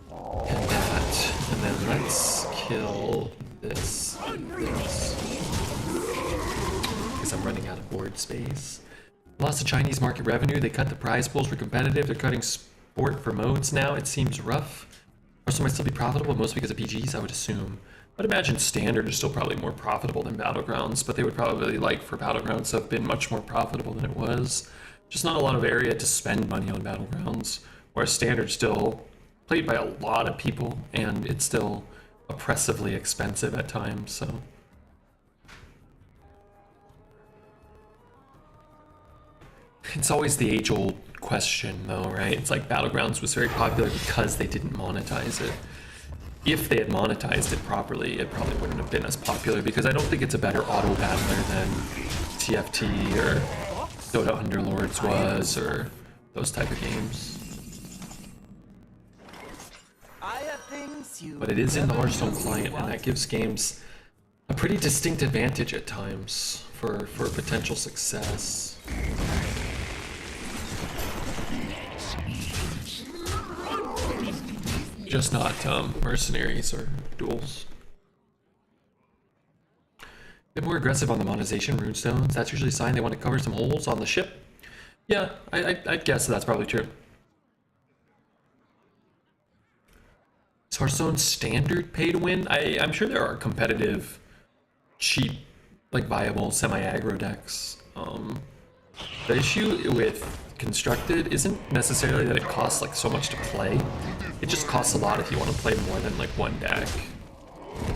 And that. And then let's kill this. Because I'm running out of board space. Lost the Chinese market revenue. They cut the prize pools for competitive. They're cutting sport for modes now. It seems rough. Hearthstone might still be profitable, mostly because of PGs, I would assume. I'd imagine Standard is still probably more profitable than Battlegrounds, but they would probably like for Battlegrounds to have been much more profitable than it was. Just not a lot of area to spend money on Battlegrounds, whereas Standard's still played by a lot of people, and it's still oppressively expensive at times, so. It's always the age-old question, though, right? It's like Battlegrounds was very popular because they didn't monetize it. If they had monetized it properly, it probably wouldn't have been as popular, because I don't think it's a better auto-battler than TFT or Dota Underlords was, or those type of games. But it is in the Hearthstone client, and that gives games a pretty distinct advantage at times for potential success. Just not mercenaries or duels. Bit more aggressive on the monetization runestones. That's usually a sign they want to cover some holes on the ship. Yeah, I'd guess that's probably true. Is Hearthstone standard pay to win? I'm sure there are competitive, cheap, like viable semi-aggro decks. The issue with Constructed isn't necessarily that it costs like so much to play. It just costs a lot if you want to play more than like one deck.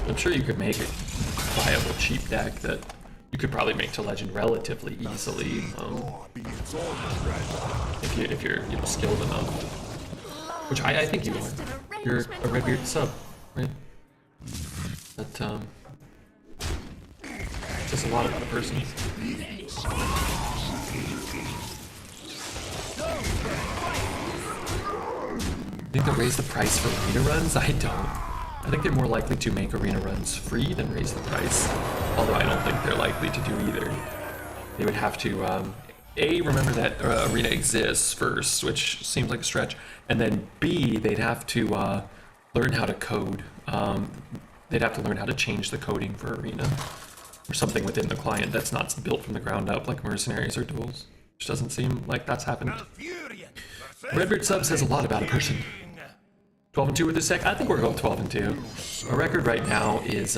I'm sure you could make a viable cheap deck that you could probably make to Legend relatively easily, if you're skilled enough. Which I think you are. You're a Redbeard sub, right? But just a lot about a person. I think they'll raise the price for arena runs? I don't. I think they're more likely to make arena runs free than raise the price. Although I don't think they're likely to do either. They would have to, A, remember that arena exists first, which seems like a stretch. And then B, they'd have to learn how to code. They'd have to learn how to change the coding for arena. Or something within the client that's not built from the ground up like mercenaries or duels. Which doesn't seem like that's happened. Redbeard sub says a lot about a person. 12-2 with this deck? I think we're going 12-2. Our record right now is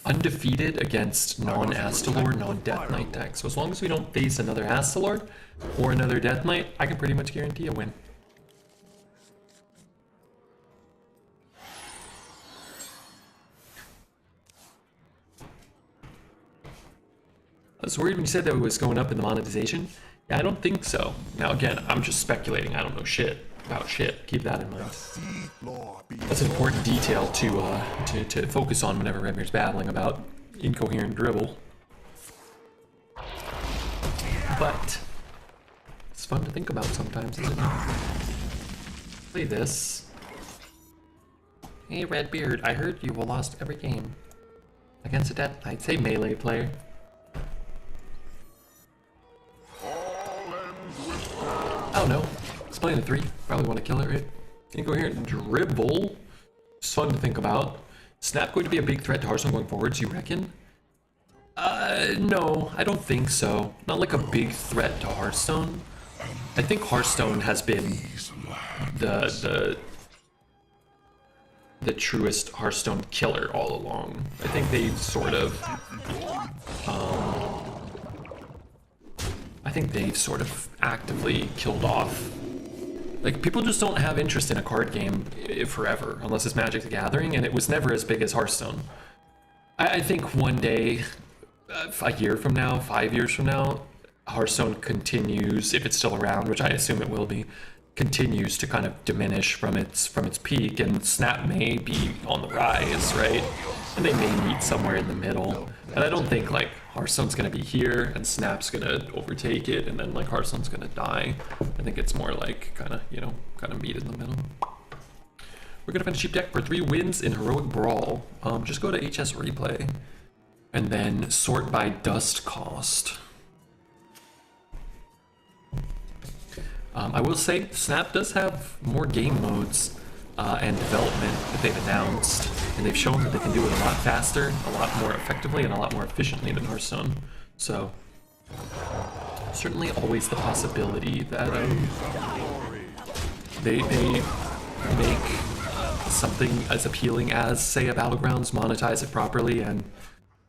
undefeated against non-Astalord, non-Death Knight decks. So as long as we don't face another Astalord or another Death Knight, I can pretty much guarantee a win. I was worried when you said that it was going up in the monetization. Yeah, I don't think so. Now again, I'm just speculating. I don't know shit about shit. Keep that in mind. That's an important detail to focus on whenever Redbeard's battling about incoherent dribble. But it's fun to think about sometimes, isn't it? Play this. Hey Redbeard, I heard you lost every game against a Death Knight. Say melee player. Oh no, it's playing a 3. Probably want to kill it, right? Incoherent dribble. It's fun to think about. Snap going to be a big threat to Hearthstone going forwards, you reckon? No, I don't think so. Not like a big threat to Hearthstone. I think Hearthstone has been the truest Hearthstone killer all along. I think they've sort of actively killed off. Like, people just don't have interest in a card game forever, unless it's Magic the Gathering, and it was never as big as Hearthstone. I think one day, a year from now, 5 years from now, Hearthstone continues, if it's still around, which I assume it will be, continues to kind of diminish from its peak, and Snap may be on the rise, right? And they may meet somewhere in the middle. And I don't think like Hearthstone's gonna be here and Snap's gonna overtake it, and then like Hearthstone's gonna die. I think it's more like kind of meet in the middle. We're gonna find a cheap deck for 3 wins in Heroic Brawl. Just go to HS Replay and then sort by dust cost. I will say Snap does have more game modes and development that they've announced, and they've shown that they can do it a lot faster, a lot more effectively, and a lot more efficiently than Hearthstone. So certainly always the possibility that they make something as appealing as, say, a Battlegrounds, monetize it properly, and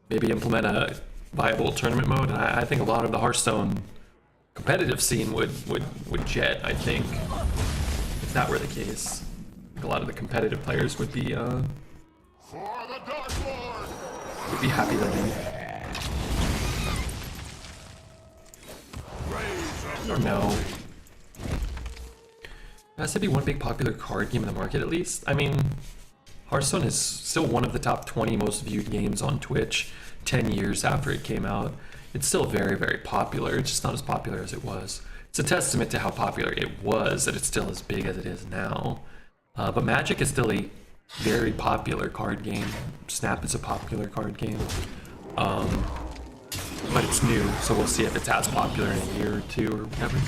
maybe implement a viable tournament mode. And I think a lot of the Hearthstone competitive scene would jet, I think, if that were the case. I think a lot of the competitive players would be happy to leave. I don't know. It has to be one big popular card game in the market, at least. I mean, Hearthstone is still one of the top 20 most viewed games on Twitch 10 years after it came out. It's still very, very popular. It's just not as popular as it was. It's a testament to how popular it was that it's still as big as it is now. But Magic is still a very popular card game. Snap is a popular card game. But it's new, so we'll see if it's as popular in a year or two or whatever.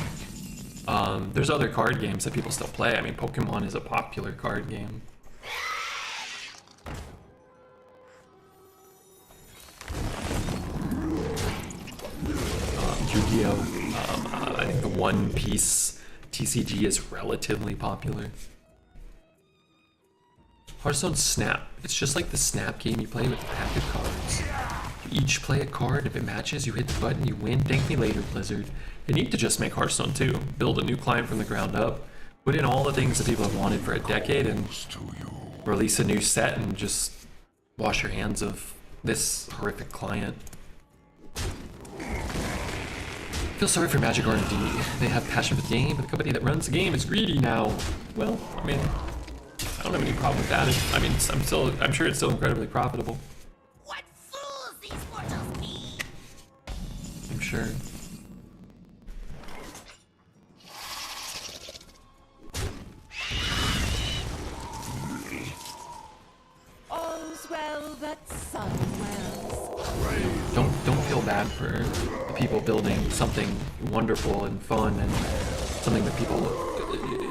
There's other card games that people still play. I mean, Pokemon is a popular card game. Yu-Gi-Oh! I think the One Piece TCG is relatively popular. Hearthstone Snap. It's just like the Snap game you play with the pack of cards. You each play a card. If it matches, you hit the button, you win. Thank me later, Blizzard. They need to just make Hearthstone 2. Build a new client from the ground up. Put in all the things that people have wanted for a decade and release a new set and just wash your hands of this horrific client. I feel sorry for Magic R&D. They have passion for the game, but the company that runs the game is greedy now. Well, I mean, I don't have any problem with that. I mean, I'm sure it's still incredibly profitable. What fools these mortals be! I'm sure. All's well that sun wells. Don't feel bad for the people building something wonderful and fun and something that people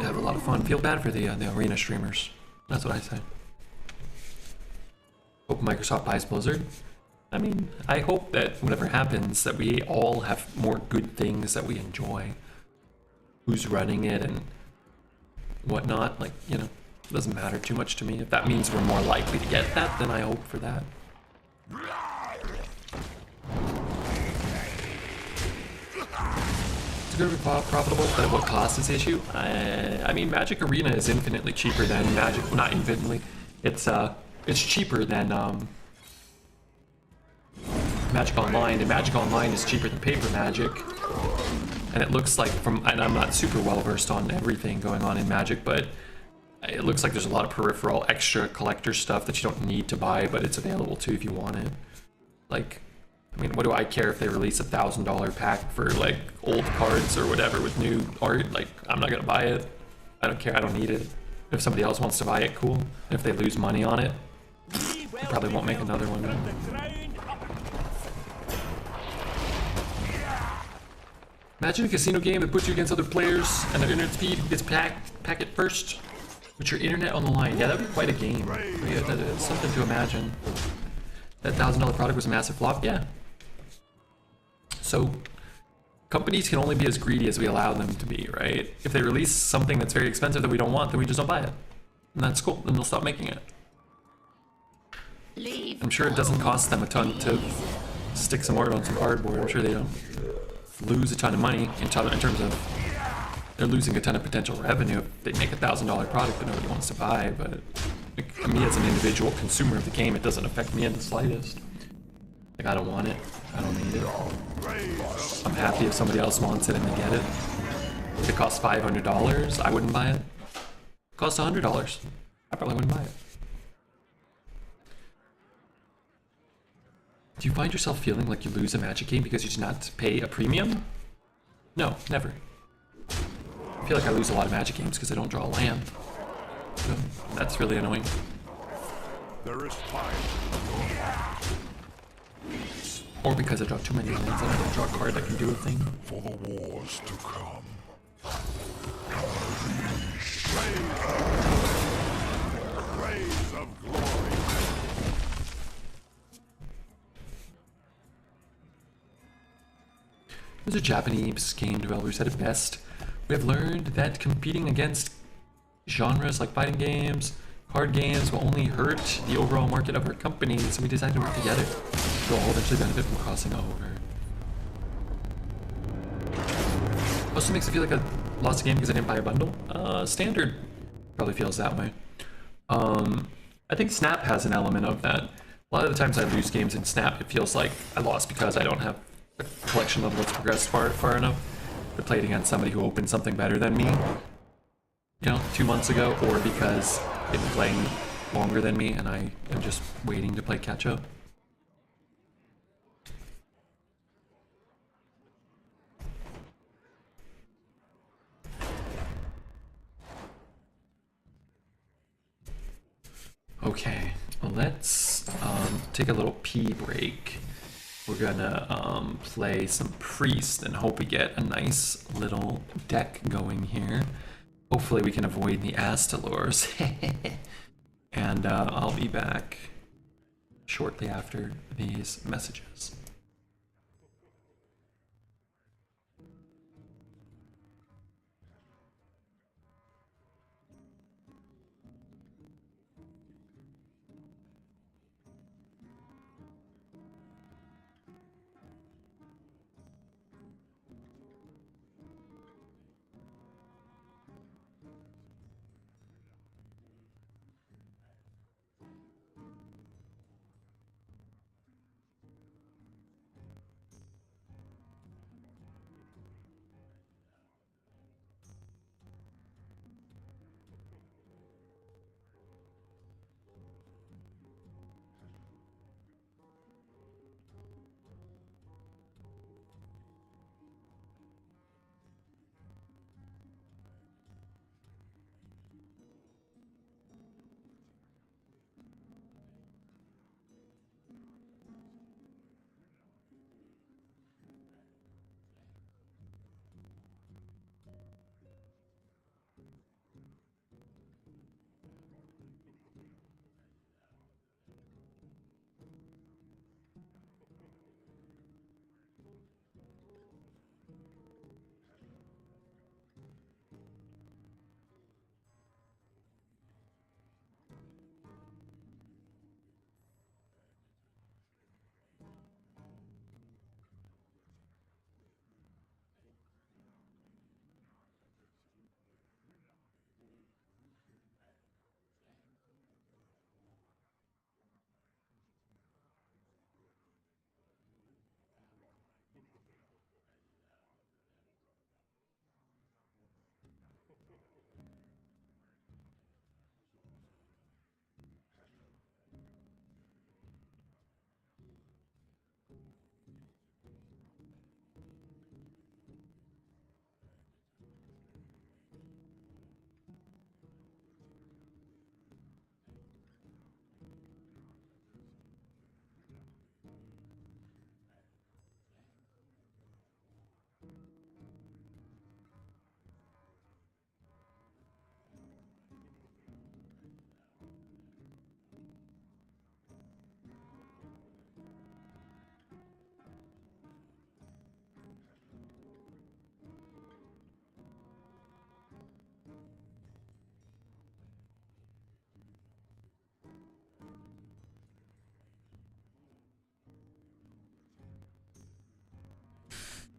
have a lot of fun. Feel bad for the arena streamers. That's what I say. Hope Microsoft buys Blizzard. I mean, I hope that whatever happens, that we all have more good things that we enjoy. Who's running it and whatnot, like, you know, it doesn't matter too much to me. If that means we're more likely to get that, then I hope for that. It's going to be profitable, but at what cost is the issue? I mean, Magic Arena is infinitely cheaper than Magic. Well, not infinitely. It's cheaper than Magic Online, and Magic Online is cheaper than paper Magic. And it looks like and I'm not super well versed on everything going on in Magic, but it looks like there's a lot of peripheral extra collector stuff that you don't need to buy, but it's available too if you want it. Like, I mean, what do I care if they release $1,000 pack for like old cards or whatever with new art? Like, I'm not gonna buy it. I don't care. I don't need it. If somebody else wants to buy it, cool. And if they lose money on it, they probably won't make another one. Imagine a casino game that puts you against other players and their internet speed gets packet first. With your internet on the line. Yeah, that'd be quite a game. Yeah, that's something to imagine. That $1,000 product was a massive flop? Yeah. So, companies can only be as greedy as we allow them to be, right? If they release something that's very expensive that we don't want, then we just don't buy it. And that's cool, then they'll stop making it. I'm sure it doesn't cost them a ton to stick some art on some cardboard. I'm sure they don't lose a ton of money in terms of they're losing a ton of potential revenue if they make $1,000 product that nobody wants to buy, but like, me as an individual consumer of the game, it doesn't affect me in the slightest. Like, I don't want it. I don't need it. I'm happy if somebody else wants it and they get it. If it costs $500, I wouldn't buy it. If it costs $100, I probably wouldn't buy it. Do you find yourself feeling like you lose a Magic game because you did not pay a premium? No, never. I feel like I lose a lot of Magic games because I don't draw a land. So that's really annoying. There is fire. Or because I draw too many lands and I don't draw a card that can do a thing. For the wars to come. Rays of glory. There's a Japanese game developer said it best. We have learned that competing against genres like fighting games, card games will only hurt the overall market of our company, so we decided to work together. We'll all eventually benefit from crossing over. Also makes it feel like I lost a game because I didn't buy a bundle. Standard probably feels that way. I think Snap has an element of that. A lot of the times I lose games in Snap, it feels like I lost because I don't have a collection level that's progressed far enough to play it against somebody who opened something better than me, you know, 2 months ago, or because they've been playing longer than me and I am just waiting to play catch up. let's take a little pee break. We're gonna play some Priest and hope we get a nice little deck going here. Hopefully we can avoid the Astalors. And I'll be back shortly after these messages.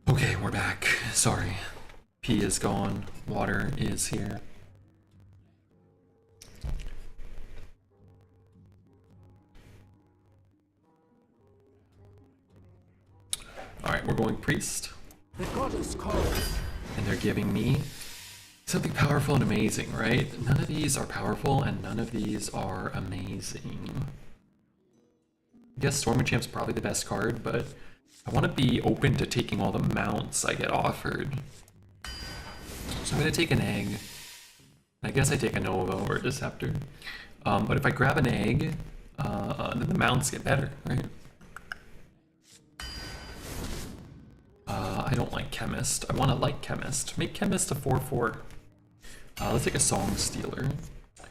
Okay, we're back. Sorry. Pee is gone. Water is here. Alright, we're going Priest. The goddess calls. And they're giving me something powerful and amazing, right? None of these are powerful and none of these are amazing. I guess Stormachamp's probably the best card, but I want to be open to taking all the mounts I get offered. So I'm going to take an egg. I guess I take a Nova or a Deceptor. But if I grab an egg, then the mounts get better, right? I don't like Chemist. I want to like Chemist. Make Chemist a 4/4. Let's take a Song Stealer. I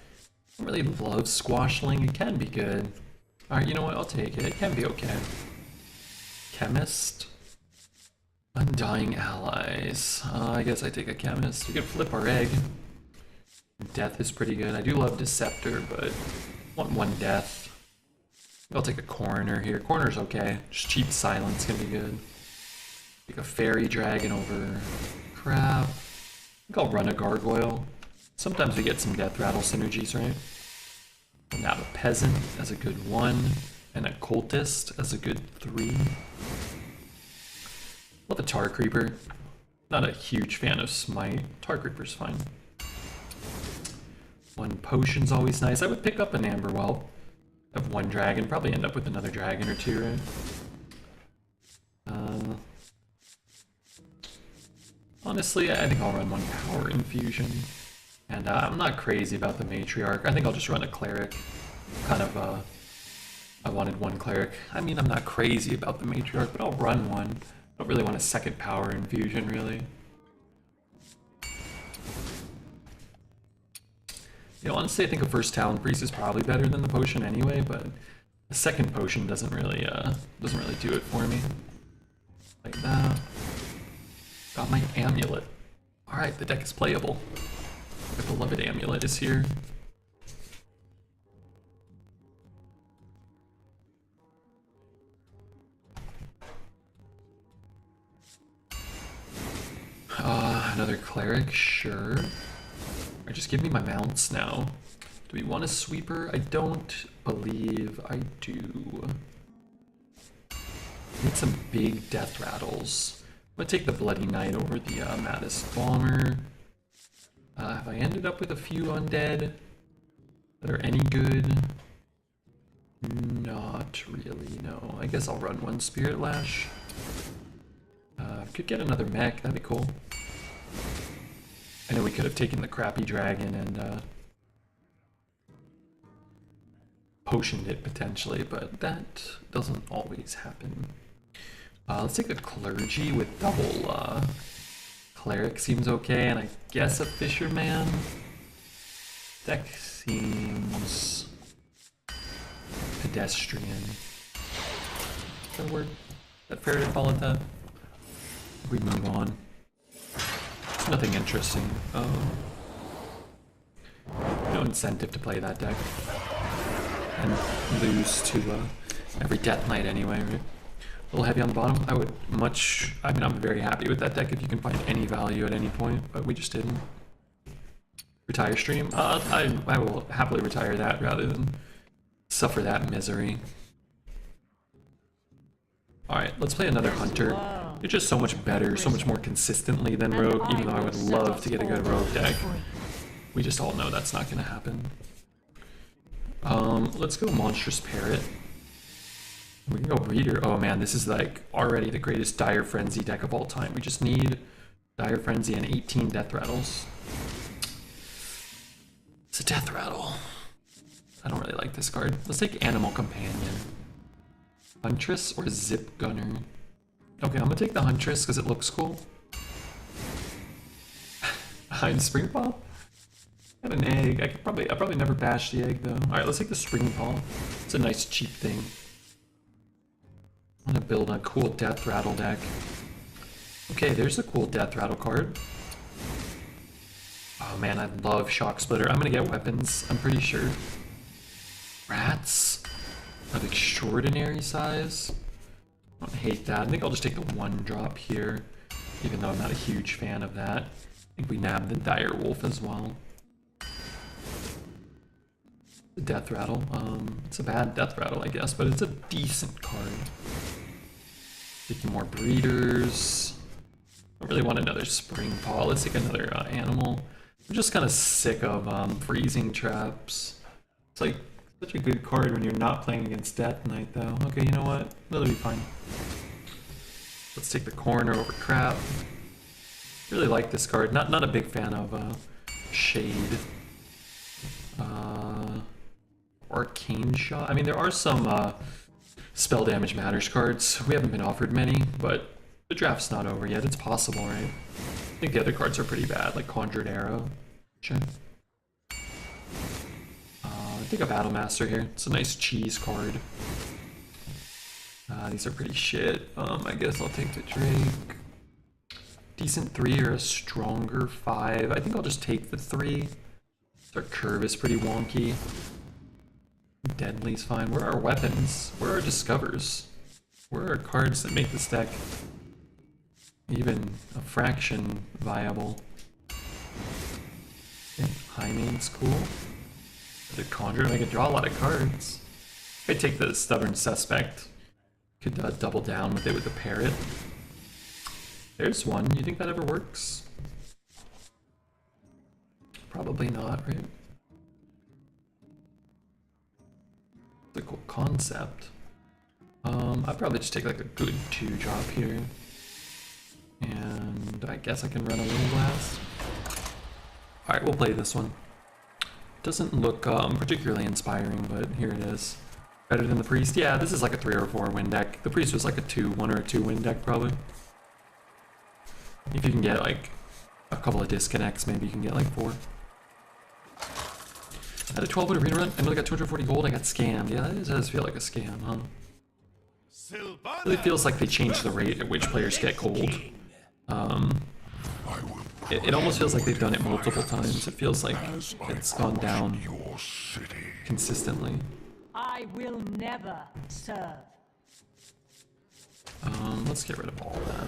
don't really love Squashling. It can be good. Alright, you know what? I'll take it. It can be okay. Chemist. Undying Allies. I guess I take a Chemist. We could flip our egg. Death is pretty good. I do love Deceptor, but I want one Death. I'll take a Coroner here. Coroner's okay. Just cheap Silence can be good. Take a Fairy Dragon over Crap. I think I'll run a Gargoyle. Sometimes we get some Death Rattle synergies, right? And now a Peasant as a good 1, and a Cultist as a good 3. Love a Tar Creeper. Not a huge fan of Smite. Tar Creeper's fine. 1 Potion's always nice. I would pick up an Amber Whelp. Have 1 dragon, probably end up with another dragon or 2, right? Honestly, I think I'll run 1 Power Infusion. And I'm not crazy about the Matriarch. I think I'll just run a Cleric. Kind of I wanted one cleric. I mean, I'm not crazy about the matriarch, but I'll run one. I don't really want a second power infusion, really. You know, honestly, I think a first Talon Priest is probably better than the potion anyway, but the second potion doesn't really do it for me. Like that. Got my amulet. Alright, the deck is playable. My beloved amulet is here. Another cleric, sure. Or just give me my mounts now. Do we want a sweeper? I don't believe I do. Need some big death rattles. I'm gonna take the Bloody Knight over the Mattis Bomber. Have I ended up with a few undead that are any good? Not really, no. I guess I'll run one Spirit Lash. Could get another mech, that'd be cool. I know we could have taken the crappy dragon and potioned it potentially, but that doesn't always happen. Let's take a clergy with double cleric seems okay, and I guess a fisherman. Deck seems pedestrian. Is that a word? Is that fair to call it that? We move on. It's nothing interesting. No incentive to play that deck and lose to every Death Knight anyway, right? A little heavy on the bottom. I mean, I'm very happy with that deck if you can find any value at any point, but we just didn't. Retire stream? I will happily retire that rather than suffer that misery. Alright, let's play another Hunter. It's just so much better, so much more consistently than Rogue, even though I would love to get a good Rogue deck. We just all know that's not going to happen. Let's go Monstrous Parrot. We can go Breeder. Oh man, this is like already the greatest Dire Frenzy deck of all time. We just need Dire Frenzy and 18 Death Rattles. It's a Death Rattle. I don't really like this card. Let's take Animal Companion. Huntress or Zip Gunner? Okay, I'm gonna take the Huntress because it looks cool. Behind Spring Paw? Got an egg. I probably never bash the egg though. Alright, let's take the Spring Paw. It's a nice cheap thing. I'm gonna build a cool Death Rattle deck. Okay, there's a cool Death Rattle card. Oh man, I love Shock Splitter. I'm gonna get weapons, I'm pretty sure. Rats of extraordinary size. I don't hate that. I think I'll just take the one drop here, even though I'm not a huge fan of that. I think we nab the Dire Wolf as well. The Death Rattle. It's a bad Death Rattle, I guess, but it's a decent card. Taking more Breeders. I really want another Spring Paw. Let's take another animal. I'm just kind of sick of freezing traps. It's like such a good card when you're not playing against Death Knight, though. Okay, you know what? That'll be fine. Let's take the Coroner over Crap. Really like this card. Not a big fan of Shade. Arcane Shot. I mean, there are some Spell Damage Matters cards. We haven't been offered many, but the draft's not over yet. It's possible, right? I think the other cards are pretty bad, like Conjured Arrow. Sure. I think a Battle Master here. It's a nice cheese card. These are pretty shit. I guess I'll take the Drake. Decent 3 or a stronger 5. I think I'll just take the 3. Our curve is pretty wonky. Deadly's fine. Where are our weapons? Where are our discovers? Where are our cards that make this deck even a fraction viable? Okay, High Main's cool. The Conjure, I could draw a lot of cards. If I take the Stubborn Suspect, could double down with it with the Parrot. There's one. You think that ever works? Probably not, right? It's a cool concept. I'd probably just take like a good 2-drop here. And I guess I can run a Wind Blast. Alright, we'll play this one. Doesn't look particularly inspiring, but here it is. Better than the Priest? Yeah, this is like a 3 or 4 win deck. The Priest was like a 1 or 2 win deck probably. If you can get like a couple of disconnects, maybe you can get like 4. I had a 12-win arena run. I know I got 240 gold. I got scammed. Yeah, that does feel like a scam, huh? It really feels like they changed the rate at which players get gold. It almost feels like they've done it multiple times. It feels like it's gone down consistently. I will never serve. Let's get rid of all of that.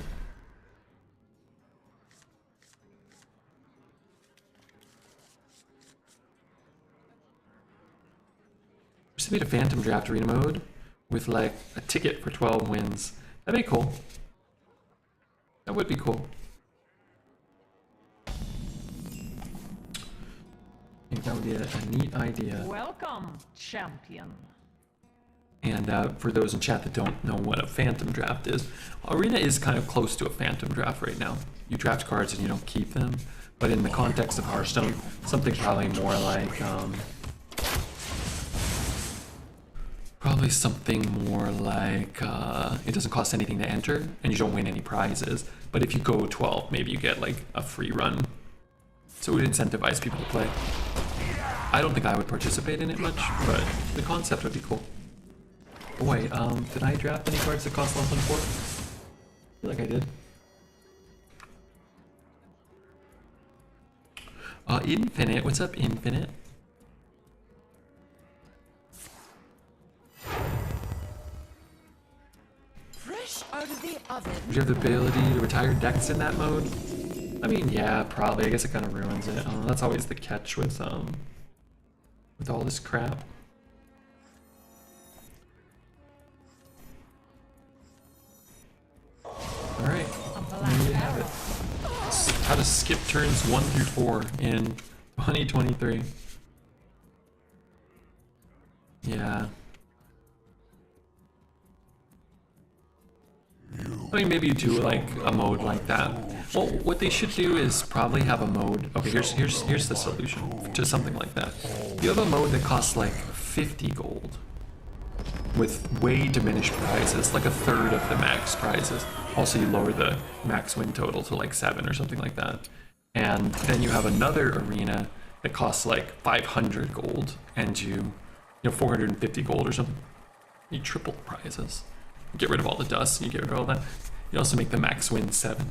Just made a Phantom Draft arena mode with like a ticket for 12 wins. That'd be cool. That would be cool. I think that would be a neat idea. Welcome, champion. And for those in chat that don't know what a Phantom Draft is, Arena is kind of close to a Phantom Draft right now. You draft cards and you don't keep them, but in the context of Hearthstone, something probably more like, it doesn't cost anything to enter, and you don't win any prizes, but if you go 12, maybe you get like a free run. So it would incentivize people to play. I don't think I would participate in it much, but the concept would be cool. Oh wait, did I draft any cards that cost less than 4? I feel like I did. Infinite, what's up, Infinite? Fresh out of the oven. Would you have the ability to retire decks in that mode? I mean, yeah, probably. I guess it kind of ruins it. That's always the catch with all this crap. Alright, there you have it. How to skip turns 1 through 4 in 2023. Yeah. I mean, maybe you do like a mode like that. Well, what they should do is probably have a mode. Okay, here's the solution to something like that. You have a mode that costs like 50 gold with way diminished prizes, like a third of the max prizes. Also, you lower the max win total to like 7 or something like that. And then you have another arena that costs like 500 gold, and you know 450 gold or something. You triple the prizes. You get rid of all the dust, and you get rid of all that. You also make the max win 7.